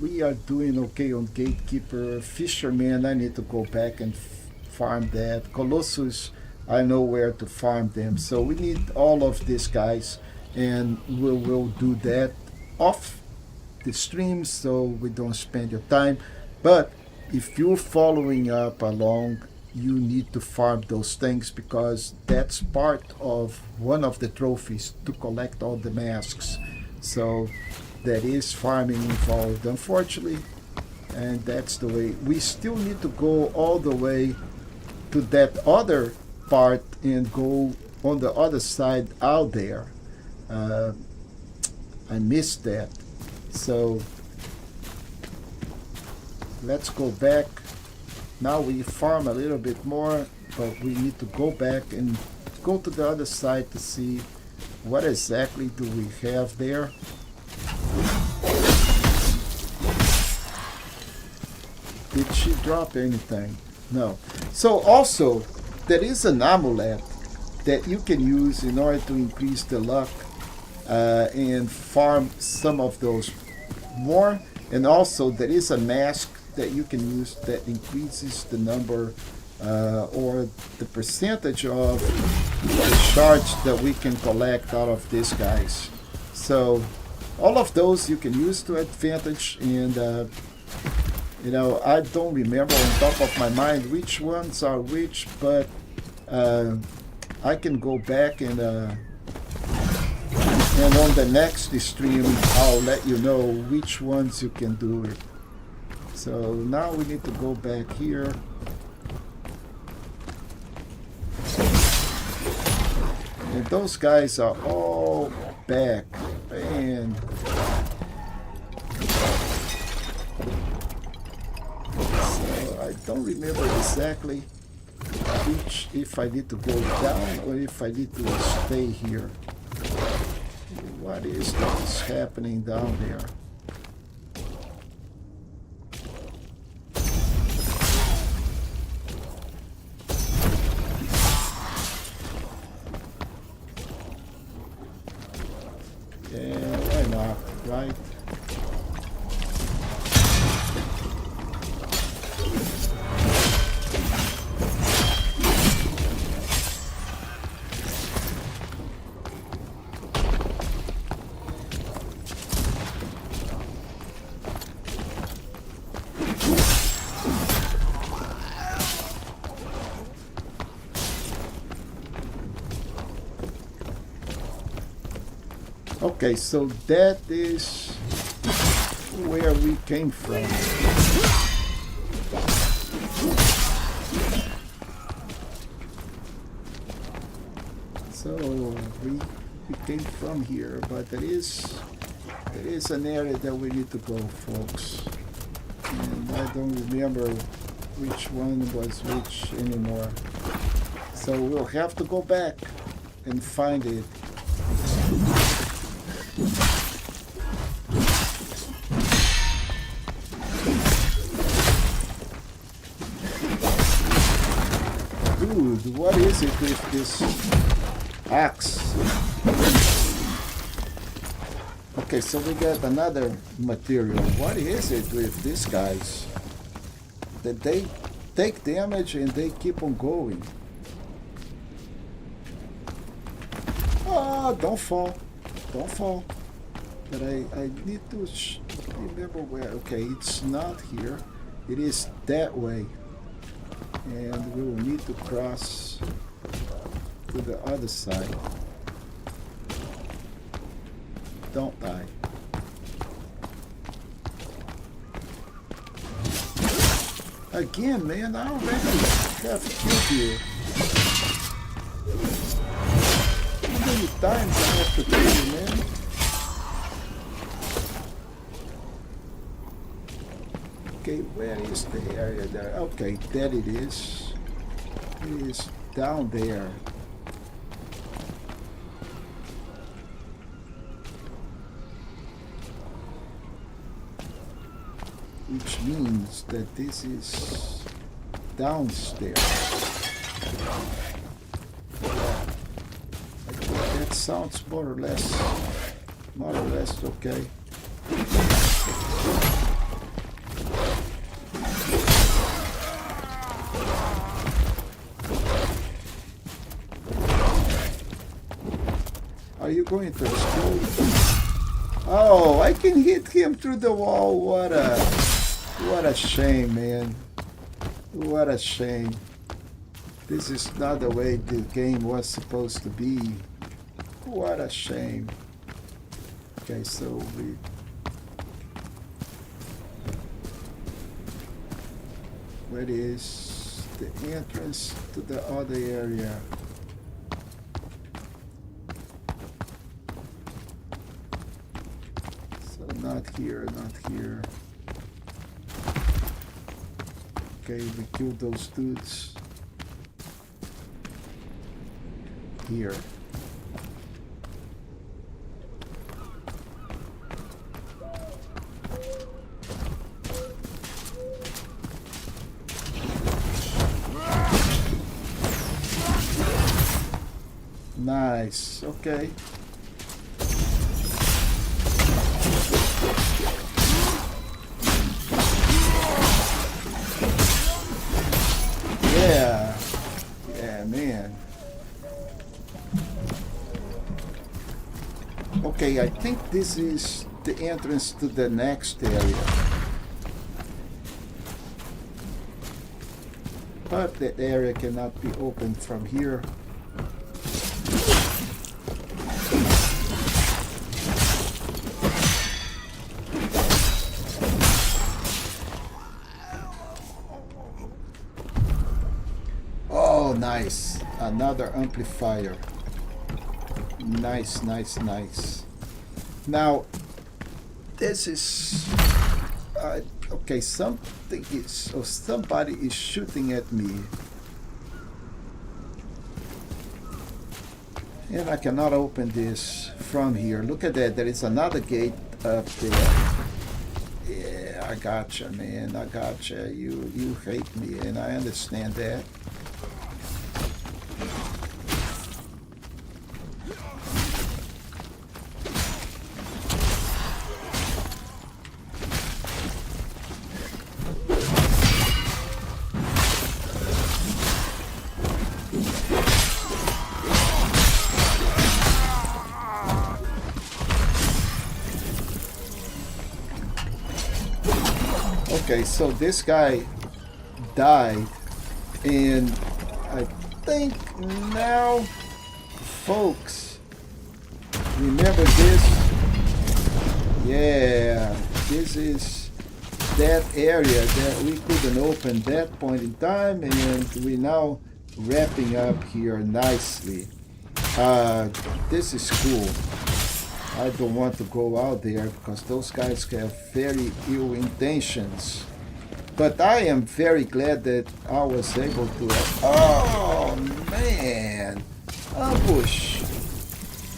We are doing okay on Gatekeeper. Fisherman, I need to go back and farm that. Colossus, I know where to farm them. So we need all of these guys. and we will do that off the stream so we don't spend your time. But if you're following up along, you need to farm those things because that's part of one of the trophies to collect all the masks. So that is farming involved, unfortunately, and that's the way. We still need to go all the way to that other part and go on the other side out there. I missed that. So let's go back. Now we farm a little bit more, but we need to go back and go to the other side to see what exactly do we have there. Did she drop anything? No. So also, there is an amulet that you can use in order to increase the luck and farm some of those more. And also, there is a mask that you can use that increases the number or the percentage of the shards that we can collect out of these guys. So all of those you can use to advantage, and you know, I don't remember on top of my mind which ones are which, but I can go back and on the next stream I'll let you know which ones you can do it. So now we need to go back here. And those guys are all back. And so I don't remember exactly which, if I need to go down or if I need to stay here. What is that is happening down there? Yeah, why not, right? Okay, so that is where we came from. So we came from here, but there is an area that we need to go, folks. And I don't remember which one was which anymore. So we'll have to go back and find it. Dude, what is it with this axe? Okay, so we got another material. What is it with these guys? That they take damage and they keep on going. Oh, don't fall. Don't fall. But I need to remember where. Okay, it's not here. It is that way. And we will need to cross to the other side. Don't die. Again, man, I already have killed you. How many times I have to kill you, man? Okay, where is the area there? Okay, there it is. It is down there. Which means that this is downstairs. I think that sounds more or less okay. Are you going to explode? Oh, I can hit him through the wall. What a shame, man. What a shame. This is not the way the game was supposed to be. What a shame. Okay, so we... Where is the entrance to the other area? So not here, not here. Okay, we killed those dudes. Here. Nice, okay. Yeah, yeah, man. Okay, I think this is the entrance to the next area. But that area cannot be opened from here. Oh, nice. Another amplifier. Nice, nice, nice. Now, this is... okay, something is... or somebody is shooting at me. And I cannot open this from here. Look at that. There is another gate up there. Yeah, I gotcha, man. I gotcha. You hate me, and I understand that. Okay, so this guy died, and I think now, folks, remember this? Yeah, this is that area that we couldn't open that point in time, and we're now wrapping up here nicely. This is cool. I don't want to go out there because those guys have very ill intentions. But I am very glad that I was able to... Oh, man! Ambush!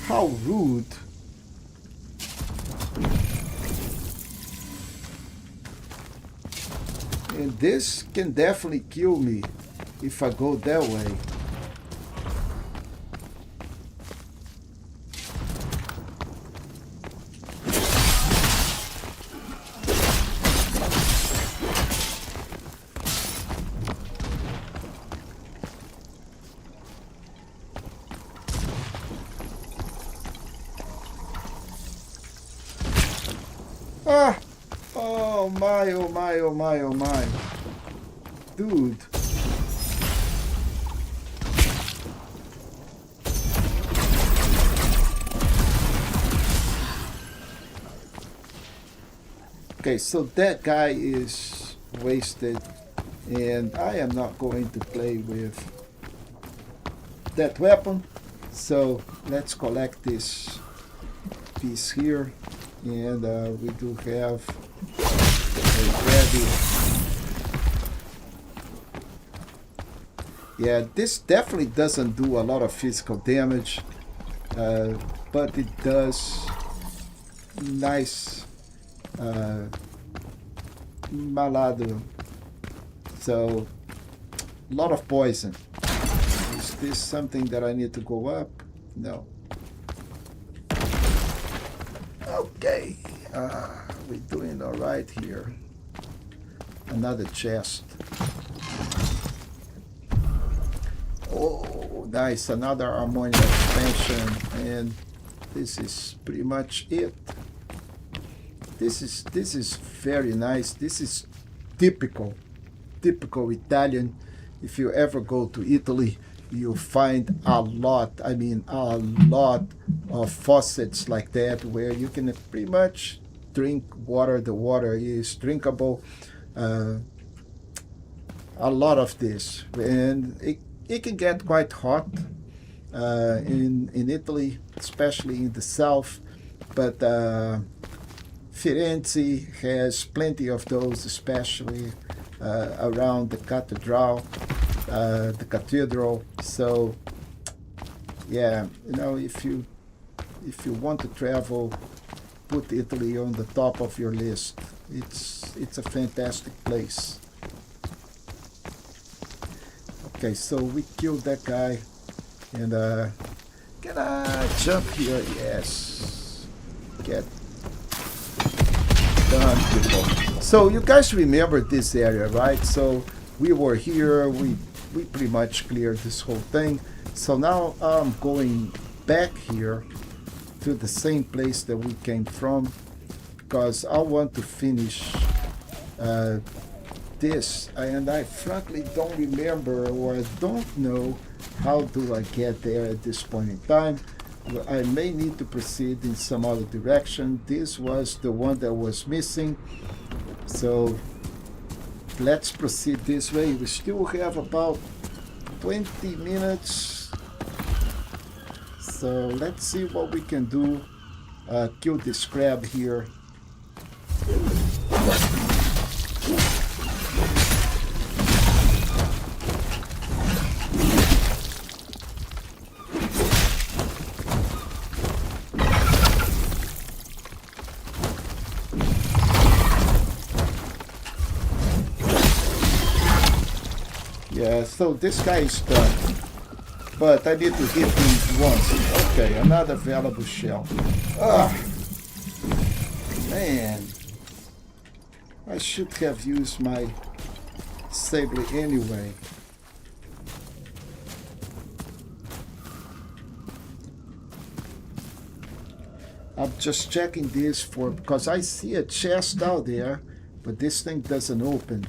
How rude! And this can definitely kill me if I go that way. Ah! Oh my, oh my, oh my, oh my. Dude. Okay, so that guy is wasted, and I am not going to play with that weapon. So let's collect this piece here, and we do have a ready. Yeah, this definitely doesn't do a lot of physical damage, but it does nice malado. So a lot of poison. Is this something that I need to go up? No. Okay, we're doing all right here. Another chest. Oh, nice, another ammonia expansion, and this is pretty much it. This is very nice. This is typical Italian. If you ever go to Italy, you find a lot, I mean a lot of faucets like that where you can pretty much drink water. The water is drinkable. A lot of this, and it can get quite hot in Italy, especially in the south, but Firenze has plenty of those, especially around the cathedral. So yeah, you know, if you want to travel, put Italy on the top of your list. It's a fantastic place. Okay, so we killed that guy, and can I jump here? Yes. Get done, people. So you guys remember this area, right? So we were here. We pretty much cleared this whole thing. So now I'm going back here to the same place that we came from, because I want to finish this, and I frankly don't remember, or I don't know how do I get there at this point in time. I may need to proceed in some other direction. This was the one that was missing, so let's proceed this way. We still have about 20 minutes, so let's see what we can do. Kill this crab here. Yeah, so this guy is done, but I need to hit him once. Okay, another valuable shell. Ah, man, I should have used my saber anyway. I'm just checking this because I see a chest out there, but this thing doesn't open.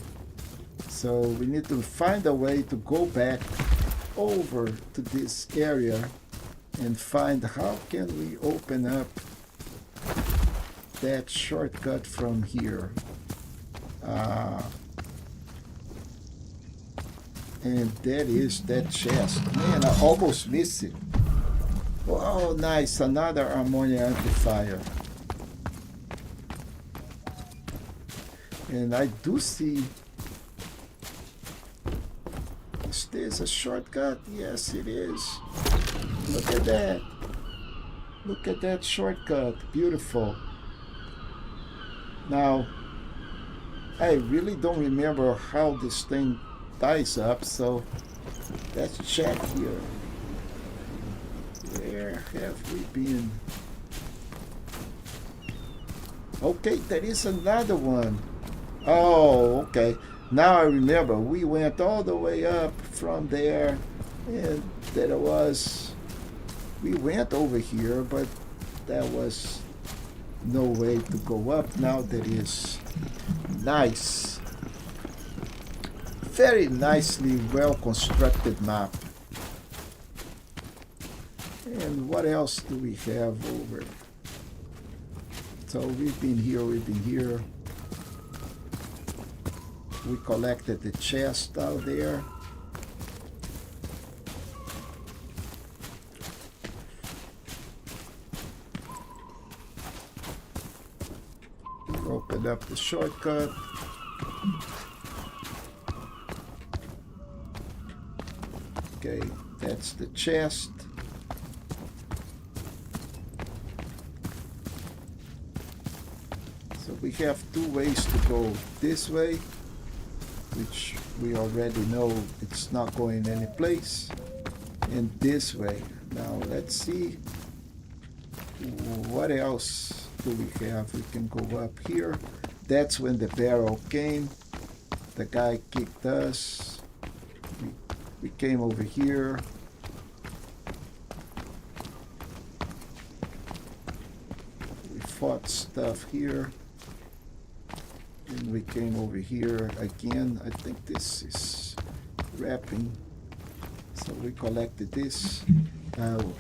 So we need to find a way to go back over to this area and find how can we open up that shortcut from here. And that is that chest. Man, I almost missed it. Oh, nice, another ammonia amplifier. And I do see... Is this a shortcut? Yes, it is. Look at that. Look at that shortcut. Beautiful. Now, I really don't remember how this thing ties up, so let's check here. Where have we been? Okay, there is another one. Oh, okay. Now I remember. We went all the way up from there, and there was... We went over here, but there was no way to go up. Now there is. Nice. Very nicely well-constructed map. And what else do we have over? So we've been here, We collected the chest out there. Open up the shortcut. Okay, that's the chest. So we have two ways to go. This way, which we already know it's not going any place, and this way. Now let's see what else do we have. We can go up here. That's when the barrel came. The guy kicked us. We came over here. fought stuff here. And we came over here again. I think this is wrapping. So we collected this.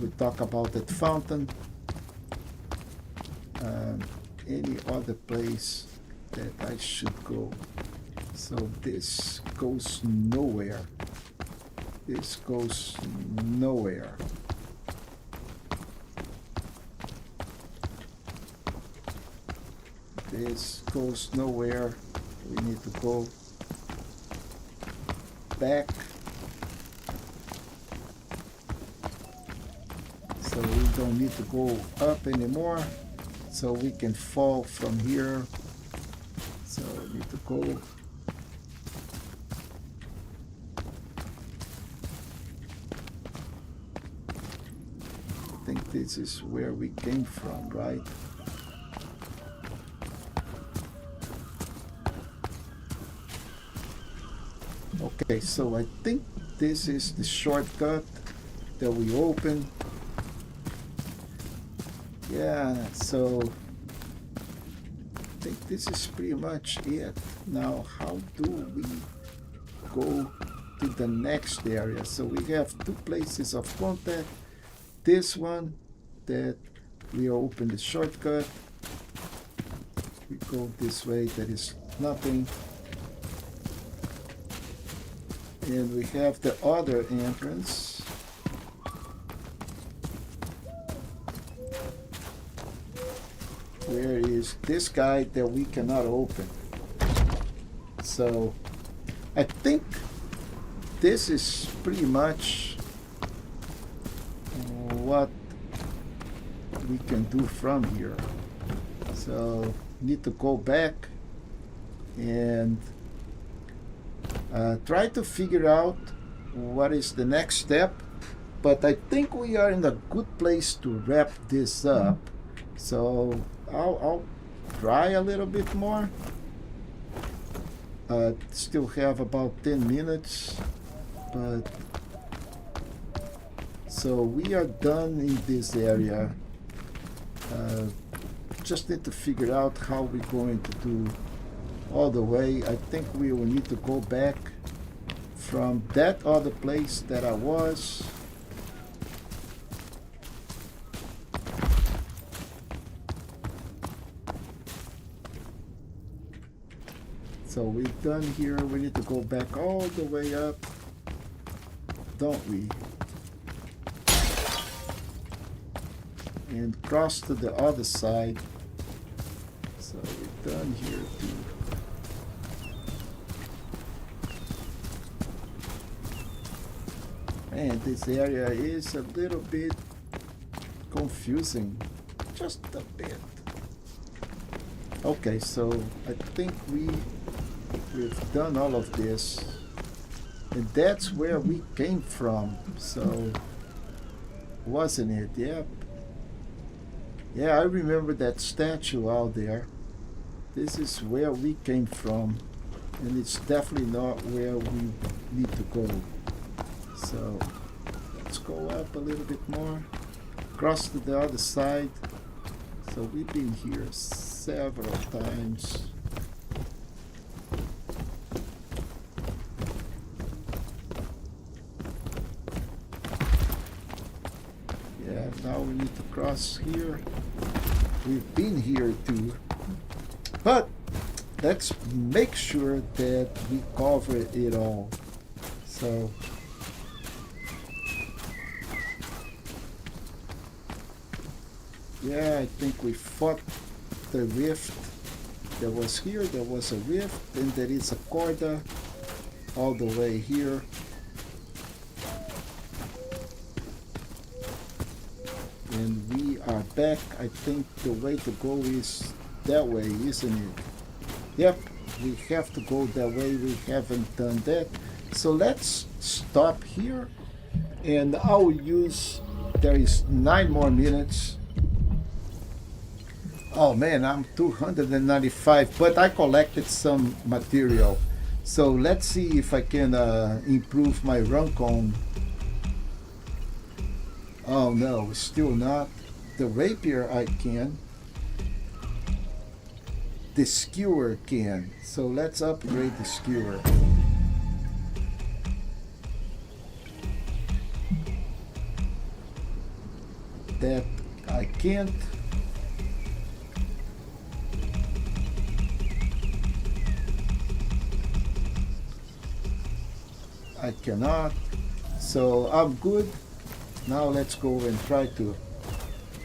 We talk about that fountain. Any other place that I should go. So this goes nowhere. This goes nowhere. This goes nowhere. We need to go back. So we don't need to go up anymore. So we can fall from here. So we need to go. I think this is where we came from, right? Okay, so I think this is the shortcut that we open. Yeah, so I think this is pretty much it. Now, how do we go to the next area? So we have two places of contact. This one that we open the shortcut. We go this way, there is nothing. And we have the other entrance. Where is this guy that we cannot open? So I think this is pretty much what we can do from here. So need to go back and try to figure out what is the next step, but I think we are in a good place to wrap this up. So I'll try a little bit more. Still have about 10 minutes, but so we are done in this area. Just need to figure out how we're going to do all the way. I think we will need to go back from that other place that I was. So we're done here. We need to go back all the way up, don't we? And cross to the other side. So we're done here too. Man, this area is a little bit confusing, just a bit. Okay, so I think we've done all of this, and that's where we came from. So wasn't it? Yep. Yeah, I remember that statue out there. This is where we came from, and it's definitely not where we need to go. So let's go up a little bit more, cross to the other side. So we've been here several times. Yeah, now we need to cross here. We've been here too, but let's make sure that we cover it all. So yeah, I think we fought the rift that was here. There was a rift, and there is a corda all the way here. And we are back. I think the way to go is that way, isn't it? Yep, we have to go that way. We haven't done that. So let's stop here, and I'll use, there is 9 more minutes. Oh man, I'm 295, but I collected some material. So let's see if I can improve my run cone. Oh no, still not. The rapier I can. the skewer can. So let's upgrade the skewer. That I can't. I cannot. So I'm good. Now let's go and try to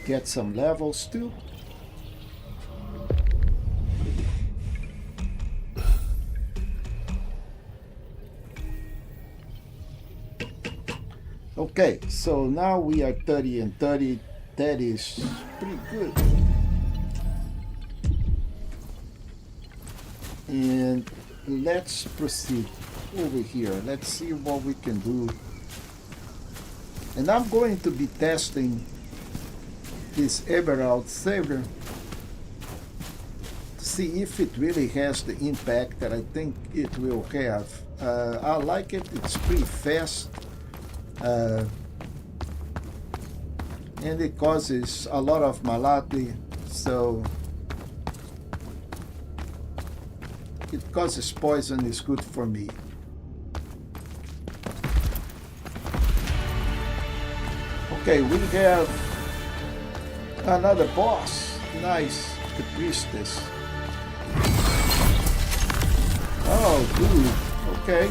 get some levels too. Okay, so now we are 30 and 30. That is pretty good. And let's proceed over here. Let's see what we can do. And I'm going to be testing this Emerald Saber to see if it really has the impact that I think it will have. I like it. It's pretty fast. And it causes a lot of malady, so it causes poison. Is good for me. Okay, we have another boss. Nice, the priestess. Oh, dude. Okay.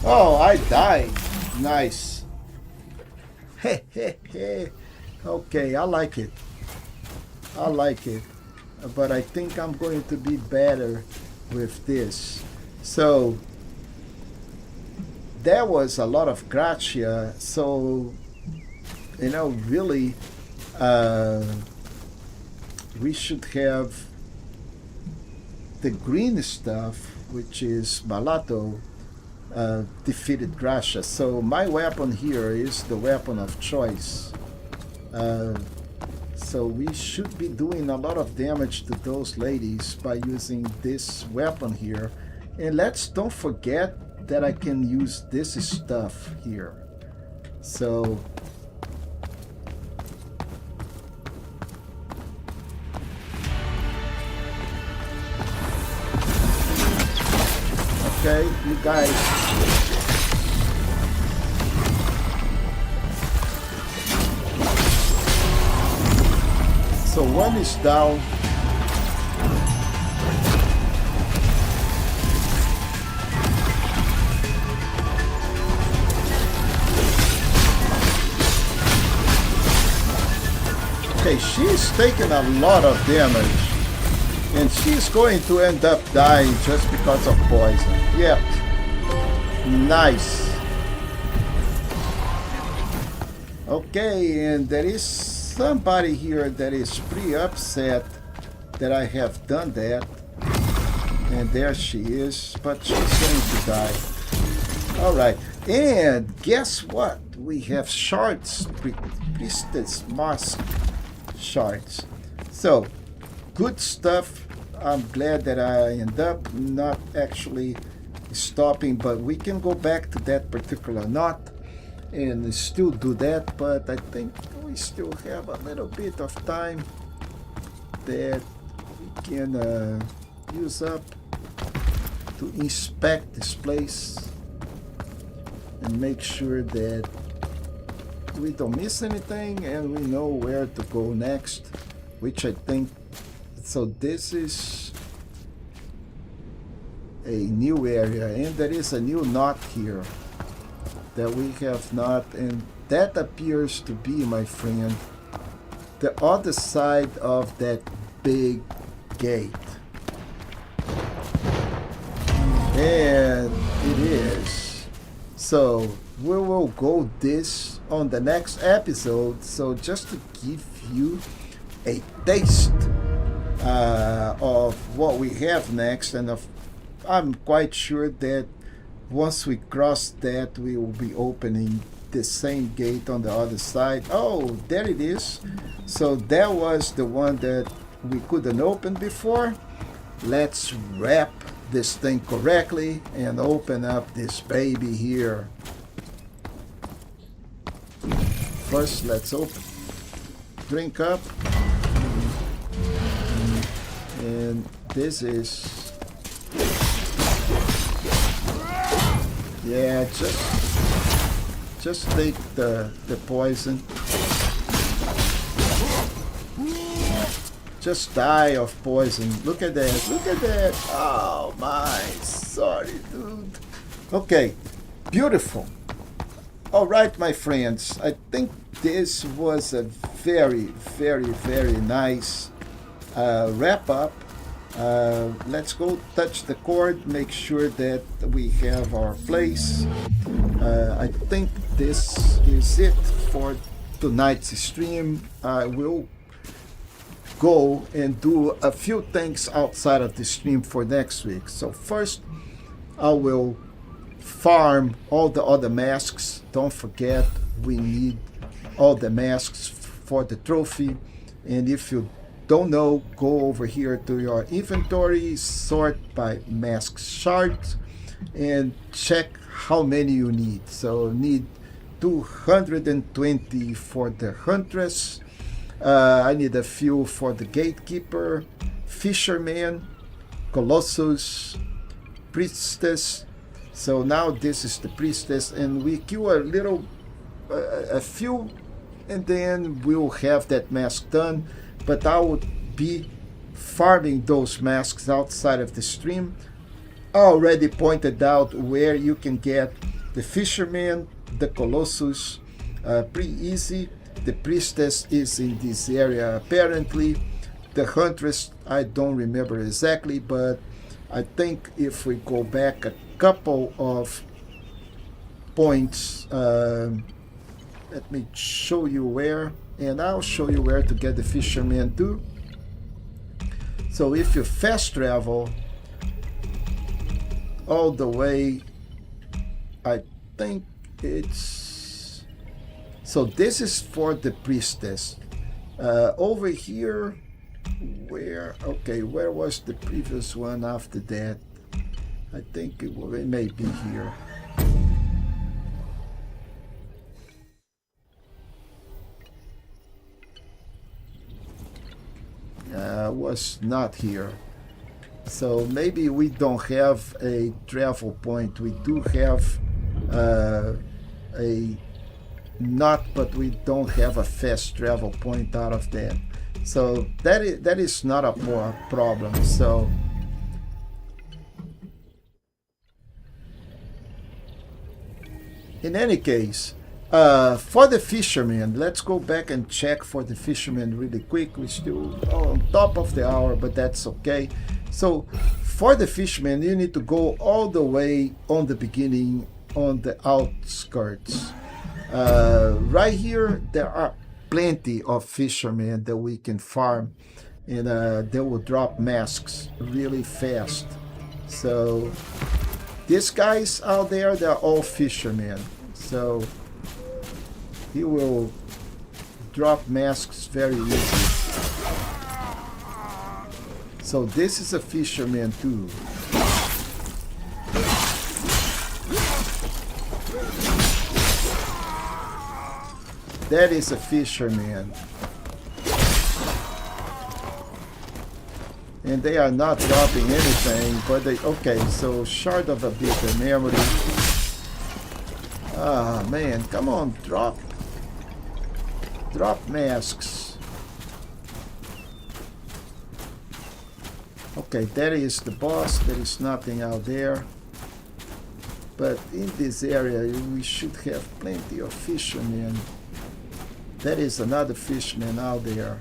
Oh, I died. Nice. Okay, I like it. I like it. But I think I'm going to be better with this. So, there was a lot of gratia. So, you know, really, we should have the green stuff, which is Malato. Defeated Gracia. So my weapon here is the weapon of choice. So we should be doing a lot of damage to those ladies by using this weapon here. And don't forget that I can use this stuff here. So okay, you guys. So one is down. Okay, she's taking a lot of damage. And she's going to end up dying just because of poison. Yep. Nice. Okay, and there is somebody here that is pretty upset that I have done that. And there she is, but she's going to die. Alright, and guess what? We have shards, priestess mask shards. So, good stuff. I'm glad that I end up not actually stopping, but we can go back to that particular knot and still do that, but I think we still have a little bit of time that we can use up to inspect this place and make sure that we don't miss anything and we know where to go next, which I think. So this is a new area, and there is a new knot here that we have not, and that appears to be, my friend, the other side of that big gate. And it is. So we will go this on the next episode. So just to give you a taste of what we have next, and I'm quite sure that once we cross that, we will be opening the same gate on the other side. Oh, there it is. So that was the one that we couldn't open before. Let's wrap this thing correctly and open up this baby here. First, let's open. Drink up. And this is... yeah, just take the poison. Just die of poison. Look at that. Look at that. Oh my. Sorry, dude. Okay. Beautiful. All right, my friends. I think this was a very, very, very nice wrap up. Let's go touch the cord. Make sure that we have our place. I think this is it for tonight's stream. I will go and do a few things outside of the stream for next week. So first, I will farm all the other masks. Don't forget, we need all the masks for the trophy. And if you don't know, go over here to your inventory, sort by mask shards, and check how many you need. So need 220 for the Huntress. I need a few for the Gatekeeper, Fisherman, Colossus, Priestess. So now this is the Priestess, and we kill a few, and then we'll have that mask done. But I would be farming those masks outside of the stream. I already pointed out where you can get the Fisherman, the Colossus, pretty easy. The Priestess is in this area apparently. The Huntress, I don't remember exactly, but I think if we go back a couple of points, let me show you where, and I'll show you where to get the Fisherman too. So if you fast travel all the way, I think it's... so this is for the Priestess. Over here, where was the previous one after that? I think it may be here. Was not here. So maybe we don't have a travel point. We do have a knot, but we don't have a fast travel point out of that. So that is not a problem. So in any case, for the Fisherman, let's go back and check for the Fisherman really quick. We're still on top of the hour, but that's okay. So for the Fisherman, you need to go all the way on the beginning, on the outskirts. Right here, there are plenty of Fishermen that we can farm, and they will drop masks really fast. So these guys out there, they're all Fishermen. So he will drop masks very easy. So this is a Fisherman too. That is a Fisherman. And they are not dropping anything, but they... okay, so short of a bit of memory. Ah, man, come on, drop masks. Okay, that is the boss. There is nothing out there. But in this area, we should have plenty of Fishermen. There is another Fisherman out there.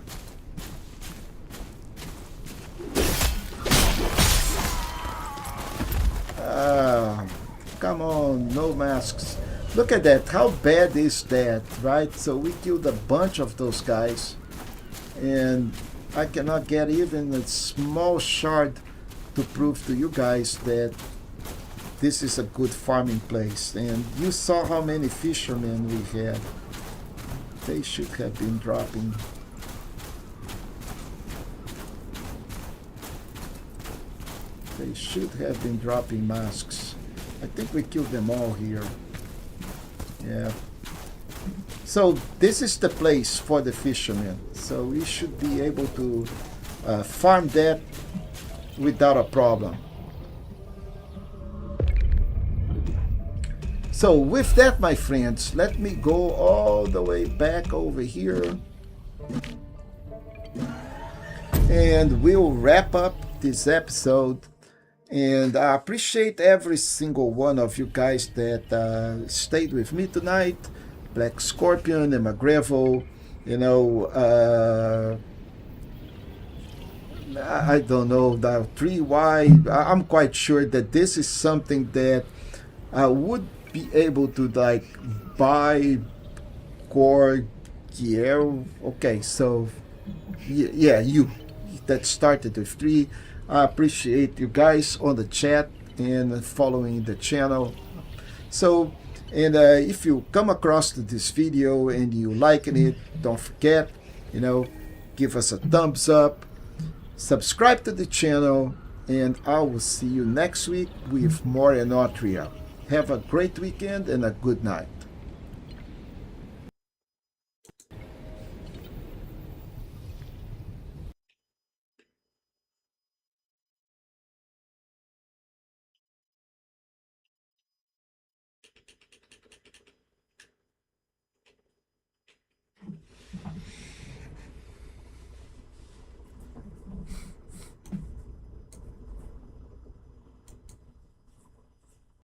Come on, no masks. Look at that, how bad is that, right? So we killed a bunch of those guys, and I cannot get even a small shard to prove to you guys that this is a good farming place. And you saw how many fishermen we had. They should have been dropping. They should have been dropping masks. I think we killed them all here. Yeah. So this is the place for the fishermen. So we should be able to farm that without a problem. So with that, my friends, let me go all the way back over here. And we'll wrap up this episode. And I appreciate every single one of you guys that stayed with me tonight. Black Scorpion and McGrevel, you know, I don't know, the 3Y. I'm quite sure that this is something that I would be able to like buy core gear. Okay, so yeah, you that started with 3. I appreciate you guys on the chat and following the channel. So, and if you come across to this video and you liking it, don't forget, you know, give us a thumbs up, subscribe to the channel, and I will see you next week with more Enotria. Have a great weekend and a good night.